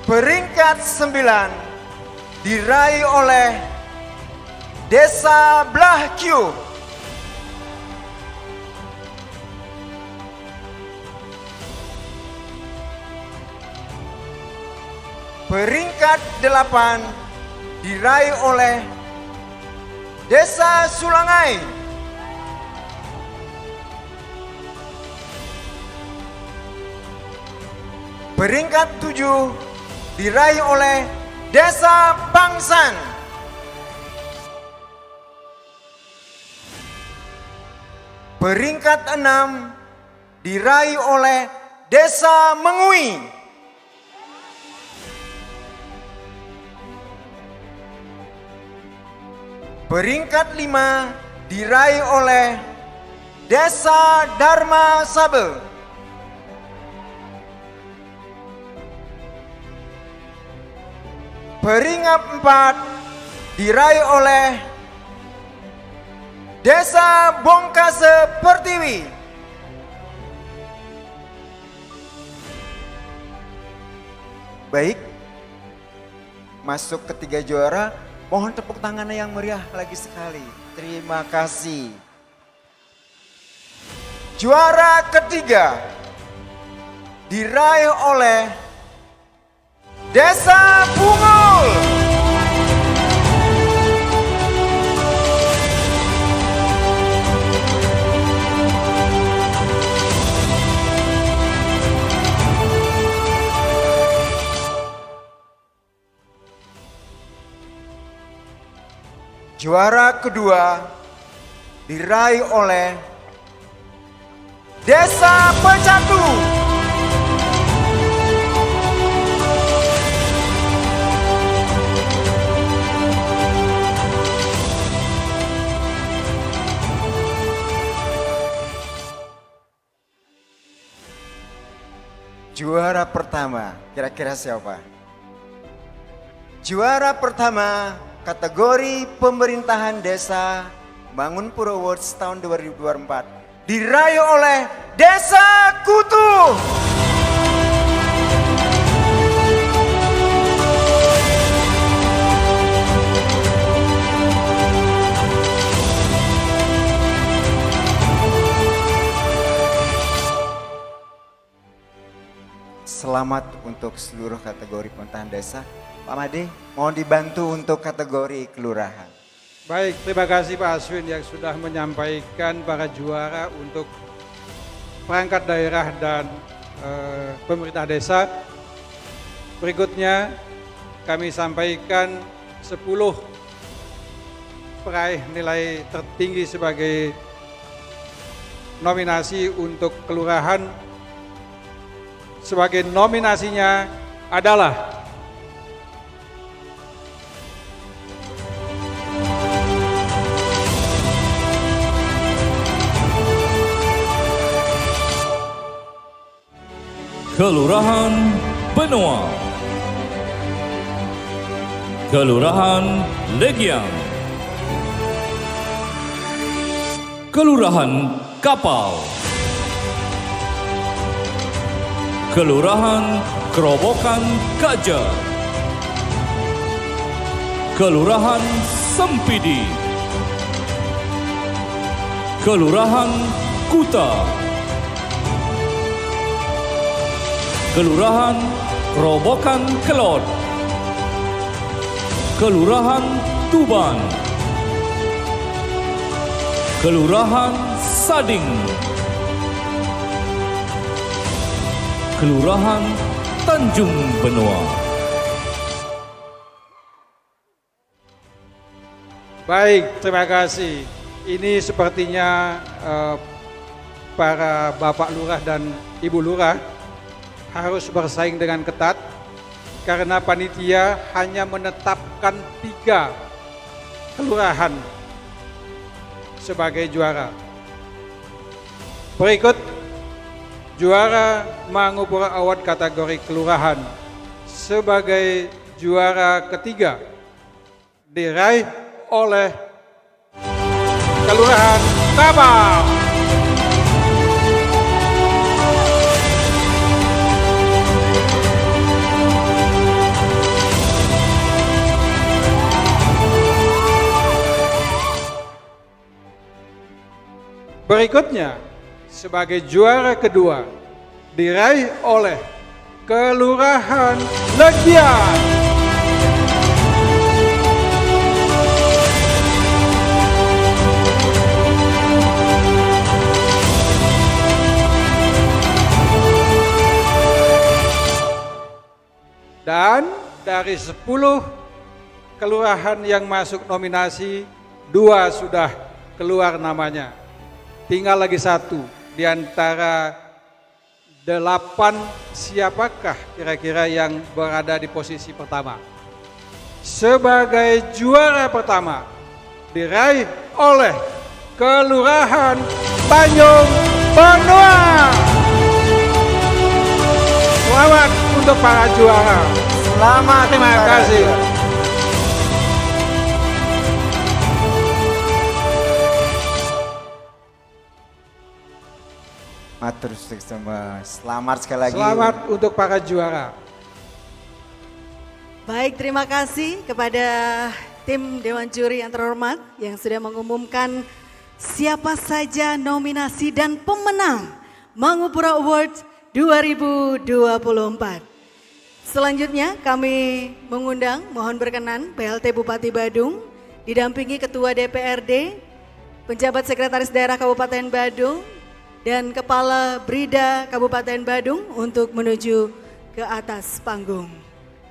Peringkat 9 diraih oleh Desa Blahkyu. Peringkat 8 diraih oleh Desa Sulangai. Peringkat 7 diraih oleh Desa Pangsan. Peringkat 6 diraih oleh Desa Mengui. Peringkat 5 diraih oleh Desa Dharma Sabe. Peringkat 4 diraih oleh Desa Bongkase Pertiwi. Baik, masuk ketiga juara. Mohon tepuk tangannya yang meriah lagi sekali. Terima kasih. Juara ketiga diraih oleh Desa Bungul. Juara kedua diraih oleh Desa Pecatu. Juara pertama, kira-kira siapa? Juara pertama kategori pemerintahan desa Mangunpura Awards tahun 2024 diraih oleh Desa Kutu. Selamat untuk seluruh kategori pemerintahan desa. Pak Made, mohon dibantu untuk kategori kelurahan. Baik, terima kasih Pak Aswin yang sudah menyampaikan para juara untuk perangkat daerah dan pemerintah desa. Berikutnya kami sampaikan 10 peraih nilai tertinggi sebagai nominasi untuk kelurahan. Sebagai nominasinya adalah Kelurahan Benoa, Kelurahan Legian, Kelurahan Kapal, Kelurahan Kerobokan Gajah, Kelurahan Sempidi, Kelurahan Kuta, Kelurahan Kerobokan Kelot, Kelurahan Tuban, Kelurahan Sading, Kelurahan Tanjung Benoa. baik, terima kasih. Ini sepertinya para Bapak Lurah dan Ibu Lurah harus bersaing dengan ketat karena panitia hanya menetapkan 3 kelurahan sebagai juara. Berikut juara Mangupura Award kategori kelurahan sebagai juara ketiga diraih oleh Kelurahan Tabang. Berikutnya, sebagai juara kedua diraih oleh Kelurahan Legian. Dan dari 10 kelurahan yang masuk nominasi, 2 sudah keluar namanya. Tinggal lagi 1 di antara 8, siapakah kira-kira yang berada di posisi pertama? Sebagai juara pertama diraih oleh Kelurahan Tanjung Benoa. Selamat untuk para juara. Selamat. Terima kasih. Matur suksema. Selamat sekali lagi. Selamat untuk para juara. Baik, terima kasih kepada tim Dewan Juri yang terhormat yang sudah mengumumkan siapa saja nominasi dan pemenang Mangupura Awards 2024. Selanjutnya kami mengundang, mohon berkenan PLT Bupati Badung didampingi Ketua DPRD, Penjabat Sekretaris Daerah Kabupaten Badung, dan Kepala Brida Kabupaten Badung untuk menuju ke atas panggung.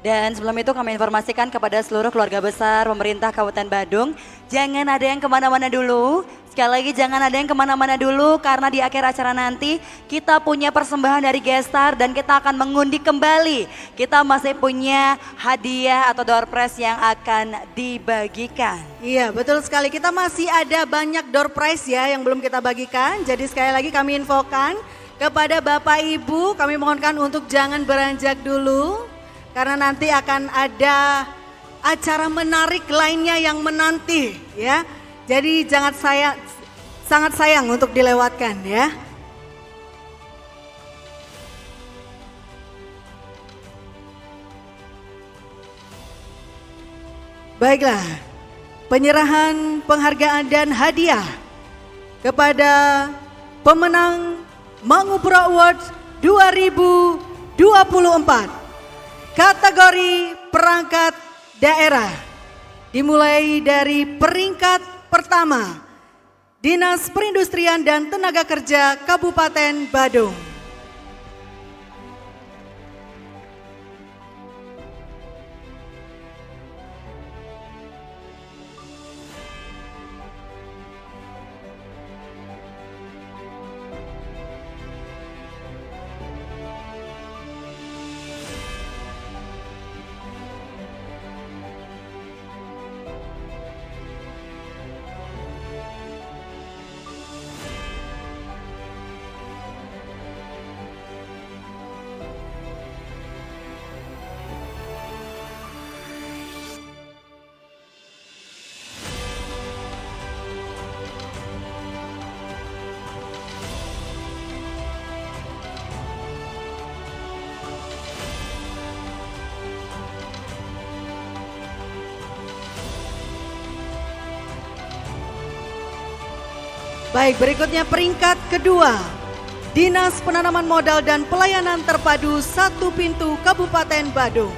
Dan sebelum itu kami informasikan kepada seluruh keluarga besar pemerintah Kabupaten Badung, jangan ada yang kemana-mana dulu. Sekali lagi jangan ada yang kemana-mana dulu karena di akhir acara nanti kita punya persembahan dari Gestar dan kita akan mengundi kembali. Kita masih punya hadiah atau door prize yang akan dibagikan. Iya, betul sekali, kita masih ada banyak door prize ya yang belum kita bagikan. Jadi sekali lagi kami infokan kepada Bapak Ibu, kami mohonkan untuk jangan beranjak dulu karena nanti akan ada acara menarik lainnya yang menanti ya. Jadi sangat sayang untuk dilewatkan ya. Baiklah, penyerahan penghargaan dan hadiah kepada pemenang Mangupura Awards 2024 kategori perangkat daerah, dimulai dari peringkat pertama, Dinas Perindustrian dan Tenaga Kerja Kabupaten Badung. Baik, berikutnya peringkat kedua, Dinas Penanaman Modal dan Pelayanan Terpadu Satu Pintu Kabupaten Badung.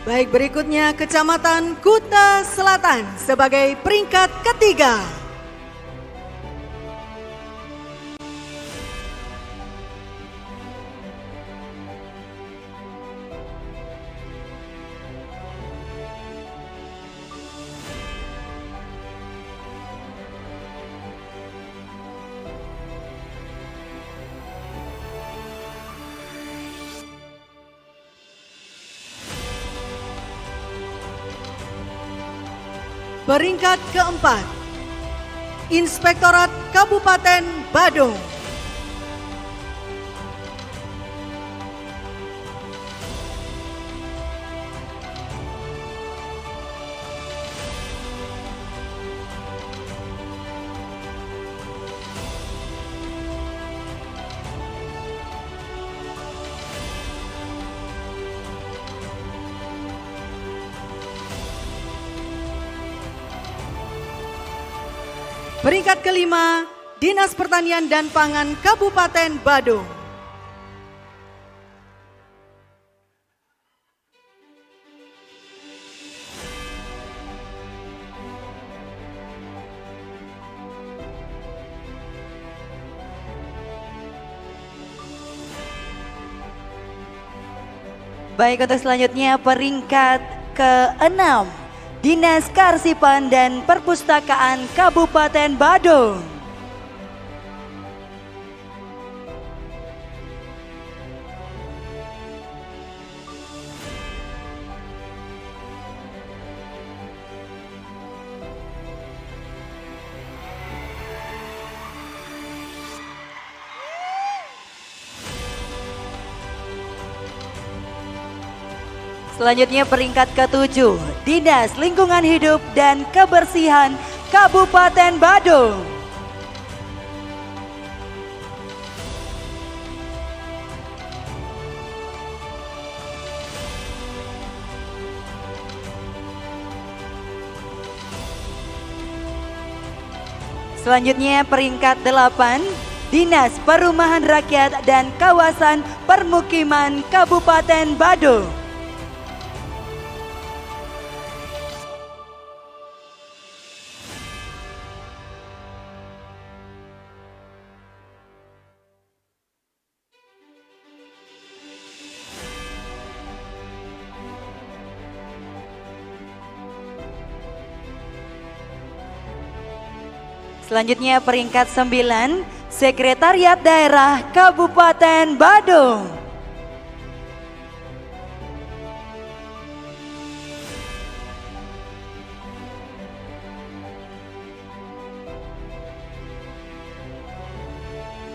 Baik, berikutnya Kecamatan Kuta Selatan sebagai peringkat ketiga. Peringkat keempat, Inspektorat Kabupaten Badung. Peringkat kelima, Dinas Pertanian dan Pangan Kabupaten Badung. Baik, untuk selanjutnya peringkat ke-6, Dinas Kearsipan dan Perpustakaan Kabupaten Badung. Selanjutnya peringkat ke-7, Dinas Lingkungan Hidup dan Kebersihan Kabupaten Badung. Selanjutnya peringkat 8, Dinas Perumahan Rakyat dan Kawasan Permukiman Kabupaten Badung. Selanjutnya peringkat 9, Sekretariat Daerah Kabupaten Badung.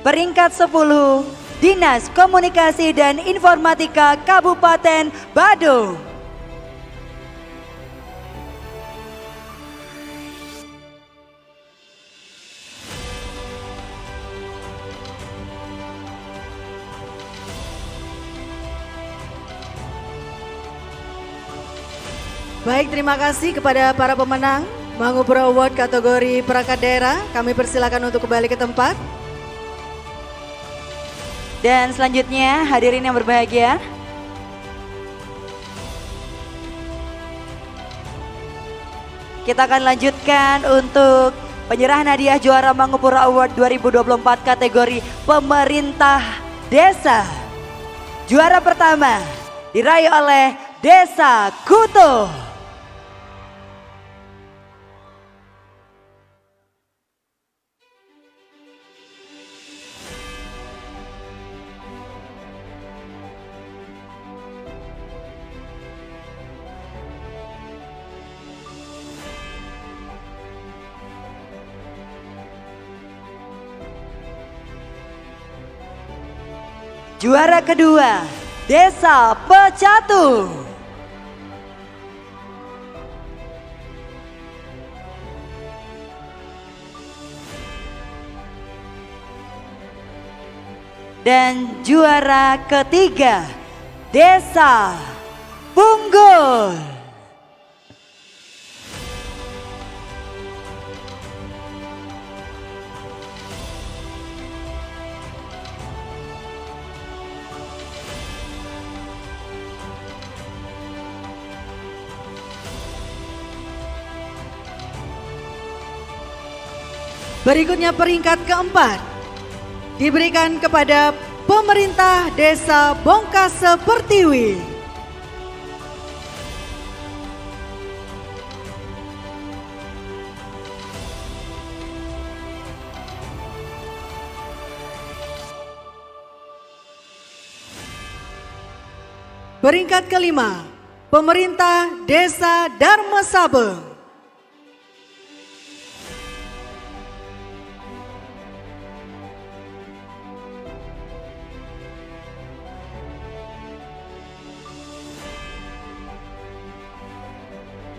Peringkat 10, Dinas Komunikasi dan Informatika Kabupaten Badung. Baik, terima kasih kepada para pemenang Mangupura Award kategori perangkat daerah. Kami persilakan untuk kembali ke tempat. Dan selanjutnya hadirin yang berbahagia, kita akan lanjutkan untuk penyerahan hadiah juara Mangupura Award 2024 kategori Pemerintah Desa. Juara pertama diraih oleh Desa Kuto. Juara kedua, Desa Pecatu. Dan juara ketiga, Desa Punggul. Berikutnya peringkat keempat diberikan kepada Pemerintah Desa Bongkase Pertiwi. Peringkat kelima, Pemerintah Desa Darmasabeng.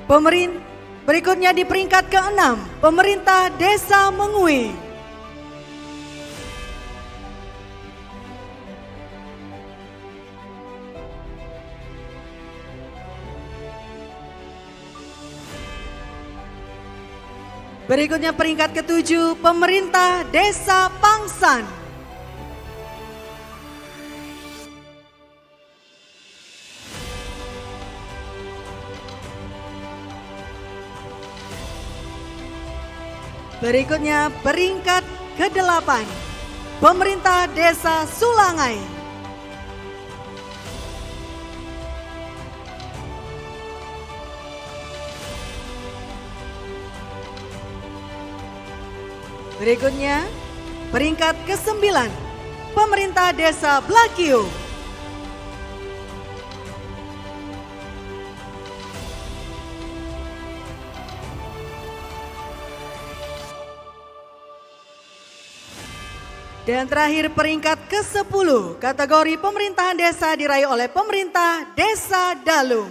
Berikutnya di peringkat ke-6, Pemerintah Desa Mengui. Berikutnya peringkat ke-7, Pemerintah Desa Pangsan. Berikutnya peringkat ke-8, Pemerintah Desa Sulangai. Berikutnya peringkat ke-9, Pemerintah Desa Blakio. Dan terakhir peringkat ke-10, kategori pemerintahan desa diraih oleh Pemerintah Desa Dalung.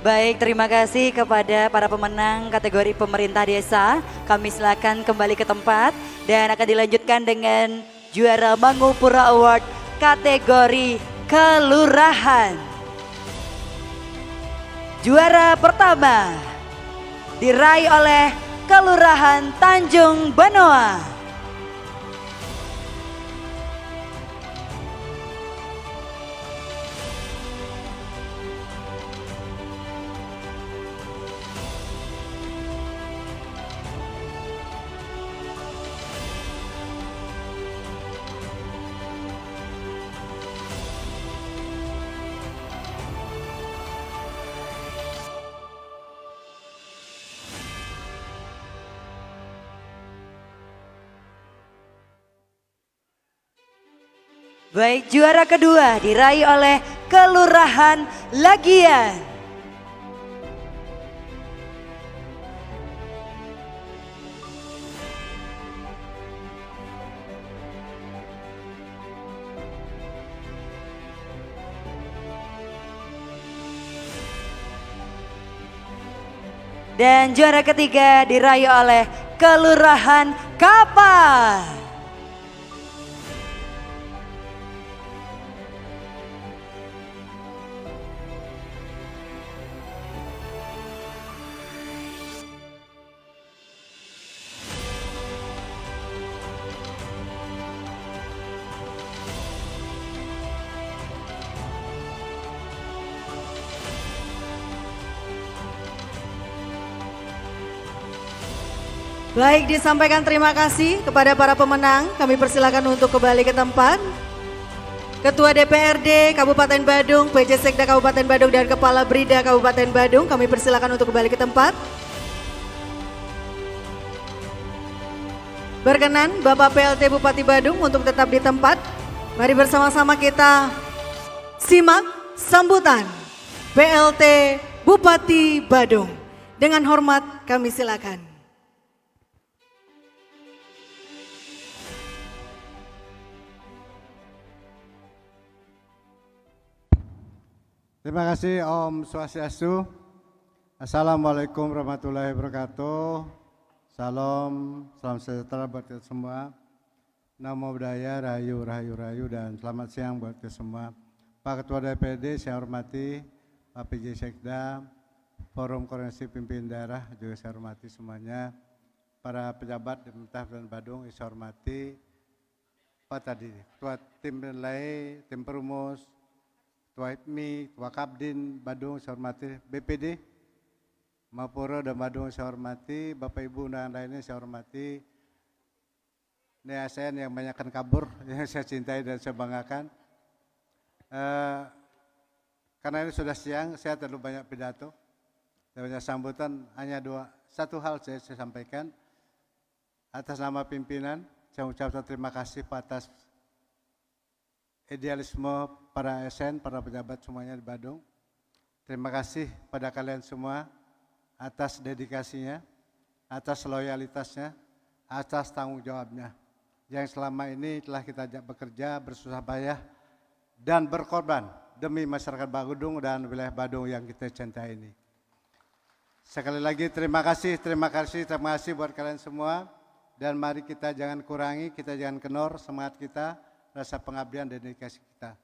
Baik, terima kasih kepada para pemenang kategori pemerintah desa. Kami silakan kembali ke tempat dan akan dilanjutkan dengan juara Mangupura Award kategori kelurahan. Juara pertama diraih oleh Kelurahan Tanjung Benoa. Baik, juara kedua diraih oleh Kelurahan Lagian. Dan juara ketiga diraih oleh Kelurahan Kapal. Baik, disampaikan terima kasih kepada para pemenang. Kami persilakan untuk kembali ke tempat. Ketua DPRD Kabupaten Badung, PJ Sekda Kabupaten Badung dan Kepala Brida Kabupaten Badung, kami persilakan untuk kembali ke tempat. Berkenan Bapak PLT Bupati Badung untuk tetap di tempat. Mari bersama-sama kita simak sambutan PLT Bupati Badung. Dengan hormat kami silakan. Terima kasih Om Swastiastu. Assalamualaikum warahmatullahi wabarakatuh. Salam sejahtera buat kita semua. Namo Buddhaya, Rahayu, Rahayu, Rahayu, dan selamat siang buat kita semua. Pak Ketua DPRD saya hormati, Pak PJ Sekda, Forum Koordinasi Pimpinan Daerah juga saya hormati semuanya. Para pejabat di pemerintah dan Badung saya hormati. Pak tadi, Ketua Tim Penilai, Tim Perumus, Ketua HIPMI, Ketua Kabdin Badung saya hormati, BPD, Mapura dan Badung saya hormati, Bapak Ibu dan lainnya saya hormati, ASN yang banyakkan kabur, yang saya cintai dan saya banggakan. Karena ini sudah siang, saya terlalu banyak pidato. Saya punya sambutan hanya satu hal saya sampaikan. Atas nama pimpinan, saya ucapkan terima kasih atas idealisme para ASN, para pejabat semuanya di Badung. Terima kasih pada kalian semua atas dedikasinya, atas loyalitasnya, atas tanggung jawabnya. Yang selama ini telah kita ajak bekerja, bersusah payah, dan berkorban demi masyarakat Badung dan wilayah Badung yang kita cintai ini. Sekali lagi terima kasih buat kalian semua. Dan mari kita jangan kurangi, kita jangan kendor semangat kita, rasa pengabdian dan dedikasi kita.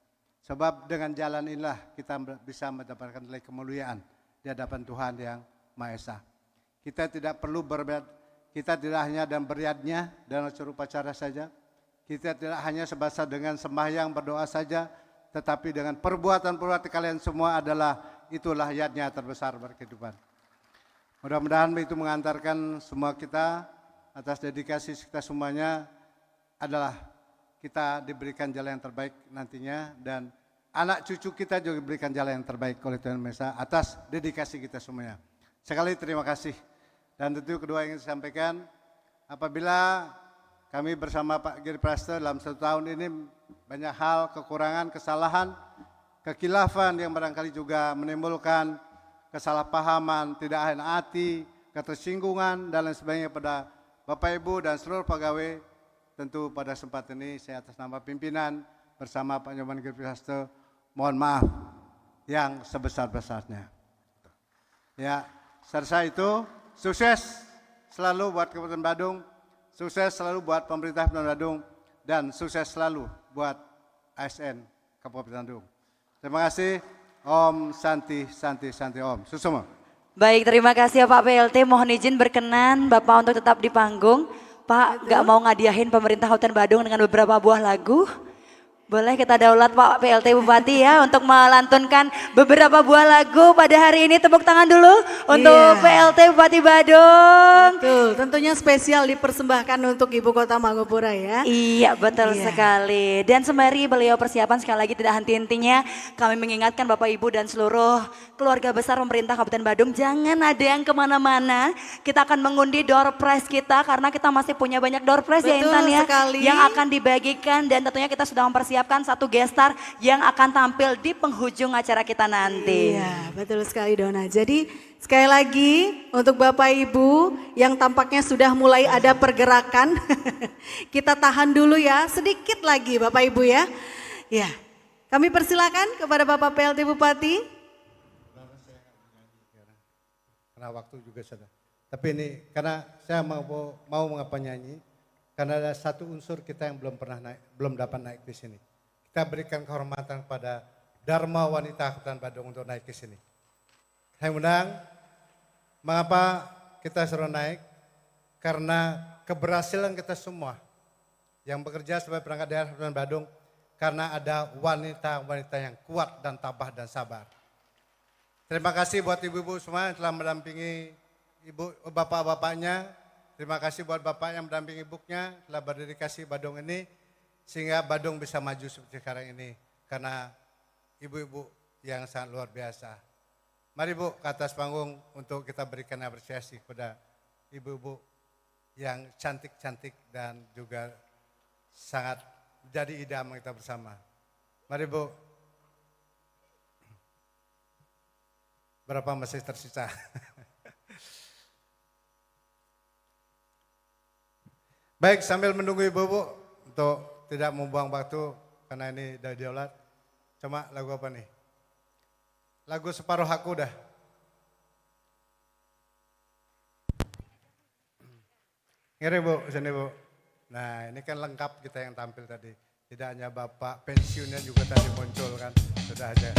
Sebab dengan jalan inilah kita bisa mendapatkan nilai kemuliaan di hadapan Tuhan yang Maha Esa. Kita tidak perlu kita tidak hanya dan beriadnya dan upacara saja. Kita tidak hanya sebatas dengan sembahyang berdoa saja, tetapi dengan perbuatan-perbuatan kalian semua itulah yadnya terbesar berkehidupan. Mudah-mudahan itu mengantarkan semua kita atas dedikasi kita semuanya adalah kita diberikan jalan yang terbaik nantinya dan anak cucu kita juga diberikan jalan yang terbaik oleh Tuhan Maha Esa atas dedikasi kita semuanya. Sekali terima kasih. Dan tentu kedua yang saya sampaikan, apabila kami bersama Pak Giri Prasetyo dalam 1 tahun ini banyak hal, kekurangan, kesalahan, kekilafan yang barangkali juga menimbulkan kesalahpahaman, tidak hati, ketersinggungan dan lain sebagainya pada Bapak Ibu dan seluruh pegawai, tentu pada kesempatan ini saya atas nama pimpinan bersama Pak Nyoman Giri Prasetyo mohon maaf yang sebesar-besarnya. Ya, serta itu sukses selalu buat Kabupaten Badung, sukses selalu buat pemerintah Kabupaten Badung, dan sukses selalu buat ASN Kabupaten Badung. Terima kasih. Om Santi Santi Santi Om. Susumo. Baik, terima kasih ya Pak PLT. Mohon izin berkenan Bapak untuk tetap di panggung. Pak, gak mau ngadiahin pemerintah Kabupaten Badung dengan beberapa buah lagu? Boleh kita daulat Pak PLT Bupati ya untuk melantunkan beberapa buah lagu pada hari ini. Tepuk tangan dulu untuk PLT Bupati Badung. Betul, tentunya spesial dipersembahkan untuk Ibu Kota Mangupura ya. Iya betul sekali. Dan sembari beliau persiapan sekali lagi tidak henti-hentinya kami mengingatkan Bapak Ibu dan seluruh keluarga besar pemerintah Kabupaten Badung jangan ada yang kemana-mana. Kita akan mengundi door prize kita karena kita masih punya banyak door prize ya Intan ya. Sekali. Yang akan dibagikan dan tentunya kita sudah mempersiapkan satu gestar yang akan tampil di penghujung acara kita nanti. Iya, betul sekali Dona. Jadi sekali lagi untuk Bapak Ibu yang tampaknya sudah mulai ada pergerakan, kita tahan dulu ya, sedikit lagi Bapak Ibu ya. Ya, kami persilakan kepada Bapak PLT Bupati. Karena waktu juga sudah. Tapi ini karena saya mau mengapa nyanyi. Karena ada satu unsur kita yang belum dapat naik di sini. Kita berikan kehormatan kepada Dharma Wanita Kabupaten Badung untuk naik ke sini. Saya undang, mengapa kita suruh naik? Karena keberhasilan kita semua yang bekerja sebagai perangkat daerah Kabupaten Badung, karena ada wanita-wanita yang kuat dan tabah dan sabar. Terima kasih buat ibu-ibu semua yang telah mendampingi bapak-bapaknya. Terima kasih buat bapak yang mendampingi ibunya telah berdedikasi Badung ini sehingga Badung bisa maju seperti sekarang ini karena ibu-ibu yang sangat luar biasa. Mari Bu ke atas panggung untuk kita berikan apresiasi kepada ibu-ibu yang cantik-cantik dan juga sangat menjadi idaman kita bersama. Mari Bu. Berapa masih tersisa? Baik, sambil menunggu ibu-ibu untuk tidak membuang waktu karena ini dari daulat. Cuma lagu apa nih? Lagu Separuh Aku dah. Ngeri Bu, sini Bu. Nah ini kan lengkap kita yang tampil tadi. Tidak hanya Bapak pensiunnya juga tadi muncul kan. Sudah aja.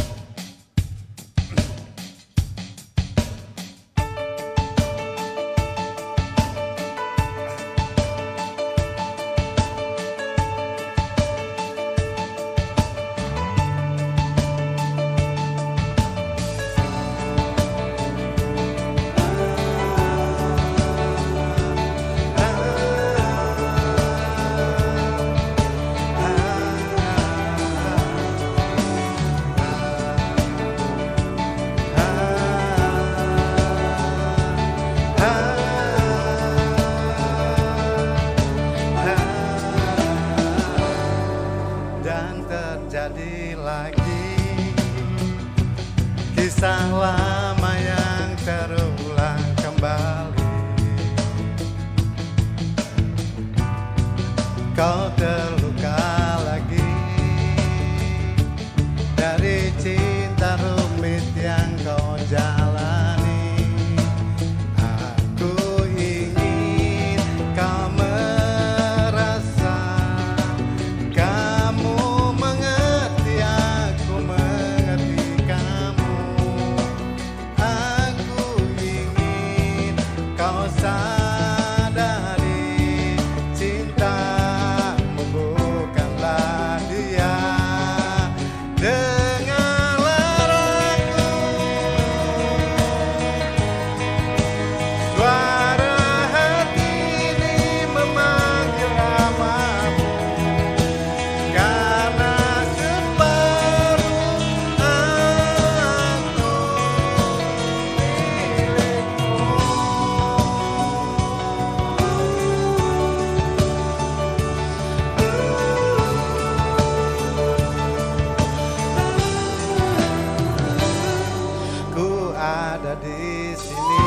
ada di sini.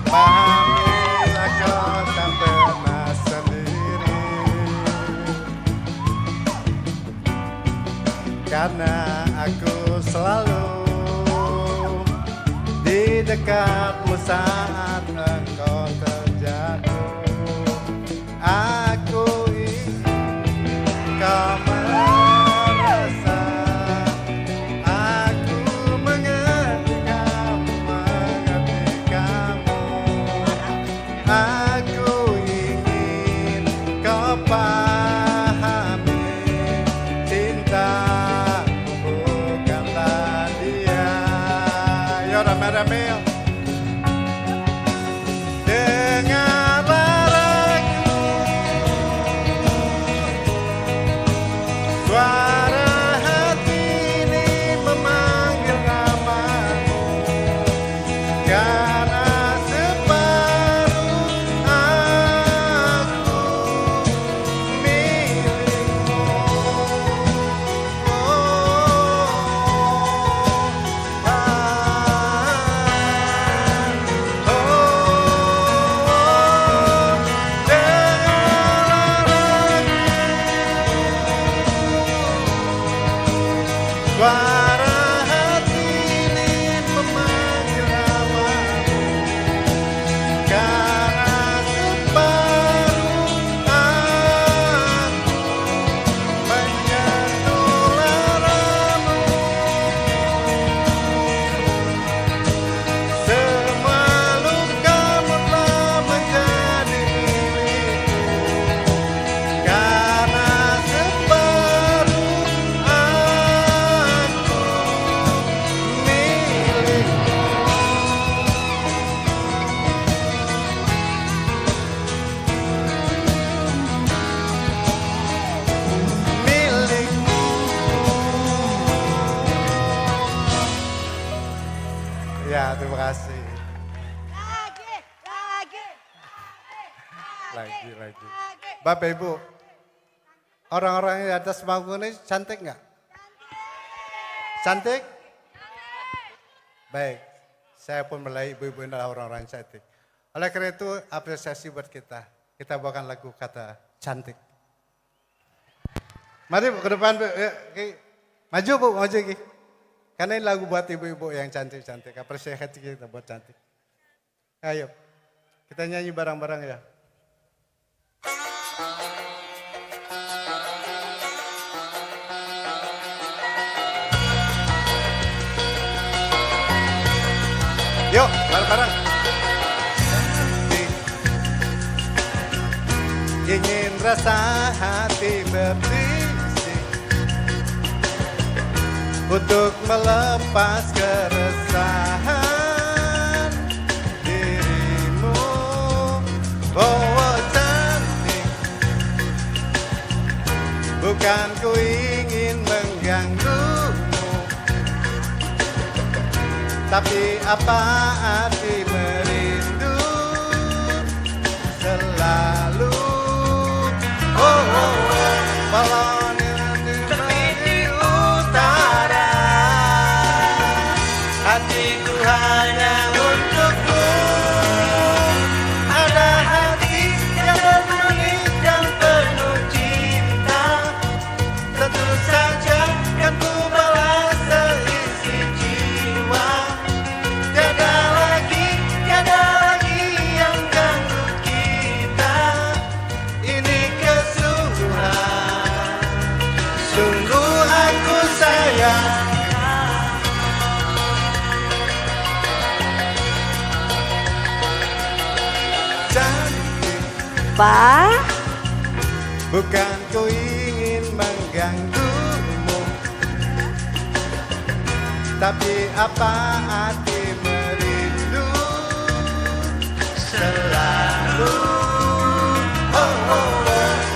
Pahamilah kau tak pernah sendiri, karena aku selalu di dekatmu saat engkau terjatuh. Aku ingin kau merasa aku mengerti kamu, mengerti kamu. Aku ingin kau pahami cintaku bukanlah dia. Yo rame-rame yo. Suara hati ini memanggil namamu, karena separuh aku milikmu. Suara hati ini memanggil namamu, karena separuh aku menyentuh laramu. Semua lukamu telah menjadi milikku, karena separuh ya, terima kasih. Lagi. Bapak Ibu, orang-orang yang di atas panggung ini cantik nggak? Cantik? Baik, saya pun mulai ibu-ibu ini adalah orang-orang cantik. Oleh karena itu apresiasi buat kita. Kita bawakan lagu kata cantik. Mari Bu, ke depan Bu. Ya, maju Bu, maju Ki. Karena ini lagu buat ibu-ibu yang cantik-cantik. Apresiasi kita buat cantik. Ayo, kita nyanyi bareng-bareng ya. Yuk, bareng-bareng. Ingin rasa hati berbisik untuk melepas keresahan dirimu. Oh cantik, bukan ku ingin mengganggumu, tapi apa arti merindu selalu. Balon di utara, hatiku hanya untukmu. Ada hati yang murni dan penuh cinta, tentu saja kan ku balas seisi jiwa. Tiada lagi yang ganggu kita. Ini kesungguhan, sungguh aku sayang. Cantik, Pak, bukan ku ingin mengganggumu, tapi apa arti merindu selalu.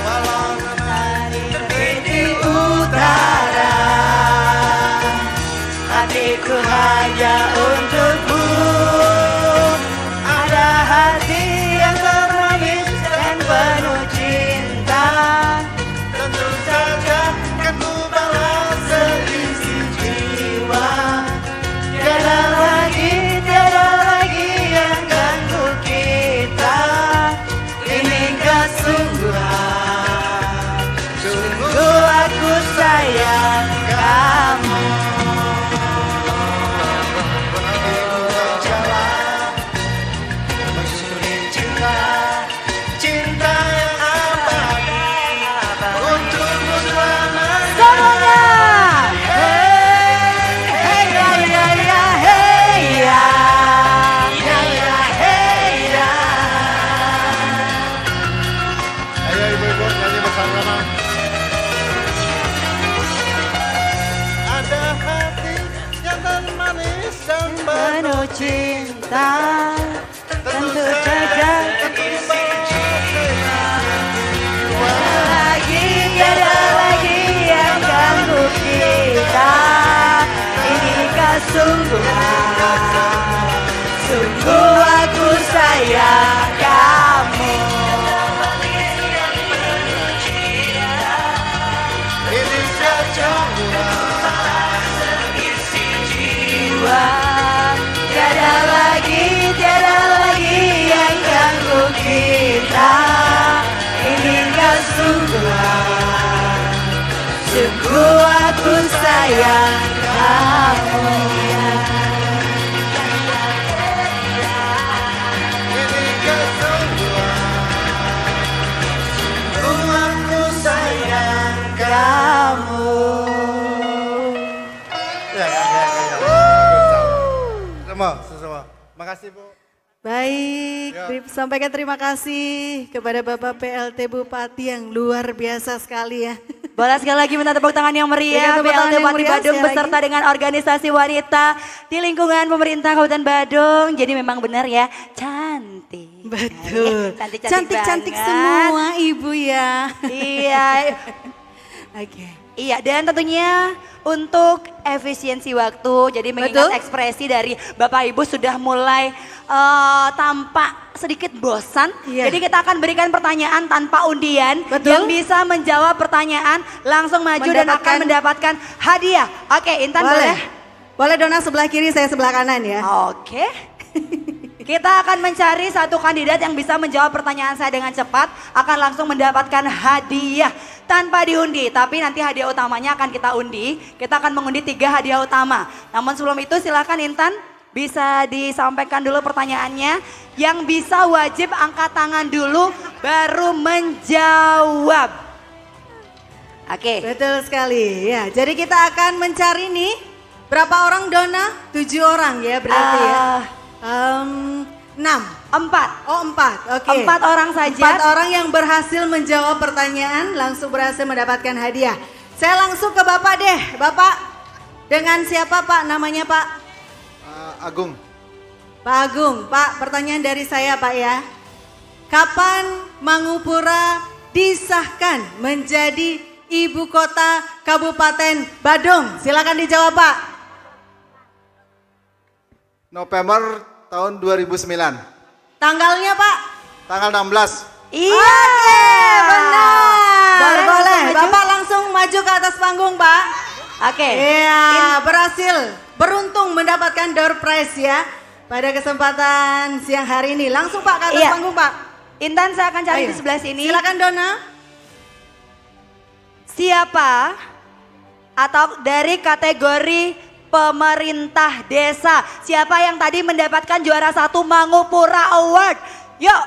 Walau menari di utara, hatiku hanya untukmu. Ada hati yang termanis dan penuh cinta, tentu saja kan ku balas seisi jiwa. penuh cinta, tentu saja tiada lagi yang ganggu kita. Inikah sungguh aku sayang kamu. Ini sejauh jiwa, tiada lagi yang ganggu kita. Inikah sungguh aku sayang kamu. Inikah sungguh aku sayang kamu. Semua. Makasih Bu. Baik, sampaikan terima kasih kepada Bapak PLT Bupati yang luar biasa sekali ya. Boleh sekali lagi minta tepuk tangan yang meriah, PLT Bupati Badung beserta dengan organisasi wanita di lingkungan pemerintah Kabupaten Badung. Jadi memang benar ya, cantik. Betul. Cantik-cantik semua ibu ya. Iya. Oke. Iya, dan tentunya untuk efisiensi waktu, jadi mengingat ekspresi dari Bapak Ibu sudah mulai tampak sedikit bosan. Jadi kita akan berikan pertanyaan tanpa undian. Yang bisa menjawab pertanyaan langsung maju dan akan mendapatkan hadiah. Oke, Intan boleh? Boleh Dona sebelah kiri, saya sebelah kanan ya. Oke. Kita akan mencari satu kandidat yang bisa menjawab pertanyaan saya dengan cepat, akan langsung mendapatkan hadiah tanpa diundi. Tapi nanti hadiah utamanya akan kita undi. Kita akan mengundi 3 hadiah utama. Namun sebelum itu silakan Intan bisa disampaikan dulu pertanyaannya. Yang bisa wajib angkat tangan dulu baru menjawab. Oke. Betul sekali ya. Jadi kita akan mencari nih berapa orang Dona? 7 orang ya berarti ya. 6. 4. Oh 4, oke. 4 orang saja. 4 orang yang berhasil menjawab pertanyaan langsung berhasil mendapatkan hadiah. Saya langsung ke Bapak deh. Bapak dengan siapa Pak namanya Pak? Agung. Pak Agung, Pak pertanyaan dari saya Pak ya. Kapan Mangupura disahkan menjadi ibu kota Kabupaten Badung? Silakan dijawab Pak. November tahun 2009. Tanggalnya Pak? Tanggal 16. Iya, benar. Boleh. Bapak langsung maju ke atas panggung, Pak. Oke. Iya, berhasil. Beruntung mendapatkan door prize ya. Pada kesempatan siang hari ini. Langsung Pak ke atas panggung, Pak. Intan saya akan cari di sebelah sini. Silakan Dona. Siapa atau dari kategori pemerintah desa, siapa yang tadi mendapatkan juara 1 Mangupura Award? Yuk.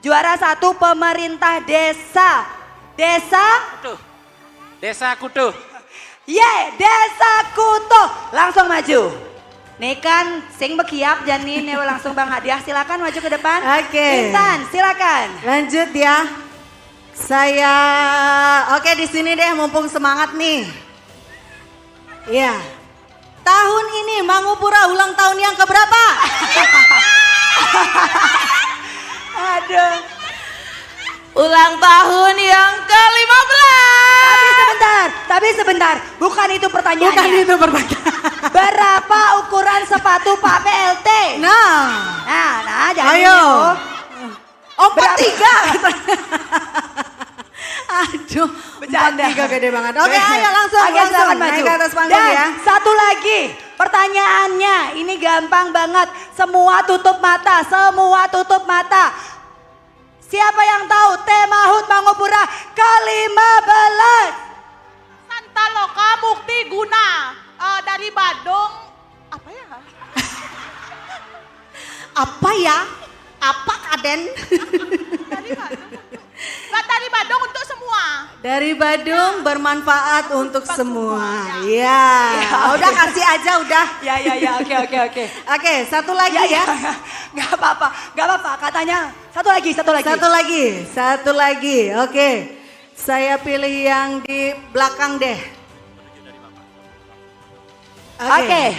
Juara 1 pemerintah desa. Desa Kutu. Desa Kutu. Langsung maju. Nih kan sing bekiap janin langsung Bang Hadiah, silakan maju ke depan. Oke. Intan, silakan. Lanjut ya. Oke di sini deh mumpung semangat nih. Iya. Tahun ini Mangupura ulang tahun yang keberapa? Aduh. Ulang tahun yang ke-15. Tapi sebentar, bukan itu pertanyaannya. Bukan itu pertanyaan. Berapa ukuran sepatu Pak PLT? Nah, jangan ayo. Gitu. 43. Aduh, bercanda. 43 gede banget. Oke, ayo langsung naik ke atas panggung Dan ya. satu lagi pertanyaannya, ini gampang banget. Semua tutup mata. Siapa yang tahu tema HUT Mangupura ke-15? Santaloka Mukti Guna dari Badung. Apa ya? Apa Kaden? Dari Badung untuk semua. Dari Badung bermanfaat untuk semua. Ya, udah kasih aja udah. Ya, oke. Oke, satu lagi ya. Gak apa-apa, katanya satu lagi. Oke, saya pilih yang di belakang deh. Oke.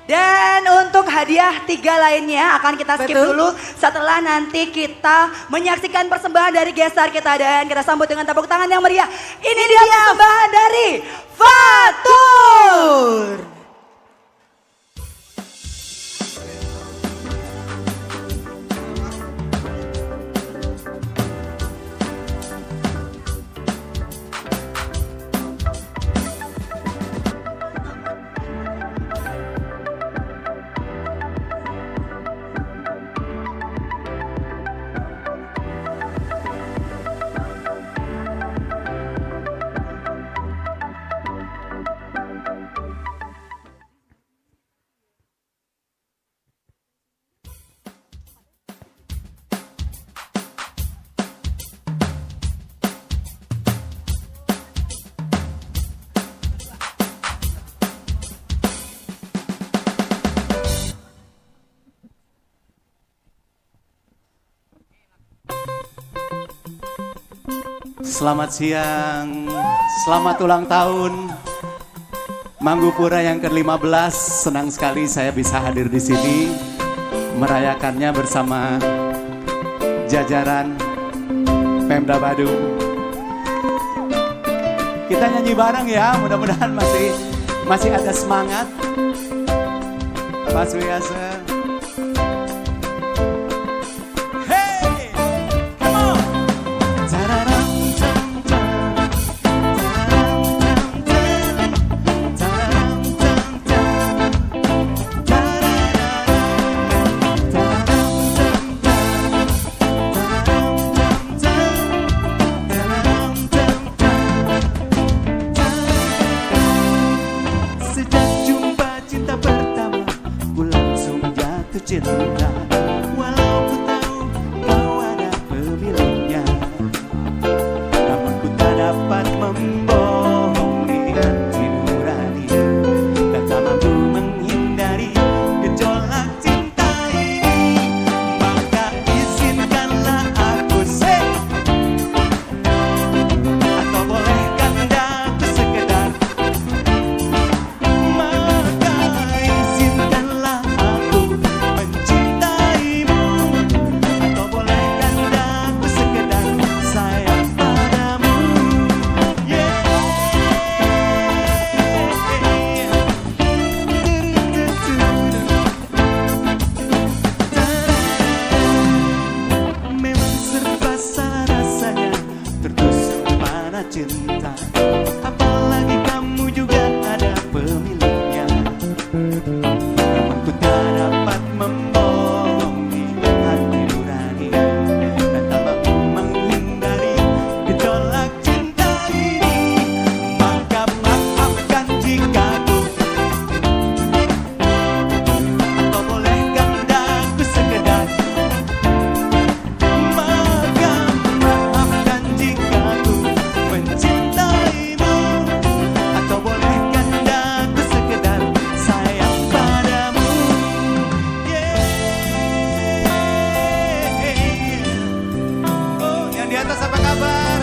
Dan untuk hadiah 3 lainnya akan kita skip Betul. dulu setelah nanti kita menyaksikan persembahan dari gestar kita dan kita sambut dengan tepuk tangan yang meriah. Ini dia persembahan dari Fatur. Selamat siang, selamat ulang tahun Manggupura yang ke-15. Senang sekali saya bisa hadir di sini merayakannya bersama jajaran Pemda Badung. Kita nyanyi bareng ya, mudah-mudahan masih ada semangat. Pak Suyasa. Cinta, walau ku tahu kau ada pemiliknya, namun ku tak dapat membohongi hati nurani, dan tak mampu menghindari gejolak cinta ini. Maka izinkanlah aku atau bolehkan aku sekedar. Maka izinkanlah aku mencintaimu, atau bolehkan aku sekedar sayang padamu. Memang serba salah rasanya tertusuk mana cinta, apalagi kamu juga ada pemiliknya. Namun ku tak dapat membohongi hati nurani, dan tak mampu menghindari gejolak cinta ini. Maka maafkan jika ku, atau bolehkan aku sekedar. Maka maafkan jika ku mencintaimu, atau bolehkan aku sekedar sayang padamu. Oh, yang di atas apa kabar?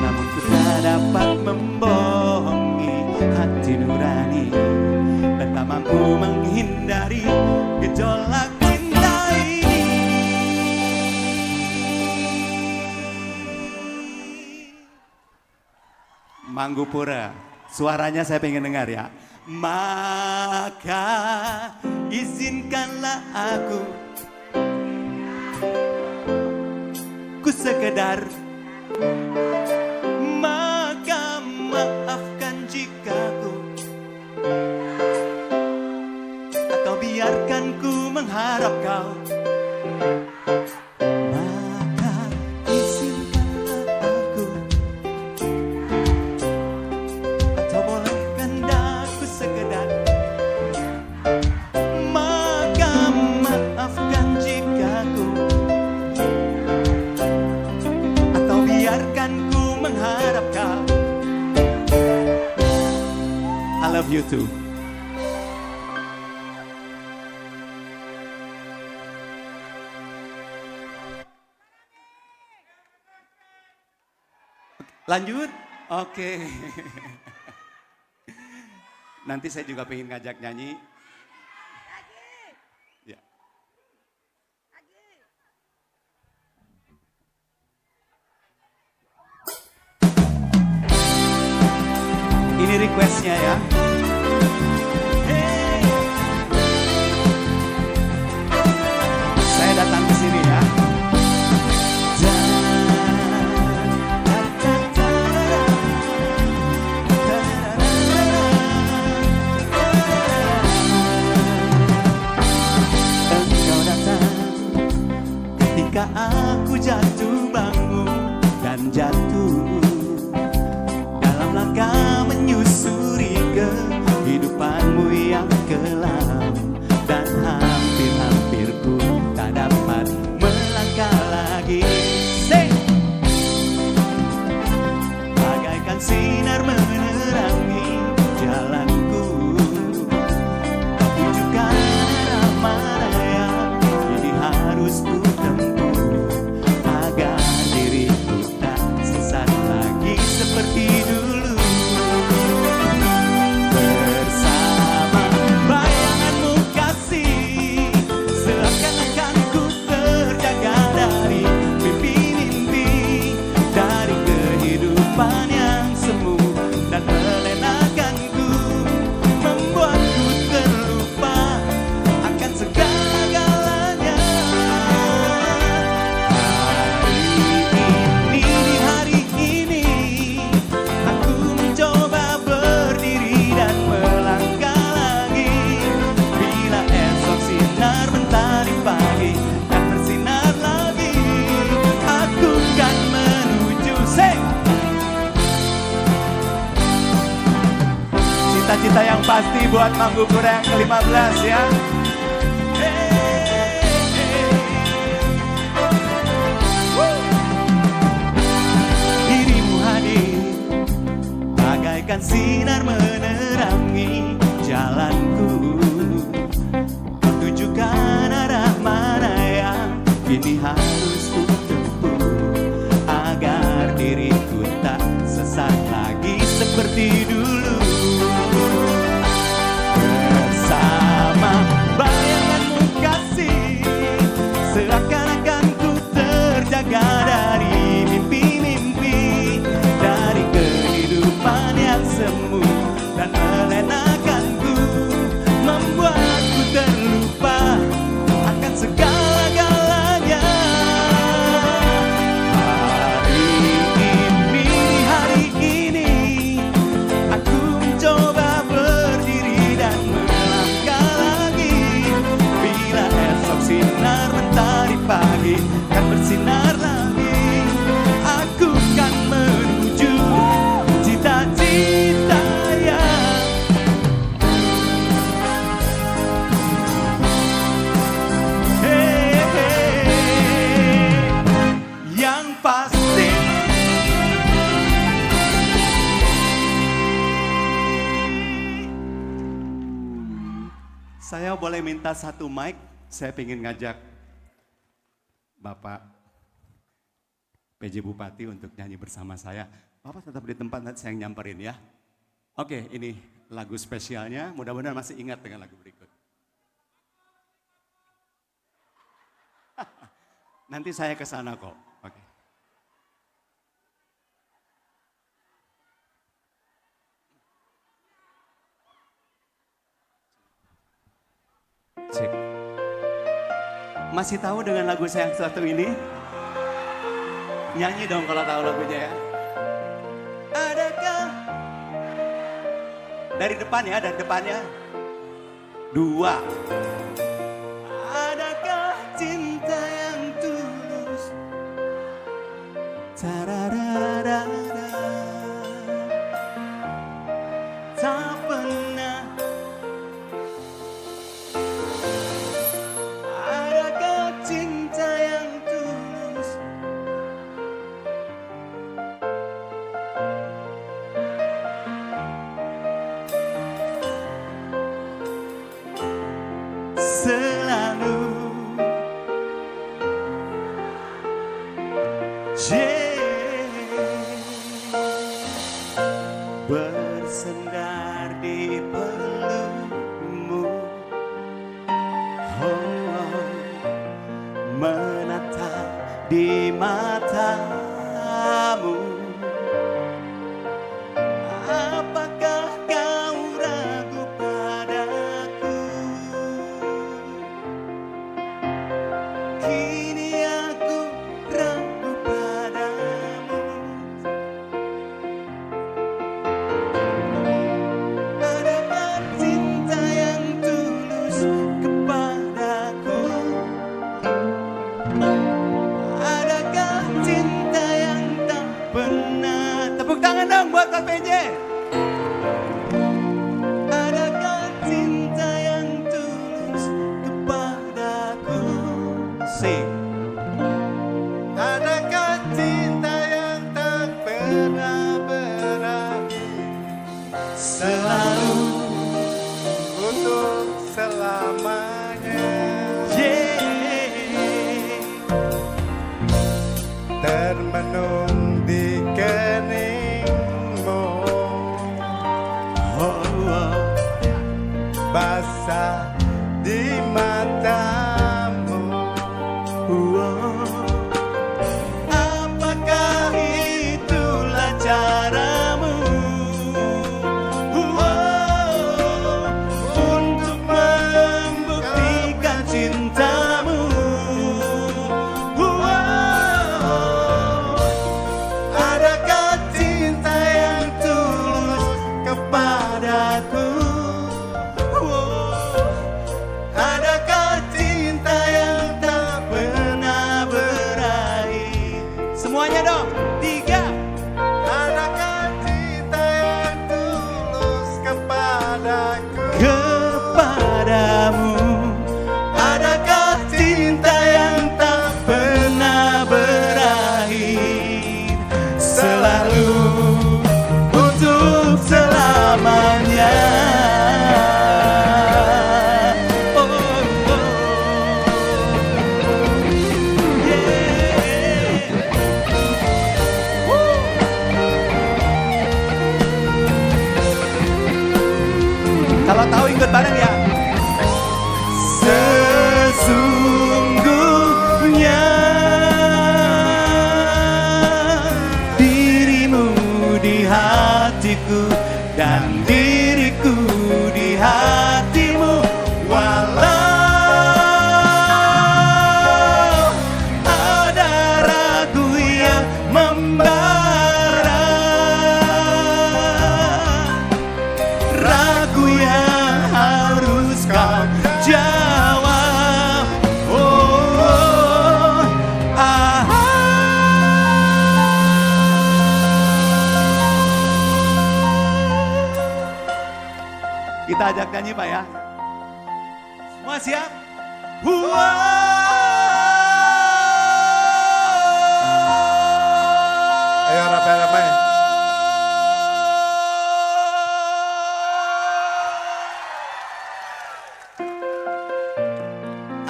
Namun ku tak dapat membohongi hati nurani, dan tak mampu menghindari gejolak cinta ini. Manggupura, suaranya saya pengen dengar ya. Maka izinkanlah aku sekedar. Maka maafkan jika ku, atau biarkan ku mengharap kau. Maka izinkanlah aku love you too. Lanjut? Oke. Nanti saya juga pengen ngajak nyanyi. Ya. Ini requestnya ya. Hey. Saya datang ke sini ya. Engkau datang ketika aku jatuh bangun dan jatuh dalam langkah menyusuri kehidupanmu yang kelam, dan hampir-hampir ku tak dapat melangkah lagi. Say! Bagaikan sinar menerangi jalanku, kau tunjukkan arah mana yang ini harus ku tempuh, agar diriku tak sesat lagi seperti dulu. Bersama bayanganmu kasih, seakan-akan ku terjaga dari mimpi-mimpi, dari kehidupan yang semu dan melenakanku, membuatku terlupa akan segala-galanya. Hari ini aku mencoba berdiri dan melangkah lagi. Bila esok sinar mentari pagi dan bersinar lagi, aku kan menuju cita-cita yang pasti buat Manggupura yang ke-15 ya. Dirimu hadir bagaikan sinar menerangi jalanku, tunjukkan arah mana yang kini harus ku tempuh, agar diriku tak sesat lagi seperti dulu. Bersama bayanganmu kasih, seakan-akan ku terjaga dari mimpi-mimpi, dari kehidupan yang semu dan melenakanku, membuatku terlupa akan segala-galanya. Hari ini aku mencoba berdiri dan melangkah lagi. Bila esok sinar mentari pagi kan bersinar lagi, aku kan menuju cita-cita yang pasti. Saya boleh minta satu mic, saya ingin ngajak Bapak PJ Bupati untuk nyanyi bersama saya. Bapak tetap di tempat, nanti saya yang nyamperin ya. Oke, ini lagu spesialnya, mudah-mudahan masih ingat dengan lagu berikut. Nanti saya ke sana kok. Oke. Cek. Masih tahu dengan lagu saya yang satu ini? Nyanyi dong kalau tahu lagunya ya. Adakah? Dari depan ya, dari depannya. 2. Adakah cinta yang tulus? Tarararara. Tak pernah. Adakah cinta yang tulus? bersandar di pelukmu, oh, menatap di matamu. Apakah kau ragu padaku? Kini aku ragu padamu. Adakah cinta yang tulus kepadaku? Adakah cinta yang tak pernah? Tepuk tangan dong buat Pak PJ. Adakah cinta yang tulus kepadaku? Sing. Adakah cinta yang tak pernah berakhir, selalu untuk selamanya? Termenung di keningmu, basah di matamu. Apakah itulah caramu untuk membuktikan cintamu? Adakah cinta yang tulus kepadaku? Adakah cinta yang tak pernah berakhir? Semuanya dong, 3. Adakah cinta yang tulus kepadaku? Kepadamu. Adakah cinta yang tak pernah berakhir, selalu untuk selamanya? Kalau tahu ikut bareng ya. Sesungguhnya dirimu di hatiku dan diriku di hatimu, walau ada ragu yang membara, ragu yang harus kau jawab. Oh, ah. Kita ajak nyanyi Pak ya. Semua siap? Ayo ramai-ramai.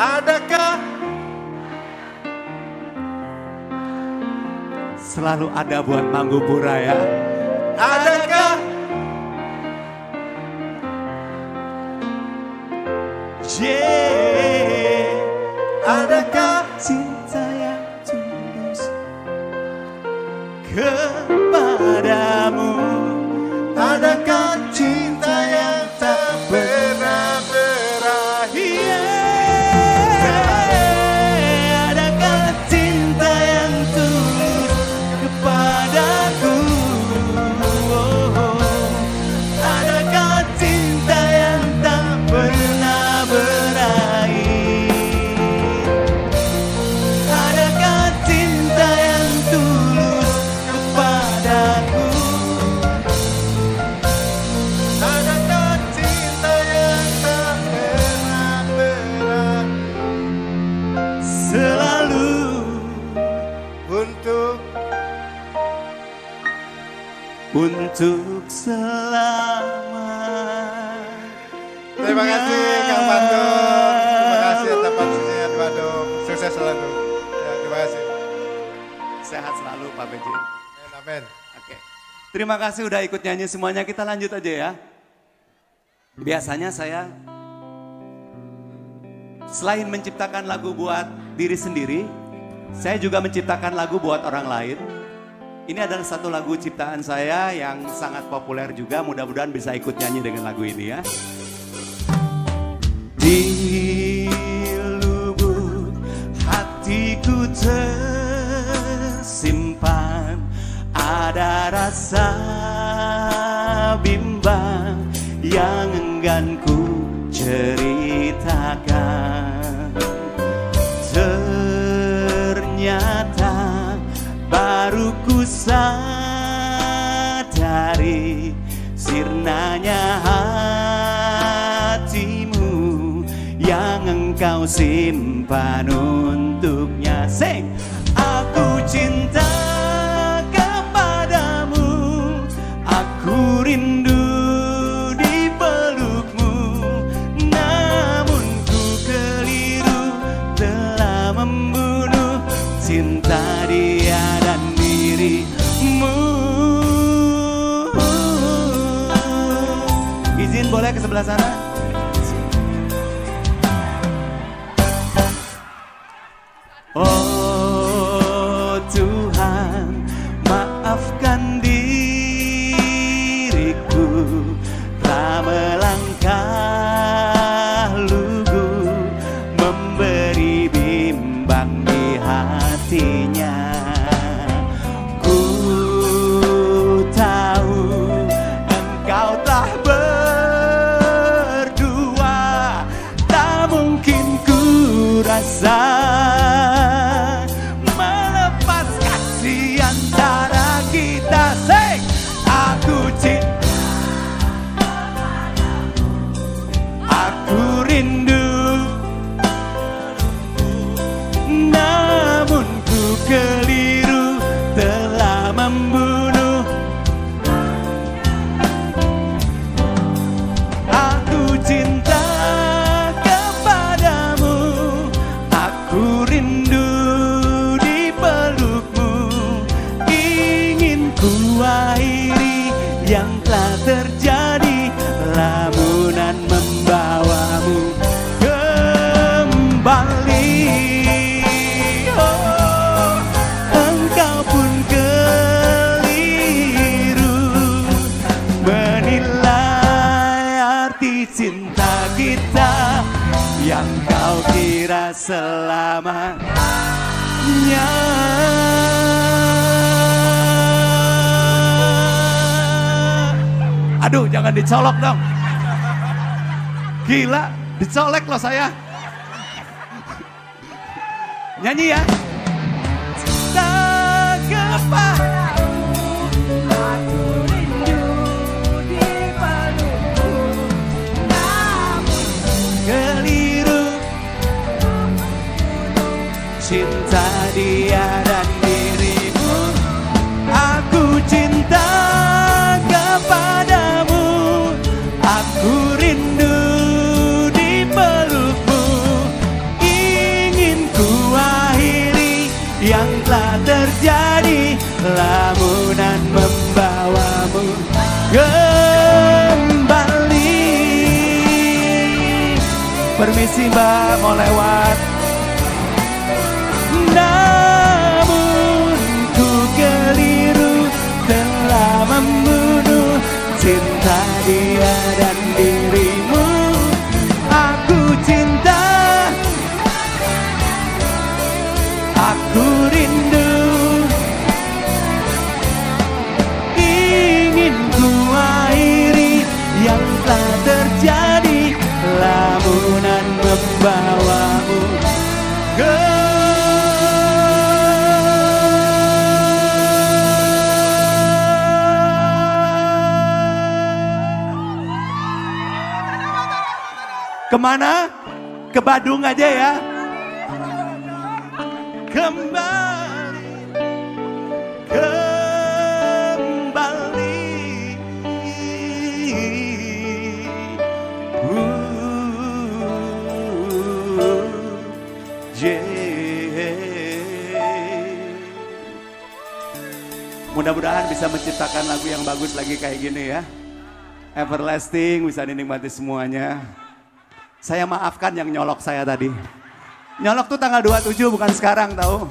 Adakah selalu ada buat Manggupura ya? Adakah adakah cinta yang tulus kepadamu? Adakah cinta yang tak pernah berakhir? Adakah cinta yang tulus kepadaku? Adakah cinta yang tak pernah berakhir? Adakah cinta yang tulus kepadaku? Adakah cinta yang tak pernah berakhir, selalu untuk selama. Terima kasih Kang Bandung. Terima kasih atas pastinya Bandung. Sukses selalu. Ya, terima kasih. Sehat selalu Pak PJ. Amin. Oke. Terima kasih udah ikut nyanyi semuanya, kita lanjut aja ya. Biasanya saya selain menciptakan lagu buat diri sendiri, saya juga menciptakan lagu buat orang lain. Ini adalah satu lagu ciptaan saya yang sangat populer juga, mudah-mudahan bisa ikut nyanyi dengan lagu ini ya. Di lubuk hatiku tersimpan ada rasa bimbang yang enggan ku ceritakan. Ternyata baru ku sadari sirnanya hatimu yang engkau simpan untuknya. Sing, aku cinta kepadamu, aku rindu di pelukmu, namun ku keliru telah membunuh cinta dia dan dirimu. Izin boleh ke sebelah sana? Oh Tuhan, maafkan diriku telah melangkah lugu, memberi bimbang di hatinya. Ku tahu engkau telah berdua, tak mungkin ku rasa melepas kasih antara kita. Sing, aku cinta, aku rindu, namun ku keliru telah membunuh. Aku cinta kepadamu, aku rindu di pelukmu, ingin ku akhiri yang telah terjadi, lamunan membawamu kembali. Oh, engkau pun keliru menilai arti cinta kita yang kau kira selamanya. Aduh, jangan dicolok dong. Gila, dicolek loh saya. Nyanyi ya. Cinta kepadamu, aku rindu di pelukmu, namun keliru cinta dia dan dirimu. Aku cinta kepadamu, aku rindu di pelukmu, ingin ku akhiri yang telah terjadi, lamunan membawamu kembali. Permisi Mbak, mau lewat. Namun ku keliru telah membunuh cinta dia dan dirimu. Aku cinta, aku rindu, ingin ku akhiri yang telah terjadi, lamunan membawamu ke. Kemana? Ke Badung aja ya. Kembali, kembali. Mudah-mudahan mudah-mudahan bisa menciptakan lagu yang bagus lagi kayak gini ya. Everlasting bisa dinikmati semuanya. Saya maafkan yang nyolok saya tadi. Nyolok tuh tanggal 27 bukan sekarang tahu.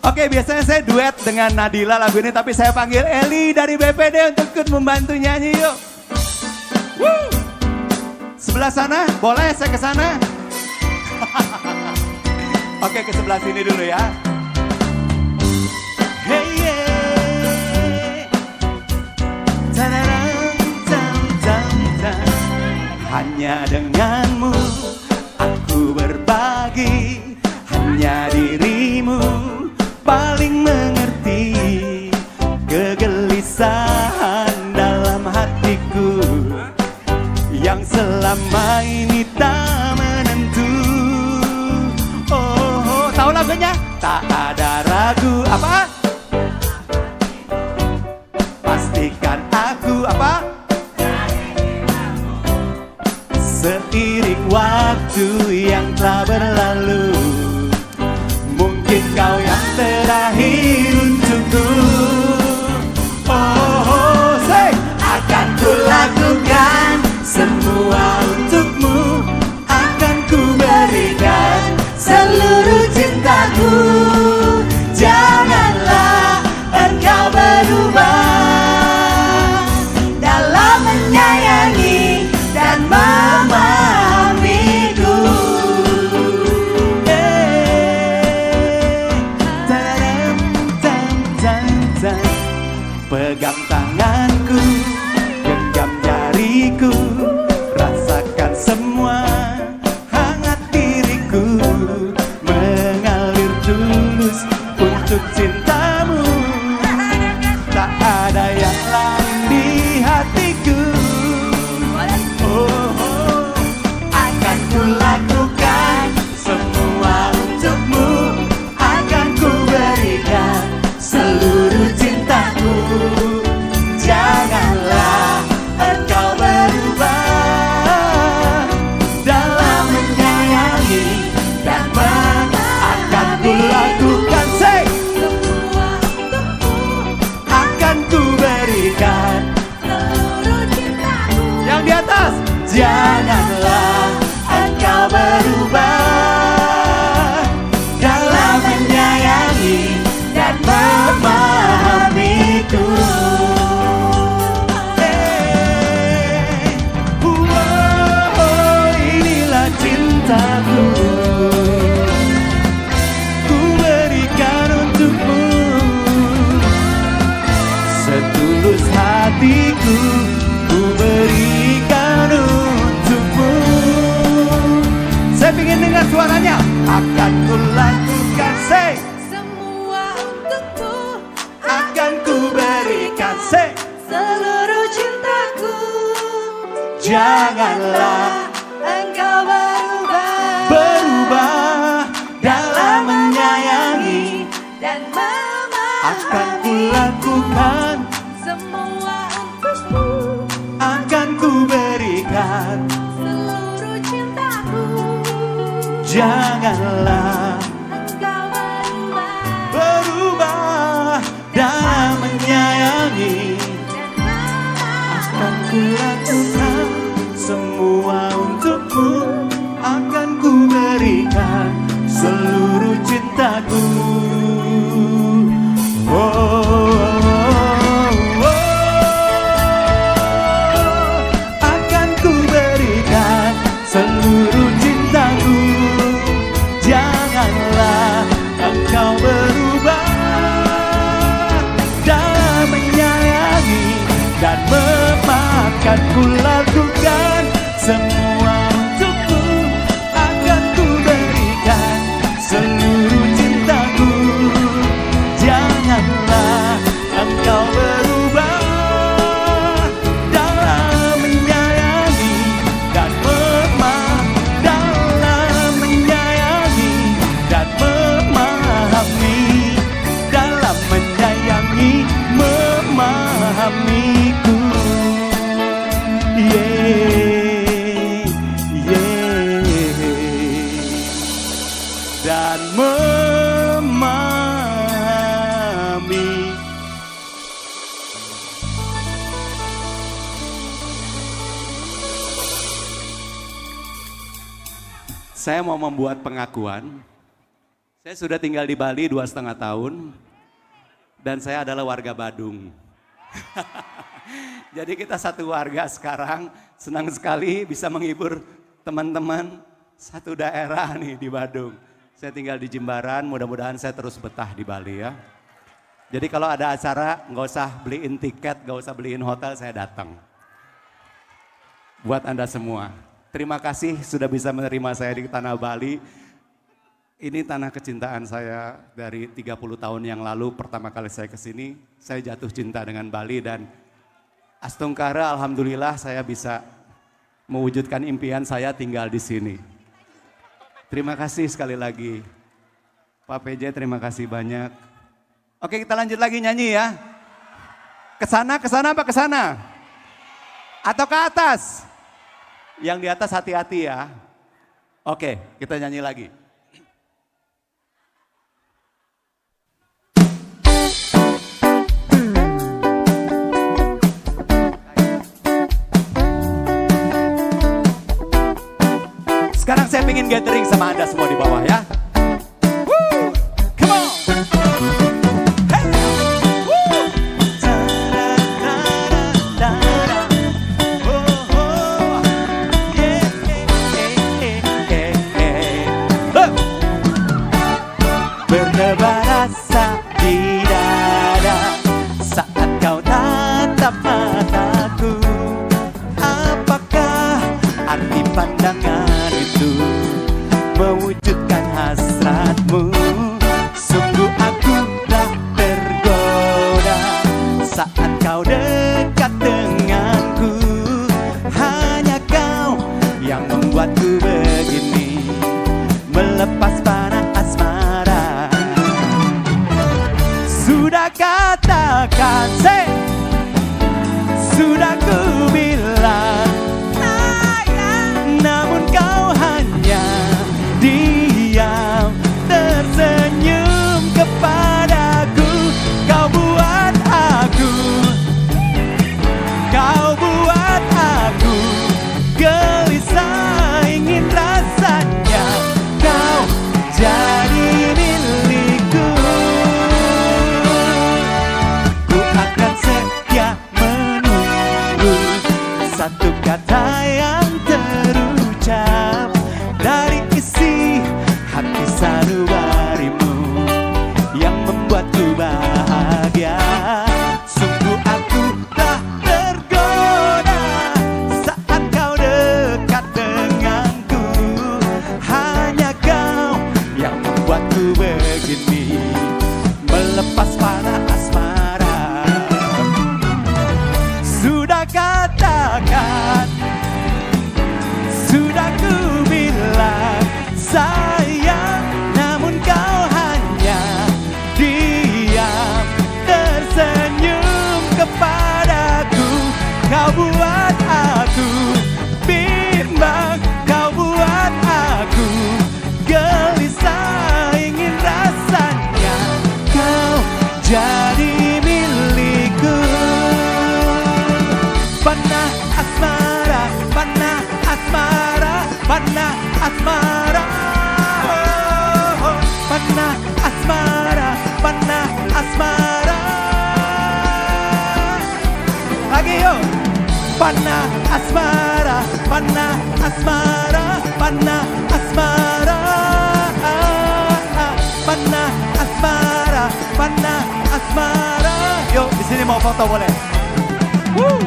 Oke, biasanya saya duet dengan Nadila lagu ini, tapi saya panggil Eli dari BPD untuk ikut membantu nyanyi yuk. Woo! Sebelah sana, boleh saya ke sana? Oke, ke sebelah sini dulu ya. Hey, yeah. Hanya denganmu aku berbagi, hanya dirimu paling mengerti kegelisahan dalam hatiku yang selama ini tak menentu. Oh, tahu lagunya? Tak ada ragu apa? Pastikan aku apa? Seiring waktu yang telah berlalu, mungkin kau yang terakhir untukku. Oh, say, akan ku lakukan semua untukmu, akan ku berikan seluruh cintaku. Janganlah engkau berubah dalam menyayangi dan memahamiku. Pegang tanganku, genggam jariku, rasakan semua hangat diriku, mengalir tulus untuk cintamu. Tak ada yang lain di hatiku. Oh, akan ku lakukan semua untukmu, akan ku berikan seluruh cintaku. Janganlah engkau berubah dalam menyayangi dan akan ku lakukan, say, akan ku berikan seluruh cintaku. Yang di atas, janganlah engkau berubah dalam menyayangi dan memahamiku. Inilah cintaku, ku berikan untukmu setulus hatiku, ku berikan untukmu. Saya ingin dengar suaranya. Akan ku lakukan, say, semua untukmu, akan ku berikan, say, seluruh cintaku. Janganlah engkau berubah dalam menyayangi dan memahami. Akan ku lakukan semua untukmu, akan ku berikan seluruh cintaku. Janganlah engkau berubah dalam menyayangi. Akan ku lakukan semua untukmu, akan ku berikan seluruh cintaku. Oh, oh, oh, akan ku berikan seluruh cintaku. Janganlah engkau berubah dalam menyayangi dan memakan. Ku lakukan semua untukmu, akan ku berikan seluruh cintaku. Janganlah engkau berubah dalam menyayangi dan dalam menyayangi dan memahami, dalam menyayangi memahamiku. Yeah. Saya mau membuat pengakuan. Saya sudah tinggal di Bali 2,5 tahun. Dan saya adalah warga Badung. Jadi kita satu warga sekarang, senang sekali bisa menghibur teman-teman satu daerah nih di Badung. Saya tinggal di Jimbaran, mudah-mudahan saya terus betah di Bali ya. Jadi kalau ada acara nggak usah beliin tiket, nggak usah beliin hotel, saya datang. Buat Anda semua. Terima kasih sudah bisa menerima saya di tanah Bali. Ini tanah kecintaan saya dari 30 tahun yang lalu. Pertama kali saya ke sini, saya jatuh cinta dengan Bali dan astungkara alhamdulillah saya bisa mewujudkan impian saya tinggal di sini. Terima kasih sekali lagi. Pak PJ terima kasih banyak. Oke, kita lanjut lagi nyanyi ya. Kesana apa kesana? Atau ke atas? Yang di atas hati-hati ya. Oke, kita nyanyi lagi. Sekarang saya pengen gathering sama Anda semua di bawah ya. Woo! Come on! Hey! Woo! Berdebar rasa di dada saat kau tatap mataku. Apakah arti pandangan itu mewujudkan hasratmu? Sungguh aku tak tergoda saat kau dekat denganku. Hanya kau yang membuatku begini, melepas panah asmara. Sudah katakan, sudah ku bilang, namun kau hanya diam, tersenyum kepadaku. Kau buat aku gelisah, ingin rasanya kau jadi milikku. Ku akan setia menunggu satu kata yang terucap dari isi hati sanubarimu yang membuatku bahagia. Sungguh aku tak tergoda saat kau dekat denganku. Hanya kau yang membuatku begini, melepas panah asmara. Sudah katakan, sudah ku bilang sayang, namun kau hanya diam, tersenyum kepadaku. Kau buat aku bimbang, kau buat aku gelisah, ingin rasanya kau jadi milikku. Panah asmara, panah asmara, panah asmara, oh, panah asmara, panah asmara. Lagi yuk. Panah asmara, panah asmara, panah asmara, panah asmara, panah asmara. Yuk, di sini mau foto boleh? Woo!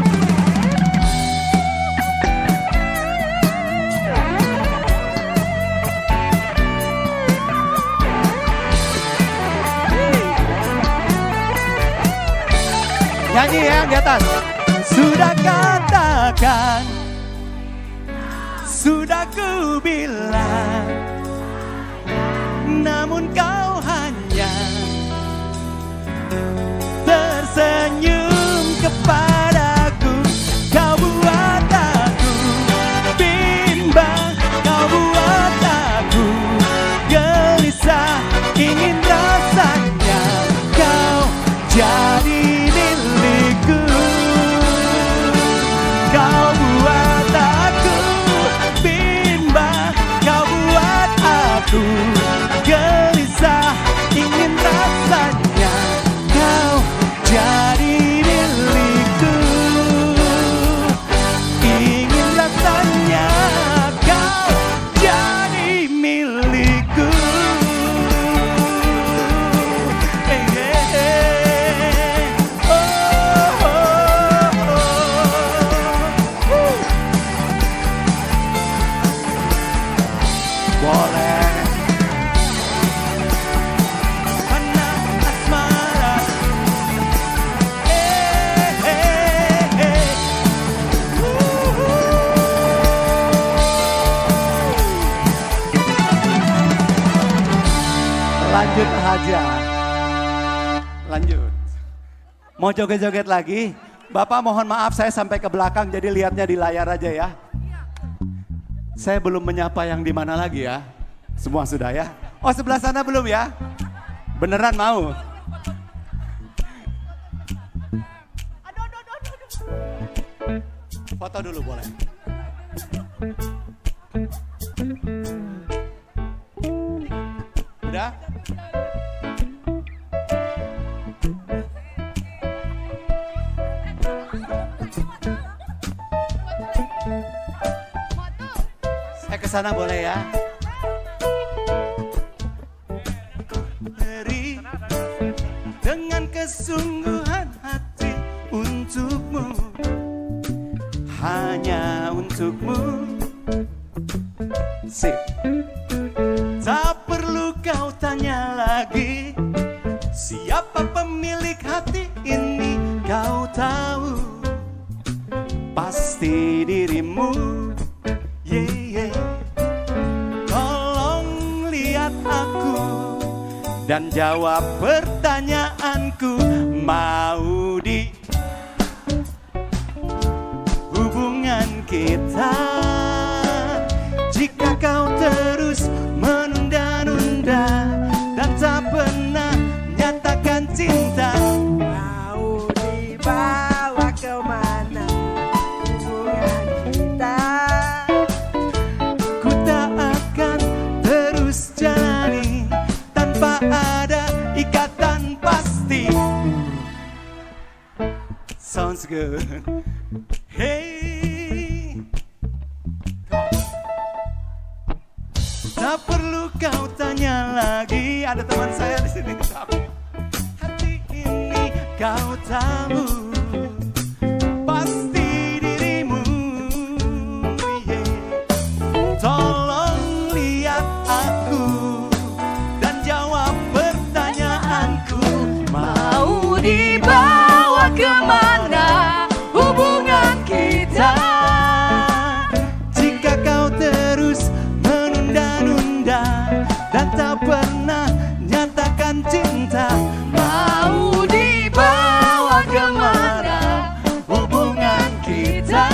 Nyanyi ya di atas. Sudah katakan, sudah ku bilang, namun kau hanya tersenyum kepadaku. Kau buat aku bimbang, kau buat aku gelisah, ingin rasanya kau jadi milikku. Kau buat aku bimbang, kau buat aja. Lanjut. Mau joget-joget lagi? Bapak mohon maaf saya sampai ke belakang jadi lihatnya di layar aja ya. Saya belum menyapa yang di mana lagi ya. Semua sudah ya? Oh sebelah sana belum ya? Beneran mau? Foto dulu boleh. Udah? Saya ke sana boleh ya? Beri dengan kesungguhan hati untukmu, hanya untukmu. Sip. Tak perlu kau tanya lagi siapa pemilik hati ini, kau tahu pasti dirimu. Tolong lihat aku dan jawab pertanyaanku. Mau di hubungan kita, jika kau terus menunda-nunda dan tak pernah nyatakan cinta, mau dibawa kemana hubungan kita? Ku tak akan terus jalani tanpa ada ikatan pasti. Sounds good. Hey, tak perlu kau tanya lagi. Ada teman saya di sini. Hati ini kau tahu pasti dirimu. Tolong lihat aku dan jawab pertanyaanku. Mau dibawa kemana hubungan kita? Jika kau terus menunda-nunda dan tak pernah nyatakan cinta, mau dibawa kemana hubungan kita?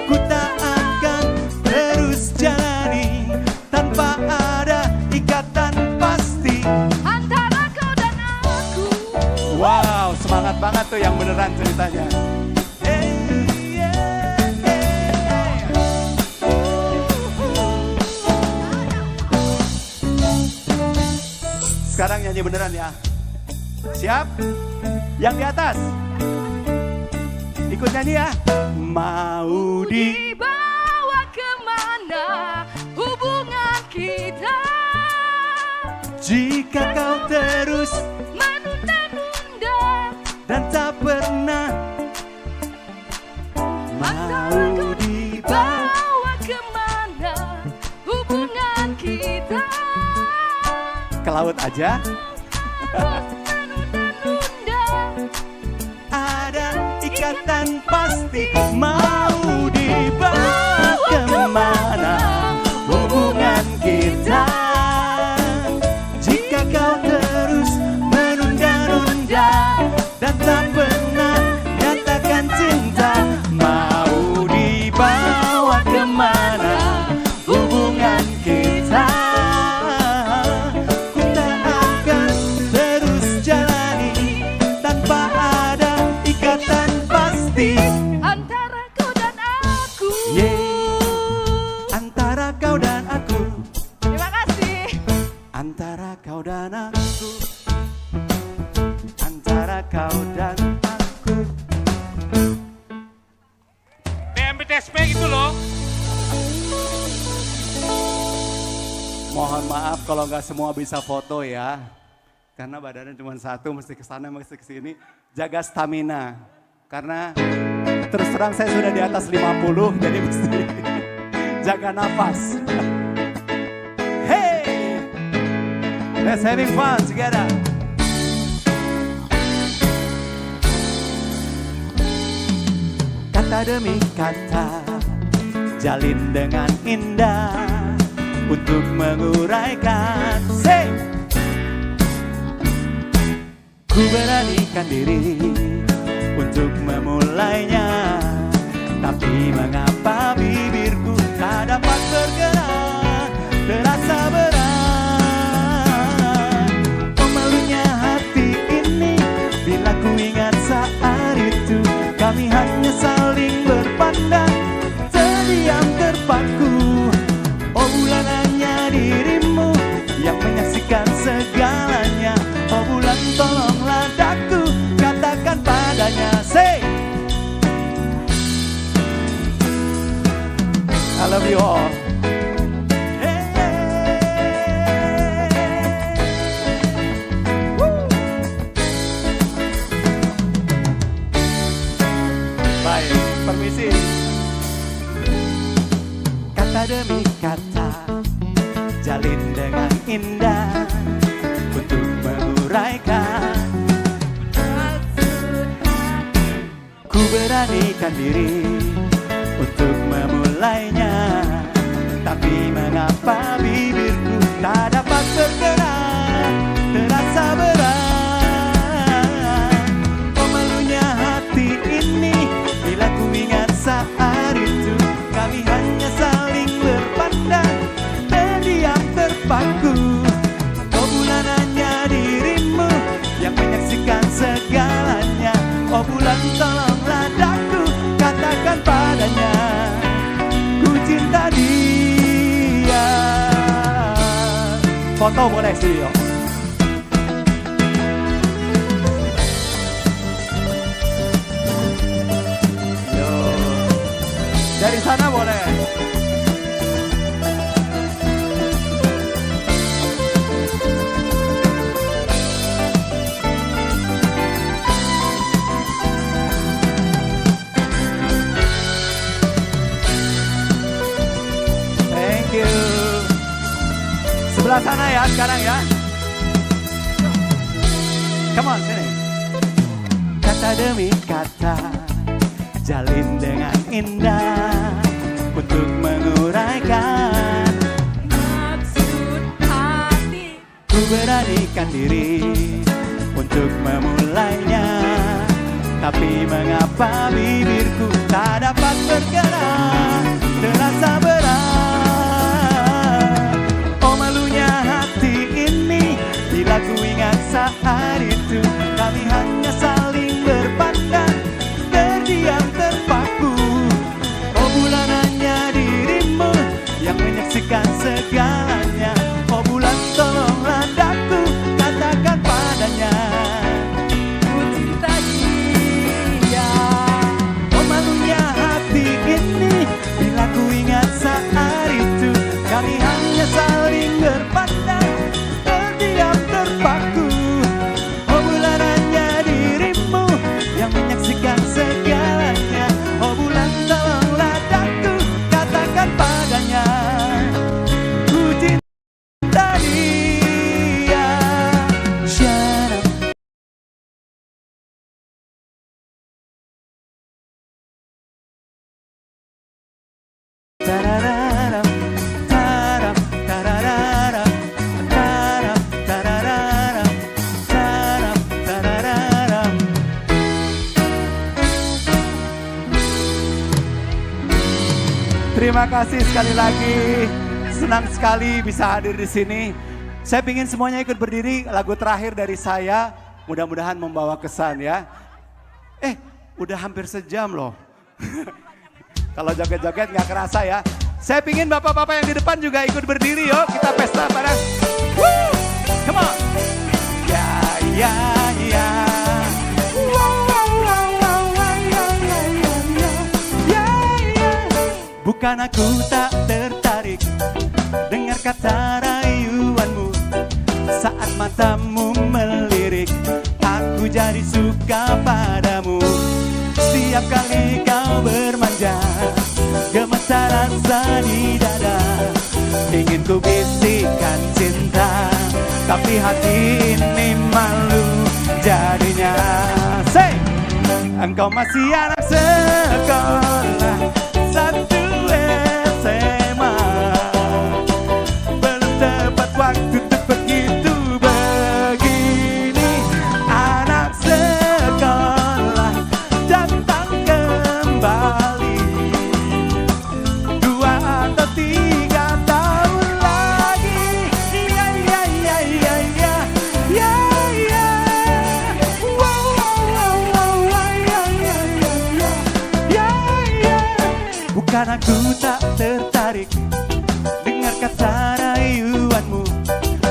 Ku tak akan terus jalani tanpa ada ikatan pasti antara kau dan aku. Wow, semangat banget tuh yang beneran ceritanya. Sekarang nyanyi beneran ya. Siap? Yang di atas ikut nyanyi ya. Mau dibawa kemana hubungan kita? Jika kau terus menunda-nunda dan tak pernah, mau dibawa kemana hubungan kita? Ke laut aja. Ada ikatan pasti. Mau dibawa kemana hubungan kita? Jika kau terus menunda-nunda dan tak pernah nyatakan cinta, mau dibawa kemana hubungan kita? Antara kau dan aku. Antara kau dan aku. Terima kasih. Antara kau dan aku. Antara kau dan aku. BMBTSP gitu loh. Mohon maaf kalau nggak semua bisa foto ya. Karena badannya cuma satu, mesti ke sana, mesti ke sini. Jaga stamina. Karena terus terang saya sudah di atas 50, jadi mesti jaga nafas. Hey, let's having fun together. Kata demi kata, jalin dengan indah untuk menguraikan. Say. Ku beranikan diri untuk memulainya, tapi mengapa bibirku tak dapat bergerak, terasa berat. Pemalunya hati ini bila ku ingat saat itu kami hanya saling berpandang, terdiam terpaku. Oh bulan hanya dirimu yang menyaksikan segalanya. Oh bulan tolonglah daku, katakan padanya, say I love you all. Baik, permisi. Kata demi kata jalin dengan indah untuk menguraikan. Ku beranikan diri untuk memulainya, tapi mengapa bibirku tak dapat bergerak, terasa berat. Pemalunya hati ini bila ku ingat saat itu kami hanya saling berpandang, terdiam terpaku. Oh bulan hanya dirimu yang menyaksikan segalanya. Oh bulan tolonglah daku, katakan padanya ku cinta dia. Foto boleh sih yo. Dari sana boleh. Thank you. Sebelah sana ya sekarang ya. Come on sini. Kata demi kata jalin dengan indah untuk menguraikan maksud hati. Ku beranikan diri untuk memulainya, tapi mengapa bibirku tak dapat bergerak, terasa berat. Oh malunya hati ini bila ku ingat saat itu kami hanya saling berpandang, terdiam terpaku. Oh bulan hanya dirimu yang menyaksikan segalanya. Oh bulan tolonglah daku, katakan padanya ku cinta dia. Oh malunya hati ini bila ku ingat saat itu kami hanya saling berpandang, terdiam terpaku. Oh bulan hanya dirimu yang menyaksikan segalanya. Oh bulan tolonglah daku, katakan padanya ku cinta dia. Shut up. Tarararam, taram, tarararam, taram, tarararam, taram, tarararam. Terima kasih sekali lagi. Senang sekali bisa hadir di sini. Saya ingin semuanya ikut berdiri. Lagu terakhir dari saya, mudah-mudahan membawa kesan ya. Udah hampir sejam loh. Kalau joget-joget nggak kerasa ya. Saya pingin bapak-bapak yang di depan juga ikut berdiri yuk. Kita pesta bareng. Woo! Come on. Ya, ya, ya. Bukan aku tak tertarik dengar kata rayuanmu, saat matamu melirik aku jadi suka padamu. Setiap kali kau bermanja gemetar rasa di dada, ingin ku bisikan cinta tapi hati ini malu jadinya. Say, engkau masih anak sekolah satu SMA, belum tepat waktu untuk begitu begini. Anak Karena ku tak tertarik dengar kata rayuanmu.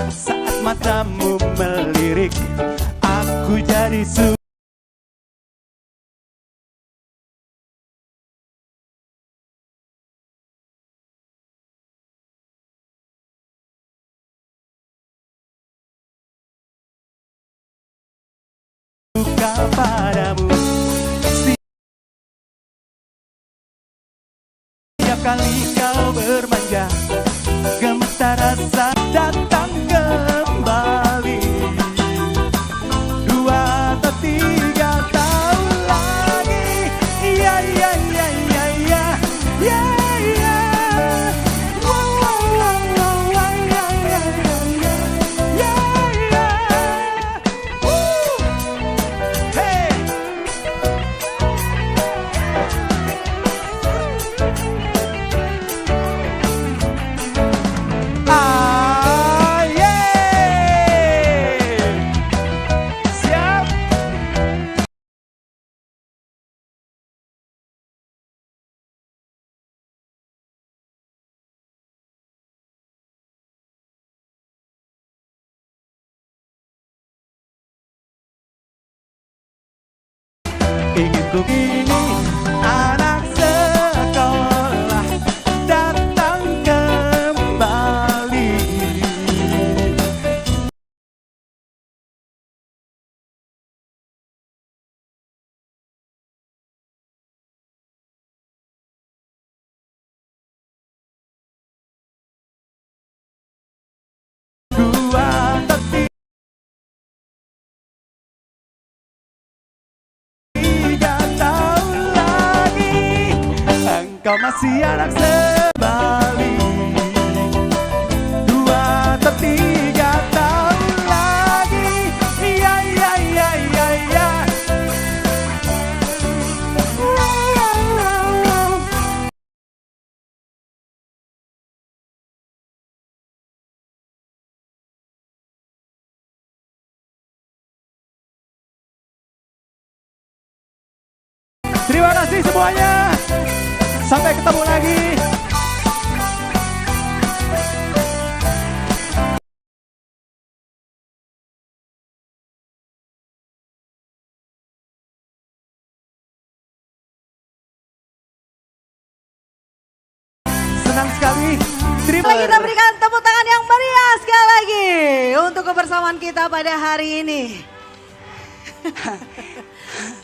Saat matamu melirik, aku jadi suka padamu. Setiap kali kau bermanja, gemetar rasa datang kembali. 2 atau 3 tahun lagi. Ya ya ya ya ya ya ya. Wow, wow, wow, wow, wow, ya ya ya ya ya. Hey. Siap. Ingin ku kini anak sekolah datang kembali. Kau masih anak sebalik. 2 atau 3 tahun lagi. Ya ya ya ya ya. Terima kasih semuanya. Sampai ketemu lagi. Senang sekali. Terima Kita berikan tepuk tangan yang meriah sekali lagi untuk kebersamaan kita pada hari ini.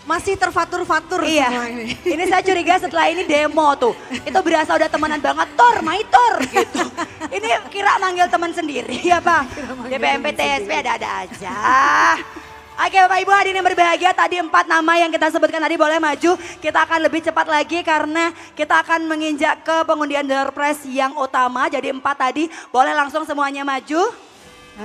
Masih terfatur-fatur semua ini. Ini saya curiga setelah ini demo tuh. Itu berasa udah temenan banget, Tor, Maitor gitu. Ini kira manggil teman sendiri ya Pak. DPMP TSP ada-ada aja. Oke Bapak Ibu hadirin yang berbahagia, tadi 4 nama yang kita sebutkan tadi boleh maju. Kita akan lebih cepat lagi karena kita akan menginjak ke pengundian door prize yang utama. Jadi 4 tadi boleh langsung semuanya maju.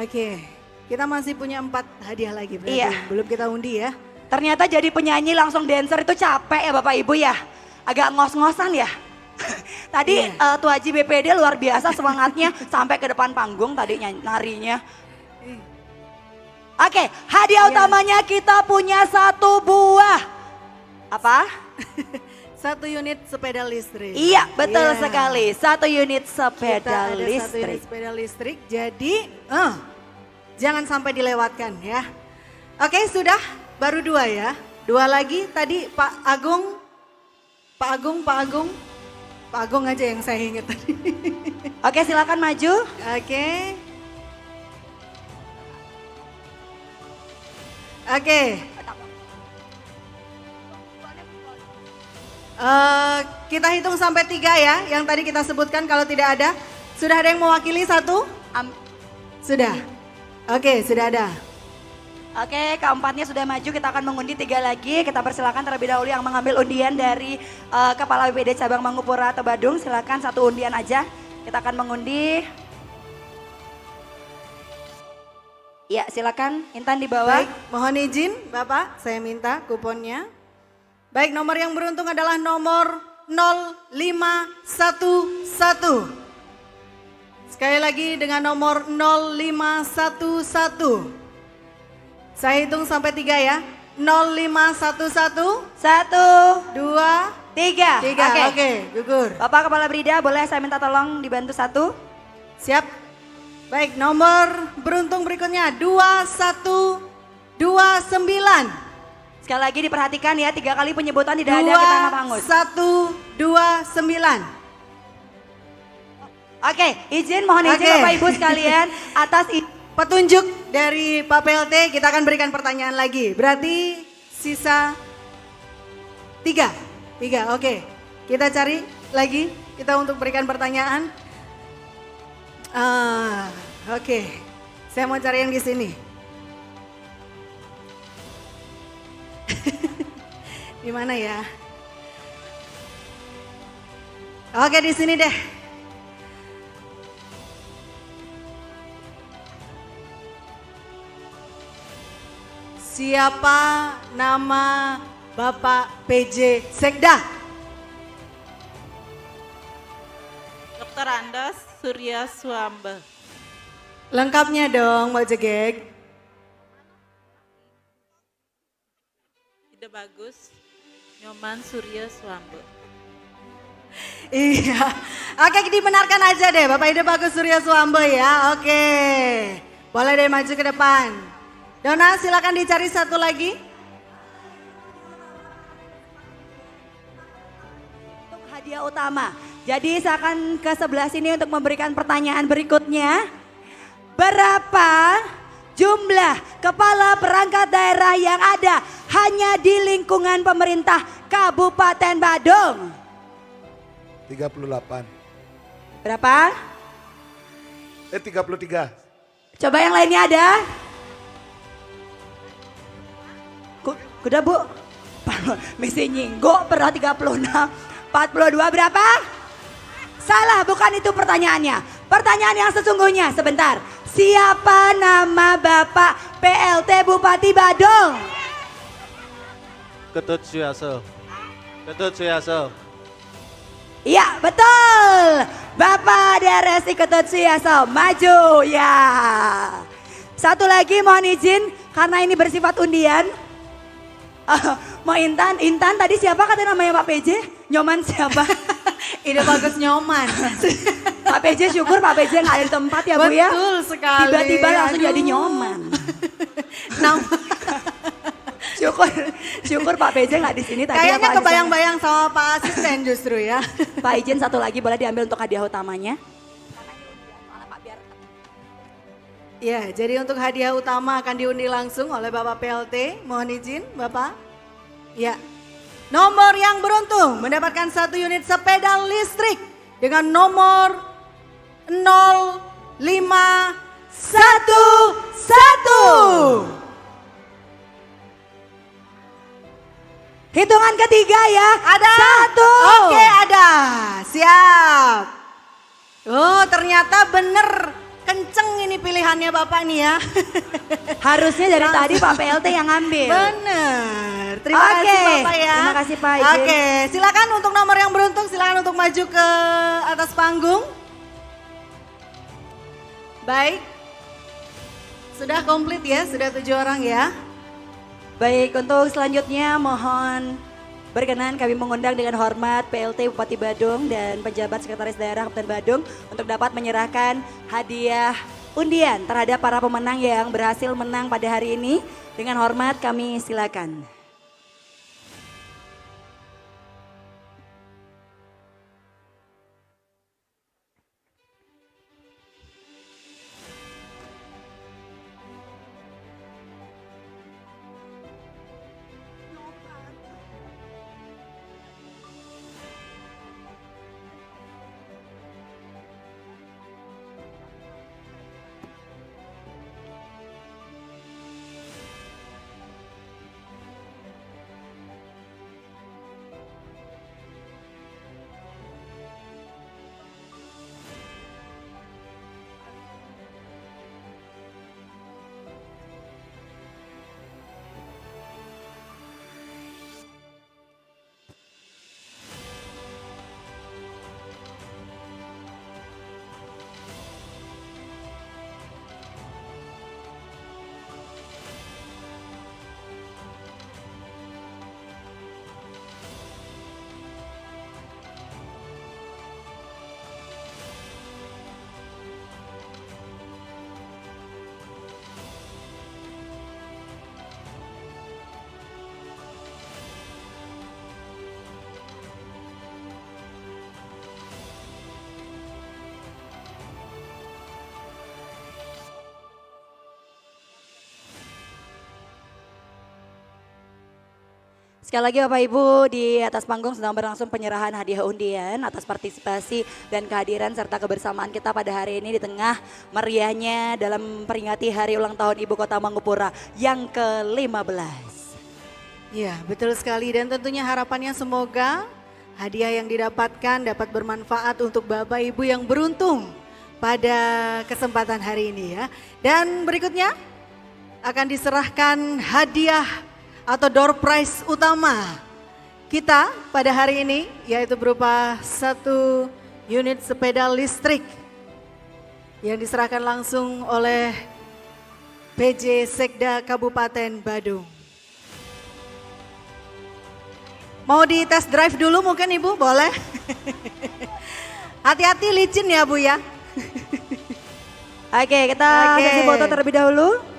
Oke, kita masih punya 4 hadiah lagi berarti. Iya. Belum kita undi ya. Ternyata jadi penyanyi langsung dancer itu capek ya Bapak Ibu ya. Agak ngos-ngosan ya. Tadi Tuh Haji BPD luar biasa semangatnya sampai ke depan panggung tadi narinya. Oke, hadiah utamanya kita punya 1 buah. Apa? 1 unit sepeda listrik. Iya, betul sekali. 1 unit sepeda Kita ada 1 listrik. unit sepeda listrik. Jadi, jangan sampai dilewatkan ya. Oke, sudah baru 2 ya. 2 lagi tadi Pak Agung. Pak Agung aja yang saya ingat tadi. Oke, silakan maju. Oke. Kita hitung sampai 3 ya, yang tadi kita sebutkan kalau tidak ada. Sudah ada yang mewakili 1? Sudah. Oke, sudah ada. Oke, keempatnya sudah maju, kita akan mengundi 3 lagi. Kita persilakan terlebih dahulu yang mengambil undian dari Kepala BPD Cabang Mangupura atau Badung. Silakan 1 undian aja, kita akan mengundi. Ya, silakan Intan di bawah. Baik, mohon izin Bapak, saya minta kuponnya. Baik, nomor yang beruntung adalah nomor 0511. Sekali lagi dengan nomor 0511. Saya hitung sampai 3 ya. 0511. 1, 2, Tiga, Oke, gugur. Bapak Kepala Brida, boleh saya minta tolong dibantu satu? Siap. Baik, nomor beruntung berikutnya 2129. Sekali lagi diperhatikan ya, 3 kali penyebutan tidak ada kita nggak hangus. 2129. Oke, mohon izin Oke. Bapak Ibu sekalian atas petunjuk dari Pak PLT, kita akan berikan pertanyaan lagi. Berarti sisa 3. Oke. Kita cari lagi, kita untuk berikan pertanyaan. Oke. Saya mau cari yang di sini. Di mana ya? Oke, di sini deh. Siapa nama Bapak PJ Sekda? Dr. Andes Surya Swamba. Lengkapnya dong, Mbak Jegek. Ide bagus, Nyoman Surya Swamba. Iya, oke dibenarkan aja deh Bapak Ide Bagus Surya Swamba ya, oke. Boleh deh maju ke depan. Dona silakan dicari satu lagi. untuk hadiah utama. Jadi saya akan ke sebelah sini untuk memberikan pertanyaan berikutnya. Berapa jumlah kepala perangkat daerah yang ada hanya di lingkungan pemerintah Kabupaten Badung? 38. Berapa? 33. Coba yang lainnya ada? Kuda Bu? Misi nyinggo pernah 36. 42 berapa? Salah, bukan itu pertanyaannya. Pertanyaan yang sesungguhnya, sebentar. Siapa nama Bapak PLT Bupati Badung? Ketut Suyaso. Ketut Suyaso. Iya, betul. Bapak DRS Ketut Suyaso, maju ya. Satu lagi mohon izin karena ini bersifat undian. Mau Intan tadi siapa kata namanya Pak PJ? Nyoman siapa? Ide Bagus Nyoman. Pak PJ syukur Pak PJ nggak ada di tempat ya Bu ya. Betul sekali. Tiba-tiba langsung Aduh. jadi Nyoman. Syukur Pak PJ nggak di sini tadi. Kayaknya ya, Pak kebayang-bayang sama Pak Asisten justru ya. Pak izin satu lagi boleh diambil untuk hadiah utamanya. Ya, jadi untuk hadiah utama akan diundi langsung oleh Bapak PLT. Mohon izin Bapak. Ya, nomor yang beruntung mendapatkan 1 unit sepeda listrik dengan nomor 0511. Hitungan ketiga ya. Ada? 1. Oke, ada. Siap. Oh, ternyata bener. Kenceng ini pilihannya Bapak nih ya. Harusnya dari tadi Pak PLT yang ngambil. Bener. Terima Oke, kasih Bapak ya. terima kasih Pak izin. Oke, silakan untuk nomor yang beruntung silakan untuk maju ke atas panggung. Baik. Sudah komplit ya, sudah 7 orang ya. Baik, untuk selanjutnya mohon berkenan kami mengundang dengan hormat PLT Bupati Badung dan pejabat Sekretaris Daerah Kabupaten Badung untuk dapat menyerahkan hadiah undian terhadap para pemenang yang berhasil menang pada hari ini. Dengan hormat kami silakan. Sekali lagi Bapak Ibu, di atas panggung sedang berlangsung penyerahan hadiah undian atas partisipasi dan kehadiran serta kebersamaan kita pada hari ini di tengah meriahnya dalam peringati hari ulang tahun Ibu Kota Mangupura yang ke-15. Ya, betul sekali, dan tentunya harapannya semoga hadiah yang didapatkan dapat bermanfaat untuk Bapak Ibu yang beruntung pada kesempatan hari ini ya. Dan berikutnya akan diserahkan hadiah atau door prize utama kita pada hari ini, yaitu berupa 1 unit sepeda listrik yang diserahkan langsung oleh PJ Sekda Kabupaten Badung. Mau di test drive dulu mungkin Ibu, boleh? Hati-hati licin ya Bu ya. Oke, kita sesi foto terlebih dahulu.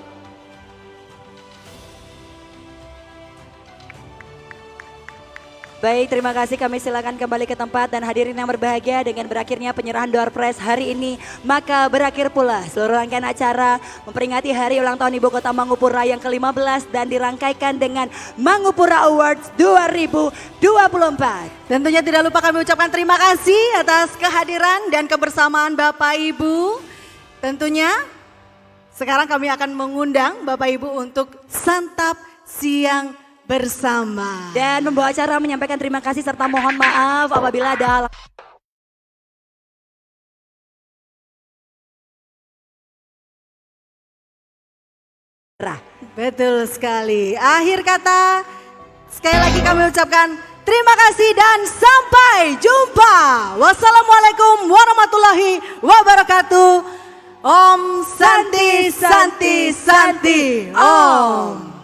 Baik, terima kasih, kami silakan kembali ke tempat dan hadirin yang berbahagia dengan berakhirnya penyerahan door prize hari ini. Maka berakhir pula seluruh rangkaian acara memperingati hari ulang tahun Ibu Kota Mangupura yang ke-15 dan dirangkaikan dengan Mangupura Awards 2024. Tentunya tidak lupa kami ucapkan terima kasih atas kehadiran dan kebersamaan Bapak Ibu. Tentunya sekarang kami akan mengundang Bapak Ibu untuk santap siang bersama. Dan membawa acara menyampaikan terima kasih serta mohon maaf apabila ada Betul sekali. Akhir kata, sekali lagi kami ucapkan terima kasih dan sampai jumpa. Wassalamualaikum warahmatullahi wabarakatuh. Om Santi Santi Santi Om.